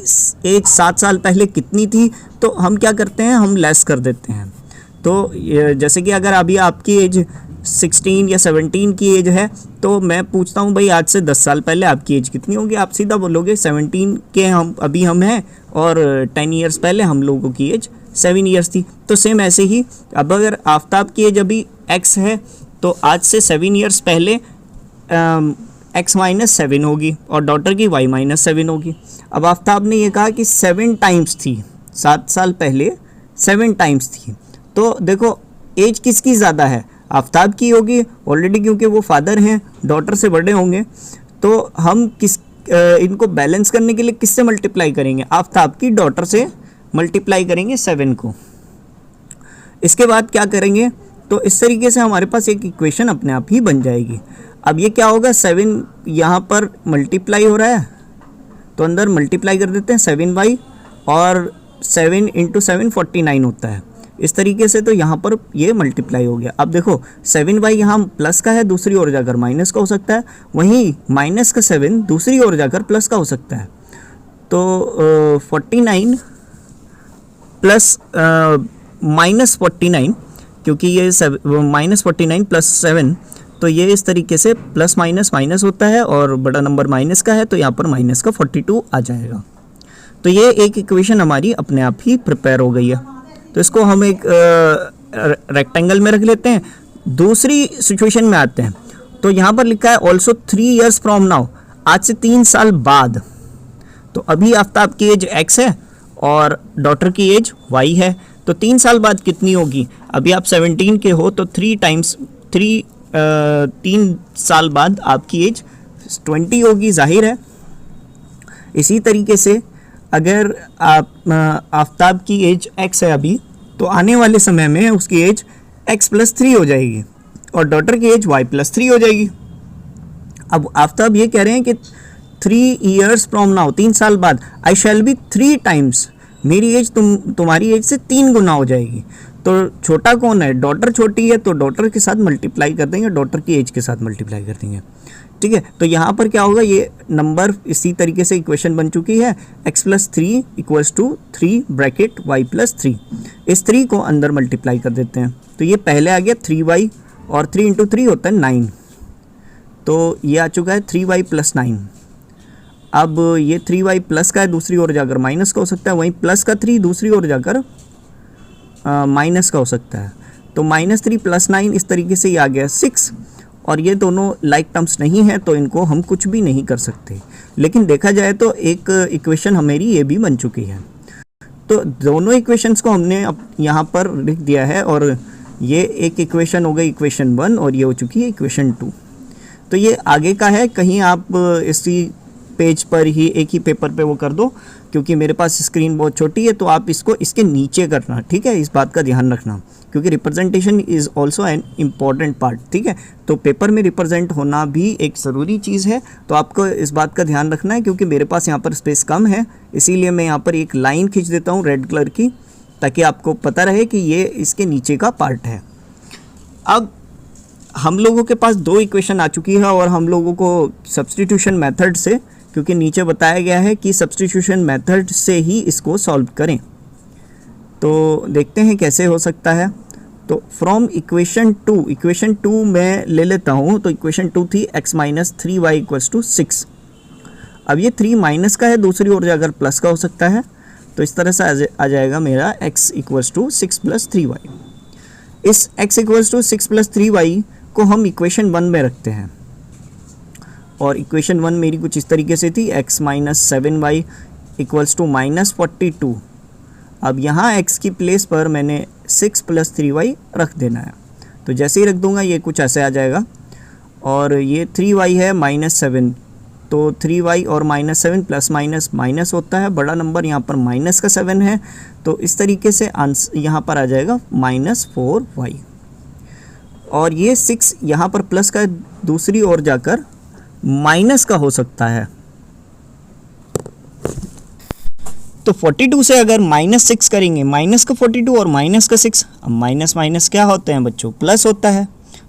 एज 7 साल पहले कितनी थी, तो हम क्या करते हैं, हम लेस कर देते हैं। तो जैसे कि अगर अभी आपकी एज 16 या 17 की एज है, तो मैं पूछता हूँ भाई आज से 10 साल पहले आपकी एज कितनी होगी, आप सीधा बोलोगे 17 के हम हैं, और 10 years पहले हम लोगों की एज 7 years थी। तो सेम ऐसे ही अब अगर आफ्ताब की एज अभी x है, तो आज से 7 years पहले x - 7 होगी और डॉटर की y - 7 होगी। अब आफ्ताब ने ये कहा कि 7 times थी, 7 साल पहले 7 times थी। तो देखो एज किसकी ज़्यादा है, आफ्ताब की होगी ऑलरेडी, क्योंकि वो फादर हैं, डॉटर से बड़े होंगे। तो हम इनको बैलेंस करने के लिए किससे मल्टीप्लाई करेंगे, आफ्ताब की डॉटर से मल्टीप्लाई करेंगे 7 को। इसके बाद क्या करेंगे, तो इस तरीके से हमारे पास एक इक्वेशन अपने आप ही बन जाएगी। अब ये क्या होगा, 7 यहाँ पर मल्टीप्लाई हो रहा है, तो अंदर मल्टीप्लाई कर देते हैं 7y, और 7 × 7 49 होता है। इस तरीके से तो यहाँ पर ये मल्टीप्लाई हो गया। अब देखो 7y यहाँ प्लस का है, दूसरी ओर जाकर माइनस का हो सकता है, वहीं माइनस का 7 दूसरी ओर जाकर प्लस का हो सकता है। तो 49 प्लस -49, क्योंकि ये -49 + 7, तो ये इस तरीके से प्लस माइनस माइनस होता है, और बड़ा नंबर माइनस का है, तो यहाँ पर माइनस का 42 आ जाएगा। तो ये एक इक्वेशन हमारी अपने आप ही प्रिपेयर हो गई है। तो इसको हम एक रेक्टेंगल में रख लेते हैं। दूसरी सिचुएशन में आते हैं। तो यहाँ पर लिखा है ऑल्सो 3 years फ्रॉम नाउ, आज से 3 साल बाद। तो अभी आफ्ताब की एज x है और डॉटर की एज y है। तो 3 साल बाद कितनी होगी? अभी आप 17 के हो तो 3 साल बाद आपकी एज 20 होगी, जाहिर है। इसी तरीके से अगर आफ्ताब की एज x है अभी, तो आने वाले समय में उसकी एज x+3 हो जाएगी और डॉटर की एज y+3 हो जाएगी। अब आफ्ताब ये कह रहे हैं कि 3 years फ्रॉम नाउ, 3 साल बाद, आई शैल बी 3 times, मेरी एज तुम्हारी एज से 3 गुना हो जाएगी। तो छोटा कौन है? डॉटर छोटी है, तो डॉटर के साथ मल्टीप्लाई कर देंगे, डॉटर की एज के साथ मल्टीप्लाई कर देंगे, ठीक है। तो यहाँ पर क्या होगा, ये नंबर इसी तरीके से इक्वेशन बन चुकी है, x+3 = 3 ब्रैकेट y+3। इस 3 को अंदर मल्टीप्लाई कर देते हैं, तो ये पहले आ गया 3y और 3 × 3 होता है 9, तो ये आ चुका है 3y + 9। अब ये 3y प्लस का है, दूसरी ओर जाकर माइनस का हो सकता है, वहीं प्लस का 3 दूसरी ओर जाकर माइनस का हो सकता है। तो -3 + 9 इस तरीके से ये आ गया 6, और ये दोनों लाइक टर्म्स नहीं है तो इनको हम कुछ भी नहीं कर सकते। लेकिन देखा जाए तो एक इक्वेशन हमारी ये भी बन चुकी है। तो दोनों इक्वेशंस को हमने अब यहाँ पर लिख दिया है, और ये एक इक्वेशन हो गई इक्वेशन 1 और ये हो चुकी है इक्वेशन 2। तो ये आगे का है, कहीं आप इसी पेज पर ही एक ही पेपर पे वो कर दो, क्योंकि मेरे पास स्क्रीन बहुत छोटी है, तो आप इसको इसके नीचे करना, ठीक है। इस बात का ध्यान रखना, क्योंकि representation is also an important part, ठीक है। तो पेपर में रिप्रेजेंट होना भी एक ज़रूरी चीज़ है, तो आपको इस बात का ध्यान रखना है, क्योंकि मेरे पास यहाँ पर स्पेस कम है, इसीलिए मैं यहाँ पर एक लाइन खींच देता हूँ रेड कलर की, ताकि आपको पता रहे कि ये इसके नीचे का पार्ट है। अब हम लोगों के पास 2 इक्वेशन आ चुकी है, और हम लोगों को सब्स्टिट्यूशन मेथड से, क्योंकि नीचे बताया गया है कि सब्स्टिट्यूशन मेथड से ही इसको सॉल्व करें, तो देखते हैं कैसे हो सकता है। तो फ्रॉम इक्वेशन 2 मैं ले लेता हूँ, तो इक्वेशन 2 थी x - 3y = 6। अब ये 3 माइनस का है, दूसरी ओर जाकर प्लस का हो सकता है, तो इस तरह से आ जाएगा मेरा x = 6 + 3y। इस x = 6 + 3y को हम इक्वेशन 1 में रखते हैं, और इक्वेशन 1 मेरी कुछ इस तरीके से थी, x - 7y = -42। अब यहाँ x की प्लेस पर मैंने 6 + 3y रख देना है, तो जैसे ही रख दूंगा ये कुछ ऐसे आ जाएगा, और ये 3y है -7, तो 3y और -7 प्लस माइनस माइनस होता है, बड़ा नंबर यहाँ पर माइनस का 7 है, तो इस तरीके से आंसर यहाँ पर आ जाएगा -4y, और ये 6 यहाँ पर प्लस का दूसरी ओर जाकर माइनस का हो सकता है। तो 42 से अगर -6 करेंगे, माइनस का 42 और माइनस का 6, अब माइनस माइनस क्या होते हैं बच्चों? प्लस होता है,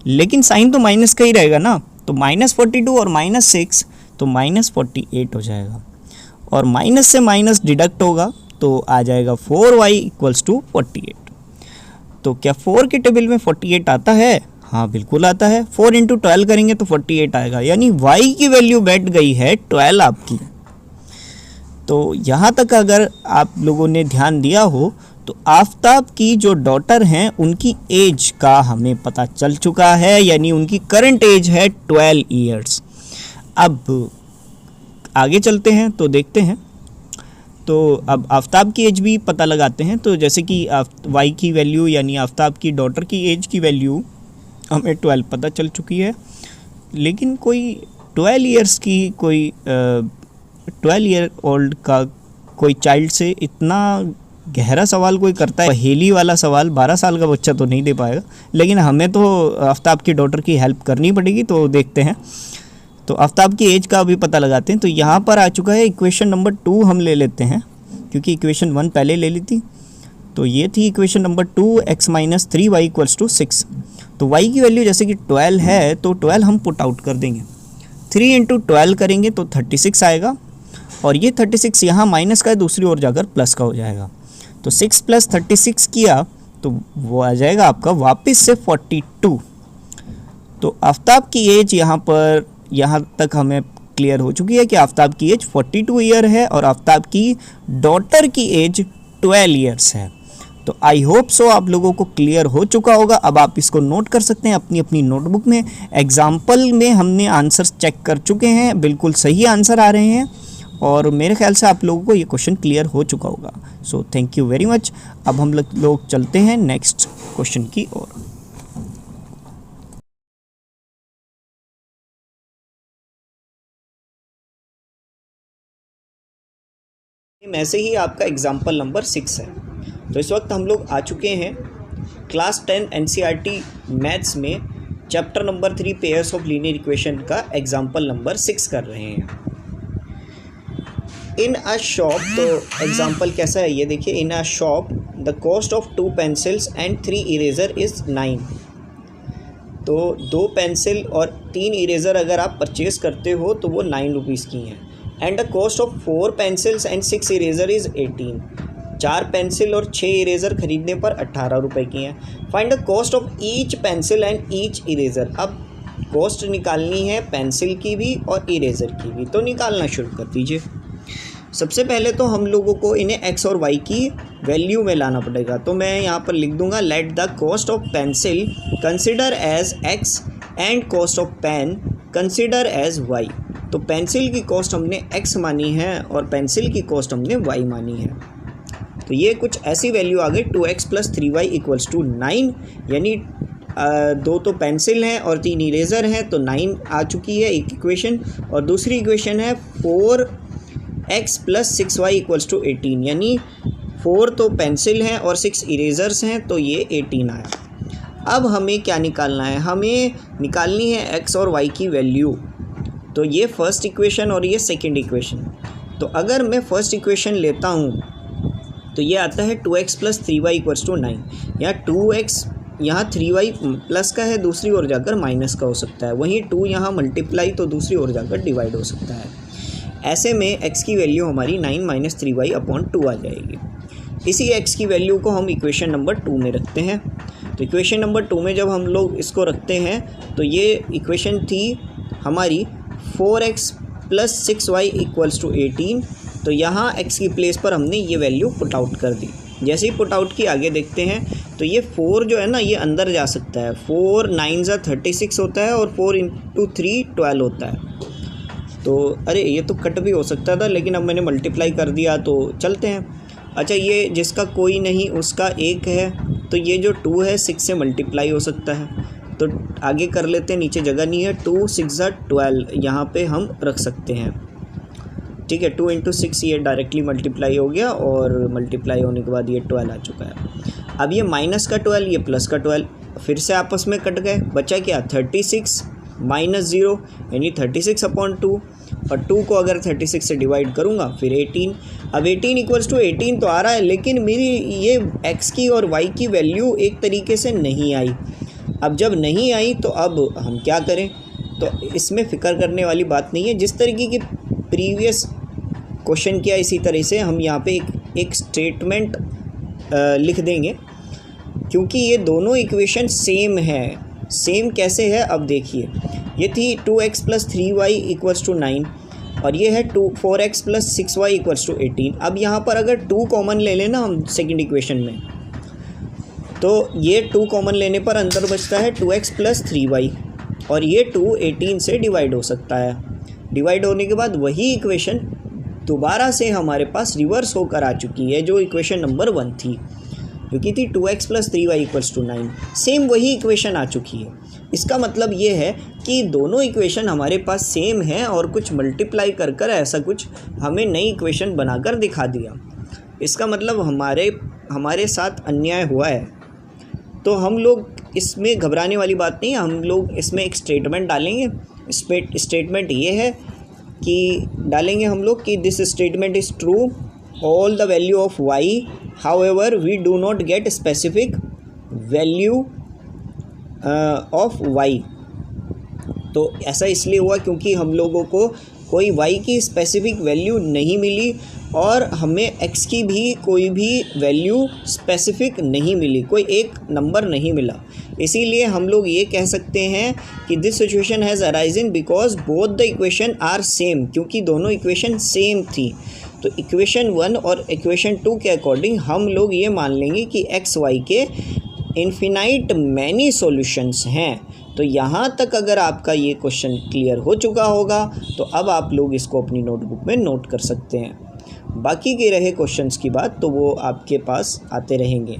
लेकिन साइन तो माइनस का ही रहेगा ना, तो -42 और -6 तो -48 हो जाएगा, और माइनस से माइनस डिडक्ट होगा तो आ जाएगा 4y = 48। तो क्या 4 के टेबल में 48 आता है? हाँ बिल्कुल आता है। 4 × 12 करेंगे तो 48 आएगा, यानी y की वैल्यू बैठ गई है 12 आपकी। तो यहाँ तक अगर आप लोगों ने ध्यान दिया हो तो आफ्ताब की जो डॉटर हैं उनकी एज का हमें पता चल चुका है, यानी उनकी करंट एज है 12 years। अब आगे चलते हैं तो देखते हैं, तो अब आफ्ताब की एज भी पता लगाते हैं। तो जैसे कि y की वैल्यू यानी आफ्ताब की डॉटर की एज की वैल्यू हमें 12 पता चल चुकी है, लेकिन कोई 12 years की कोई 12 year old का कोई चाइल्ड से इतना गहरा सवाल कोई करता है, पहेली वाला सवाल 12 साल का बच्चा तो नहीं दे पाएगा, लेकिन हमें तो आफ्ताब की डॉटर की हेल्प करनी पड़ेगी। तो देखते हैं, तो आफ्ताब की एज का अभी पता लगाते हैं। तो यहाँ पर आ चुका है इक्वेशन नंबर 2 हम ले लेते हैं, क्योंकि इक्वेशन 1 पहले ले ली थी। तो ये थी इक्वेशन नंबर 2, x - 3y = 6। तो y की वैल्यू जैसे कि 12 है, तो 12 हम पुट आउट कर देंगे, 3 × 12 करेंगे तो 36 आएगा, और ये 36 यहाँ माइनस का है, दूसरी ओर जाकर प्लस का हो जाएगा। तो 6 + 36 किया तो वो आ जाएगा आपका वापस से 42। तो आफ्ताब की एज यहाँ तक हमें क्लियर हो चुकी है कि आफ्ताब की एज 42 ईयर है और आफ्ताब की डॉटर की एज 12 ईयर्स है। तो आई होप सो आप लोगों को क्लियर हो चुका होगा। अब आप इसको नोट कर सकते हैं अपनी अपनी नोटबुक में। एग्जाम्पल में हमने आंसर्स चेक कर चुके हैं, बिल्कुल सही आंसर आ रहे हैं, और मेरे ख्याल से आप लोगों को ये क्वेश्चन क्लियर हो चुका होगा। So thank you very much. अब हम लोग चलते हैं नेक्स्ट क्वेश्चन की ओर। ऐसे ही आपका एग्जाम्पल नंबर 6 है। तो इस वक्त हम लोग आ चुके हैं क्लास 10 NCERT मैथ्स में chapter number 3 pairs of linear equation का एग्जाम्पल नंबर 6 कर रहे हैं। इन अ शॉप, तो एग्जाम्पल कैसा है ये देखिए। In a shop the cost of 2 pencils and 3 eraser is 9। तो 2 पेंसिल और 3 इरेज़र अगर आप परचेज करते हो तो वो 9 रुपीज़ की हैं। And the cost of 4 pencils and 6 eraser is 18। 4 pencil और 6 इरेज़र खरीदने पर 18 रुपये की हैं। Find the cost of each pencil and each eraser. अब कॉस्ट निकालनी है पेंसिल की भी और इरेज़र की भी, तो निकालना शुरू कर दीजिए। सबसे पहले तो हम लोगों को इन्हें x और y की वैल्यू में लाना पड़ेगा। तो मैं यहाँ पर लिख दूँगा let the cost of pencil consider as x and cost of pen consider as y। तो पेंसिल की कॉस्ट हमने x मानी है और पेंसिल की कॉस्ट हमने y मानी है। तो ये कुछ ऐसी वैल्यू आ गई 2x + 3y = 9, यानी 2 तो पेंसिल हैं और 3 इरेज़र हैं, तो 9 आ चुकी है एक इक्वेशन। और दूसरी इक्वेशन है 4x + 6y = 18, यानी 4 तो पेंसिल हैं और 6 इरेज़र्स हैं, तो ये 18 आया। अब हमें क्या निकालना है, हमें निकालनी है x और y की वैल्यू। तो ये फर्स्ट इक्वेशन और ये सेकंड इक्वेशन। तो अगर मैं फर्स्ट इक्वेशन लेता हूँ तो ये आता है 2x + 3y = 9। यहाँ 2x यहाँ 3y प्लस का है, दूसरी ओर जाकर माइनस का हो सकता है। वहीं 2 यहाँ मल्टीप्लाई तो दूसरी ओर जाकर डिवाइड हो सकता है। ऐसे में x की वैल्यू हमारी 9 - 3y/2 आ जाएगी। इसी x की वैल्यू को हम इक्वेशन नंबर 2 में रखते हैं। तो इक्वेशन नंबर 2 में जब हम लोग इसको रखते हैं तो ये इक्वेशन थी हमारी 4x + 6y = 18। तो यहाँ x की प्लेस पर हमने ये वैल्यू पुट आउट कर दी। जैसे ही पुट आउट की आगे देखते हैं तो ये 4 जो है ना ये अंदर जा सकता है। 4 9 36 होता है और 4 × 3 12 होता है। तो अरे ये तो कट भी हो सकता था, लेकिन अब मैंने मल्टीप्लाई कर दिया तो चलते हैं। अच्छा, ये जिसका कोई नहीं उसका 1 है, तो ये जो 2 है 6 से मल्टीप्लाई हो सकता है। तो आगे कर लेते हैं, नीचे जगह नहीं है। 2 × 6 = 12 यहाँ पे हम रख सकते हैं। ठीक है, 2 × 6 ये डायरेक्टली मल्टीप्लाई हो गया और मल्टीप्लाई होने के बाद ये 12 आ चुका है। अब ये माइनस का 12, ये प्लस का 12 फिर से आपस में कट गए। बचा क्या, 36 - 0 यानी 36/2। और 2 को अगर 36 से डिवाइड करूँगा फिर 18। अब 18 = 18 तो आ रहा है, लेकिन मेरी ये x की और y की वैल्यू एक तरीके से नहीं आई। अब जब नहीं आई तो अब हम क्या करें, तो इसमें फ़िक्र करने वाली बात नहीं है। जिस तरीके की प्रीवियस क्वेश्चन किया इसी तरह से हम यहाँ पे एक स्टेटमेंट लिख देंगे, क्योंकि ये दोनों इक्वेशन सेम है। सेम कैसे है, अब देखिए। ये थी 2x + 3y = 9 और ये है 4x + 6y = 18। अब यहाँ पर अगर 2 कॉमन ले लेना हम सेकंड इक्वेशन में, तो ये 2 कॉमन लेने पर अंदर बचता है 2x + 3y और ये 2 18 से डिवाइड हो सकता है। डिवाइड होने के बाद वही इक्वेशन दोबारा से हमारे पास रिवर्स होकर आ चुकी है, जो इक्वेशन नंबर 1 थी, जो कि थी 2x + 3y = 9। सेम वही इक्वेशन आ चुकी है। इसका मतलब ये है कि दोनों इक्वेशन हमारे पास सेम हैं और कुछ मल्टीप्लाई कर कर ऐसा कुछ हमें नई इक्वेशन बनाकर दिखा दिया। इसका मतलब हमारे साथ अन्याय हुआ है। तो हम लोग इसमें घबराने वाली बात नहीं है। हम लोग इसमें एक स्टेटमेंट डालेंगे। स्टेटमेंट ये है कि डालेंगे हम लोग कि this statement is true all the value of y, however we do not get specific value of y। तो ऐसा इसलिए हुआ क्योंकि हम लोगों को कोई y की स्पेसिफिक वैल्यू नहीं मिली और हमें x की भी कोई भी वैल्यू स्पेसिफिक नहीं मिली, कोई एक नंबर नहीं मिला। इसीलिए हम लोग ये कह सकते हैं कि this situation has arisen because both the equation are same, क्योंकि दोनों इक्वेशन सेम थी। तो इक्वेशन 1 और इक्वेशन 2 के अकॉर्डिंग हम लोग ये मान लेंगे कि x y के इन्फिनाइट मैनी सॉल्यूशंस हैं। तो यहाँ तक अगर आपका ये क्वेश्चन क्लियर हो चुका होगा तो अब आप लोग इसको अपनी नोटबुक में नोट कर सकते हैं। बाकी के रहे क्वेश्चंस की बात तो वो आपके पास आते रहेंगे।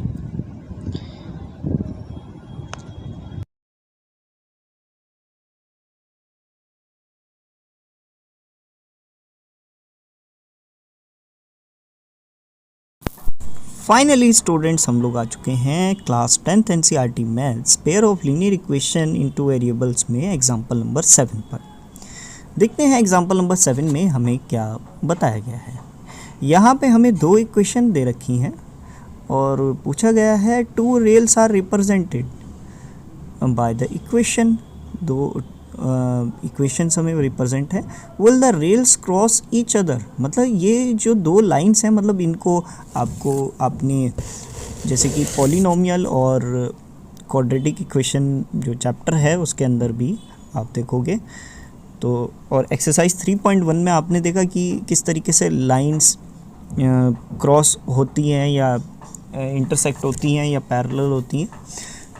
फाइनली स्टूडेंट्स, हम लोग आ चुके हैं class 10th NCERT maths pair of linear equation into variables में एग्जाम्पल नंबर 7 पर। देखते हैं एग्जाम्पल नंबर 7 में हमें क्या बताया गया है। यहाँ पे हमें दो इक्वेशन दे रखी हैं और पूछा गया है two rails are represented by the equation. दो इक्वेशंस हमें रिप्रेजेंट है। Will the rails cross each other, मतलब ये जो दो लाइंस हैं, मतलब इनको आपको आपने जैसे कि पॉलिनोमियल और क्वाड्रेटिक इक्वेशन जो चैप्टर है उसके अंदर भी आप देखोगे तो, और एक्सरसाइज 3.1 में आपने देखा कि किस तरीके से लाइंस क्रॉस होती हैं या इंटरसेक्ट होती हैं या पैरेलल होती हैं।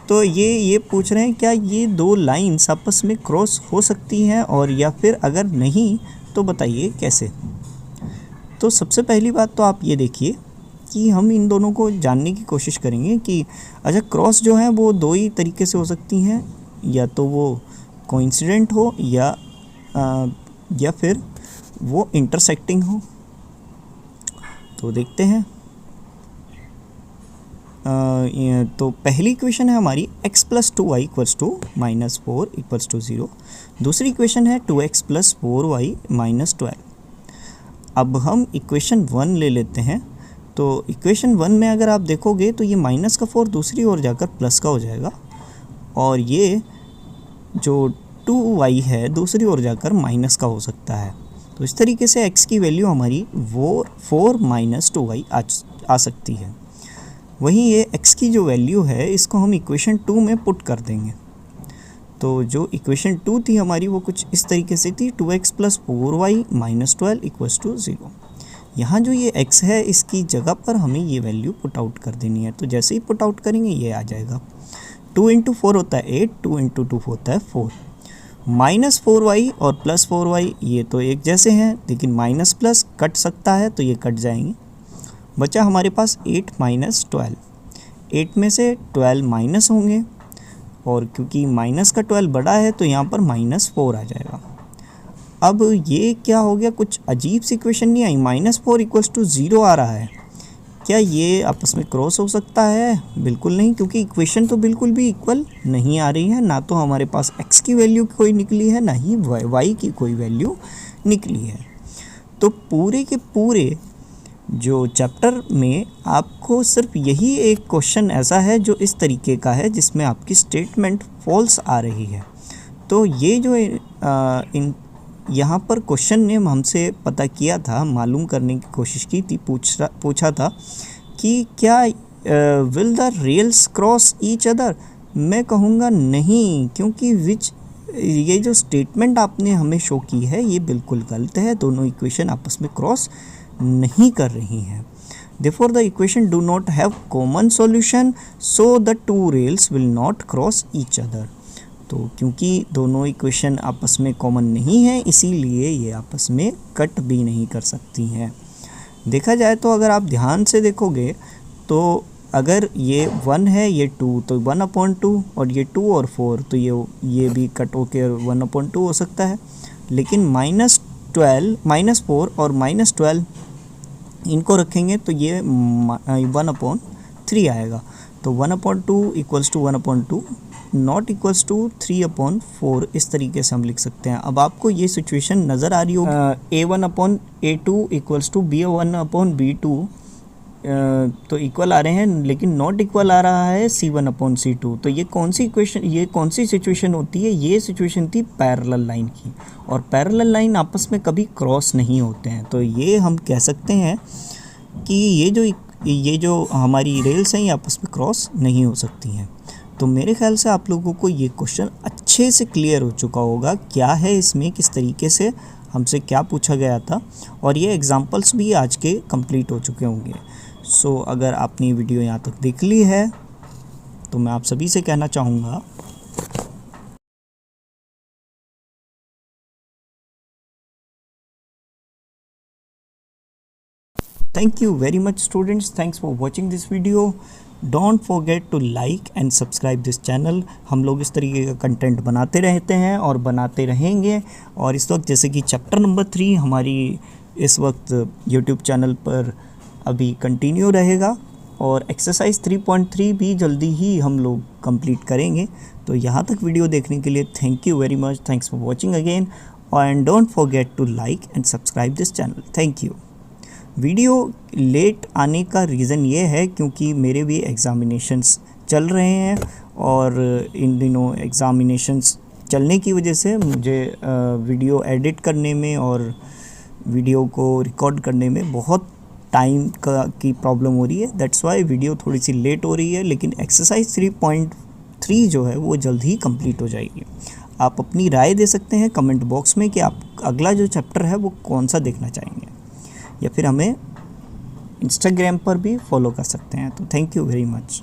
तो ये पूछ रहे हैं क्या ये दो लाइंस आपस में क्रॉस हो सकती हैं, और या फिर अगर नहीं तो बताइए कैसे। तो सबसे पहली बात तो आप ये देखिए कि हम इन दोनों को जानने की कोशिश करेंगे कि अच्छा क्रॉस जो है वो दो ही तरीके से हो सकती हैं, या तो वो कोइंसिडेंट हो या फिर वो इंटरसेक्टिंग हो। तो देखते हैं। तो पहली इक्वेशन है हमारी x + 2y = -4 = 0। दूसरी इक्वेशन है 2x + 4y - 12। अब हम इक्वेशन 1 ले लेते हैं। तो इक्वेशन 1 में अगर आप देखोगे तो ये -4 दूसरी ओर जाकर प्लस का हो जाएगा, और ये जो 2y है दूसरी ओर जाकर माइनस का हो सकता है। तो इस तरीके से x की वैल्यू हमारी वो 4 - 2y आ सकती है। वहीं ये x की जो वैल्यू है इसको हम इक्वेशन 2 में पुट कर देंगे। तो जो इक्वेशन 2 थी हमारी वो कुछ इस तरीके से थी 2x + 4y - 12 = 0। यहाँ जो ये x है इसकी जगह पर हमें ये वैल्यू पुट आउट कर देनी है। तो जैसे ही पुट आउट करेंगे ये आ जाएगा। 2 × 4 होता है 8, 2 × 2 होता है 4। -4y और +4y ये तो एक जैसे हैं, लेकिन माइनस प्लस कट सकता है तो ये कट जाएंगे। बचा हमारे पास 8 - 12। 8 में से 12 माइनस होंगे, और क्योंकि माइनस का 12 बड़ा है तो यहाँ पर -4 आ जाएगा। अब ये क्या हो गया, कुछ अजीब सी इक्वेशन नहीं आई। -4 = 0 आ रहा है। क्या ये आपस में क्रॉस हो सकता है? बिल्कुल नहीं, क्योंकि इक्वेशन तो बिल्कुल भी इक्वल नहीं आ रही है। ना तो हमारे पास x की वैल्यू कोई निकली है, ना ही y की कोई वैल्यू निकली है। तो पूरे के पूरे जो चैप्टर में आपको सिर्फ यही एक क्वेश्चन ऐसा है जो इस तरीके का है जिसमें आपकी स्टेटमेंट फॉल्स आ रही है। तो ये जो यहाँ पर क्वेश्चन ने हमसे पता किया था, मालूम करने की कोशिश की थी, पूछा था कि क्या will the rails cross each other. मैं कहूँगा नहीं, क्योंकि ये जो स्टेटमेंट आपने हमें शो की है ये बिल्कुल गलत है। दोनों इक्वेशन आपस में क्रॉस नहीं कर रही हैं। Therefore the equation do not have common solution, so the two rails will not cross each other। तो क्योंकि दोनों इक्वेशन आपस में कॉमन नहीं है इसीलिए ये आपस में कट भी नहीं कर सकती हैं। देखा जाए तो अगर आप ध्यान से देखोगे तो अगर ये 1 है ये 2 तो 1/2, और ये 2 और 4 तो ये भी कट होकर 1/2 हो सकता है। लेकिन -4 और -12 इनको रखेंगे तो ये 1/3 आएगा। तो 1/2 = 1/2 नॉट इक्वल्स टू 3/4 इस तरीके से हम लिख सकते हैं। अब आपको ये सिचुएशन नज़र आ रही होगी। A1/A2 = B1/B2 तो इक्वल आ रहे हैं, लेकिन नॉट इक्वल आ रहा है C1/C2। तो ये कौन सी सिचुएशन होती है? ये सिचुएशन थी पैरेलल लाइन की, और पैरेलल लाइन आपस में कभी क्रॉस नहीं होते हैं। तो ये हम कह सकते हैं कि ये जो हमारी रेल्स हैं ये आपस में क्रॉस नहीं हो सकती हैं। तो मेरे ख्याल से आप लोगों को ये क्वेश्चन अच्छे से क्लियर हो चुका होगा, क्या है इसमें, किस तरीके से हमसे क्या पूछा गया था, और ये एग्जांपल्स भी आज के कंप्लीट हो चुके होंगे। सो अगर आपने ये वीडियो यहाँ तक देख ली है तो मैं आप सभी से कहना चाहूँगा Thank you very much students. Thanks for watching this video. Don't forget to like and subscribe this channel. हम लोग इस तरीके का कंटेंट बनाते रहते हैं और बनाते रहेंगे। और इस वक्त जैसे कि चैप्टर नंबर 3 हमारी इस वक्त YouTube चैनल पर अभी कंटिन्यू रहेगा और एक्सरसाइज 3.3 भी जल्दी ही हम लोग कंप्लीट करेंगे। तो यहाँ तक वीडियो देखने के लिए thank you very much. Thanks for watching again and don't forget to like and subscribe this channel. Thank you. Video late आने का रीज़न ये है क्योंकि मेरे भी एग्ज़ामिनेशंस चल रहे हैं और इन दिनों एग्ज़ामिनेशंस चलने की वजह से मुझे वीडियो एडिट करने में और वीडियो को रिकॉर्ड करने में बहुत टाइम की प्रॉब्लम हो रही है। दैट्स वाई वीडियो थोड़ी सी लेट हो रही है, लेकिन एक्सरसाइज 3.3 जो है वो जल्द ही कंप्लीट हो जाएगी। आप अपनी राय दे सकते हैं कमेंट बॉक्स में कि आप अगला जो चैप्टर है वो कौन सा देखना चाहेंगे, या फिर हमें इंस्टाग्राम पर भी फॉलो कर सकते हैं। तो थैंक यू वेरी मच।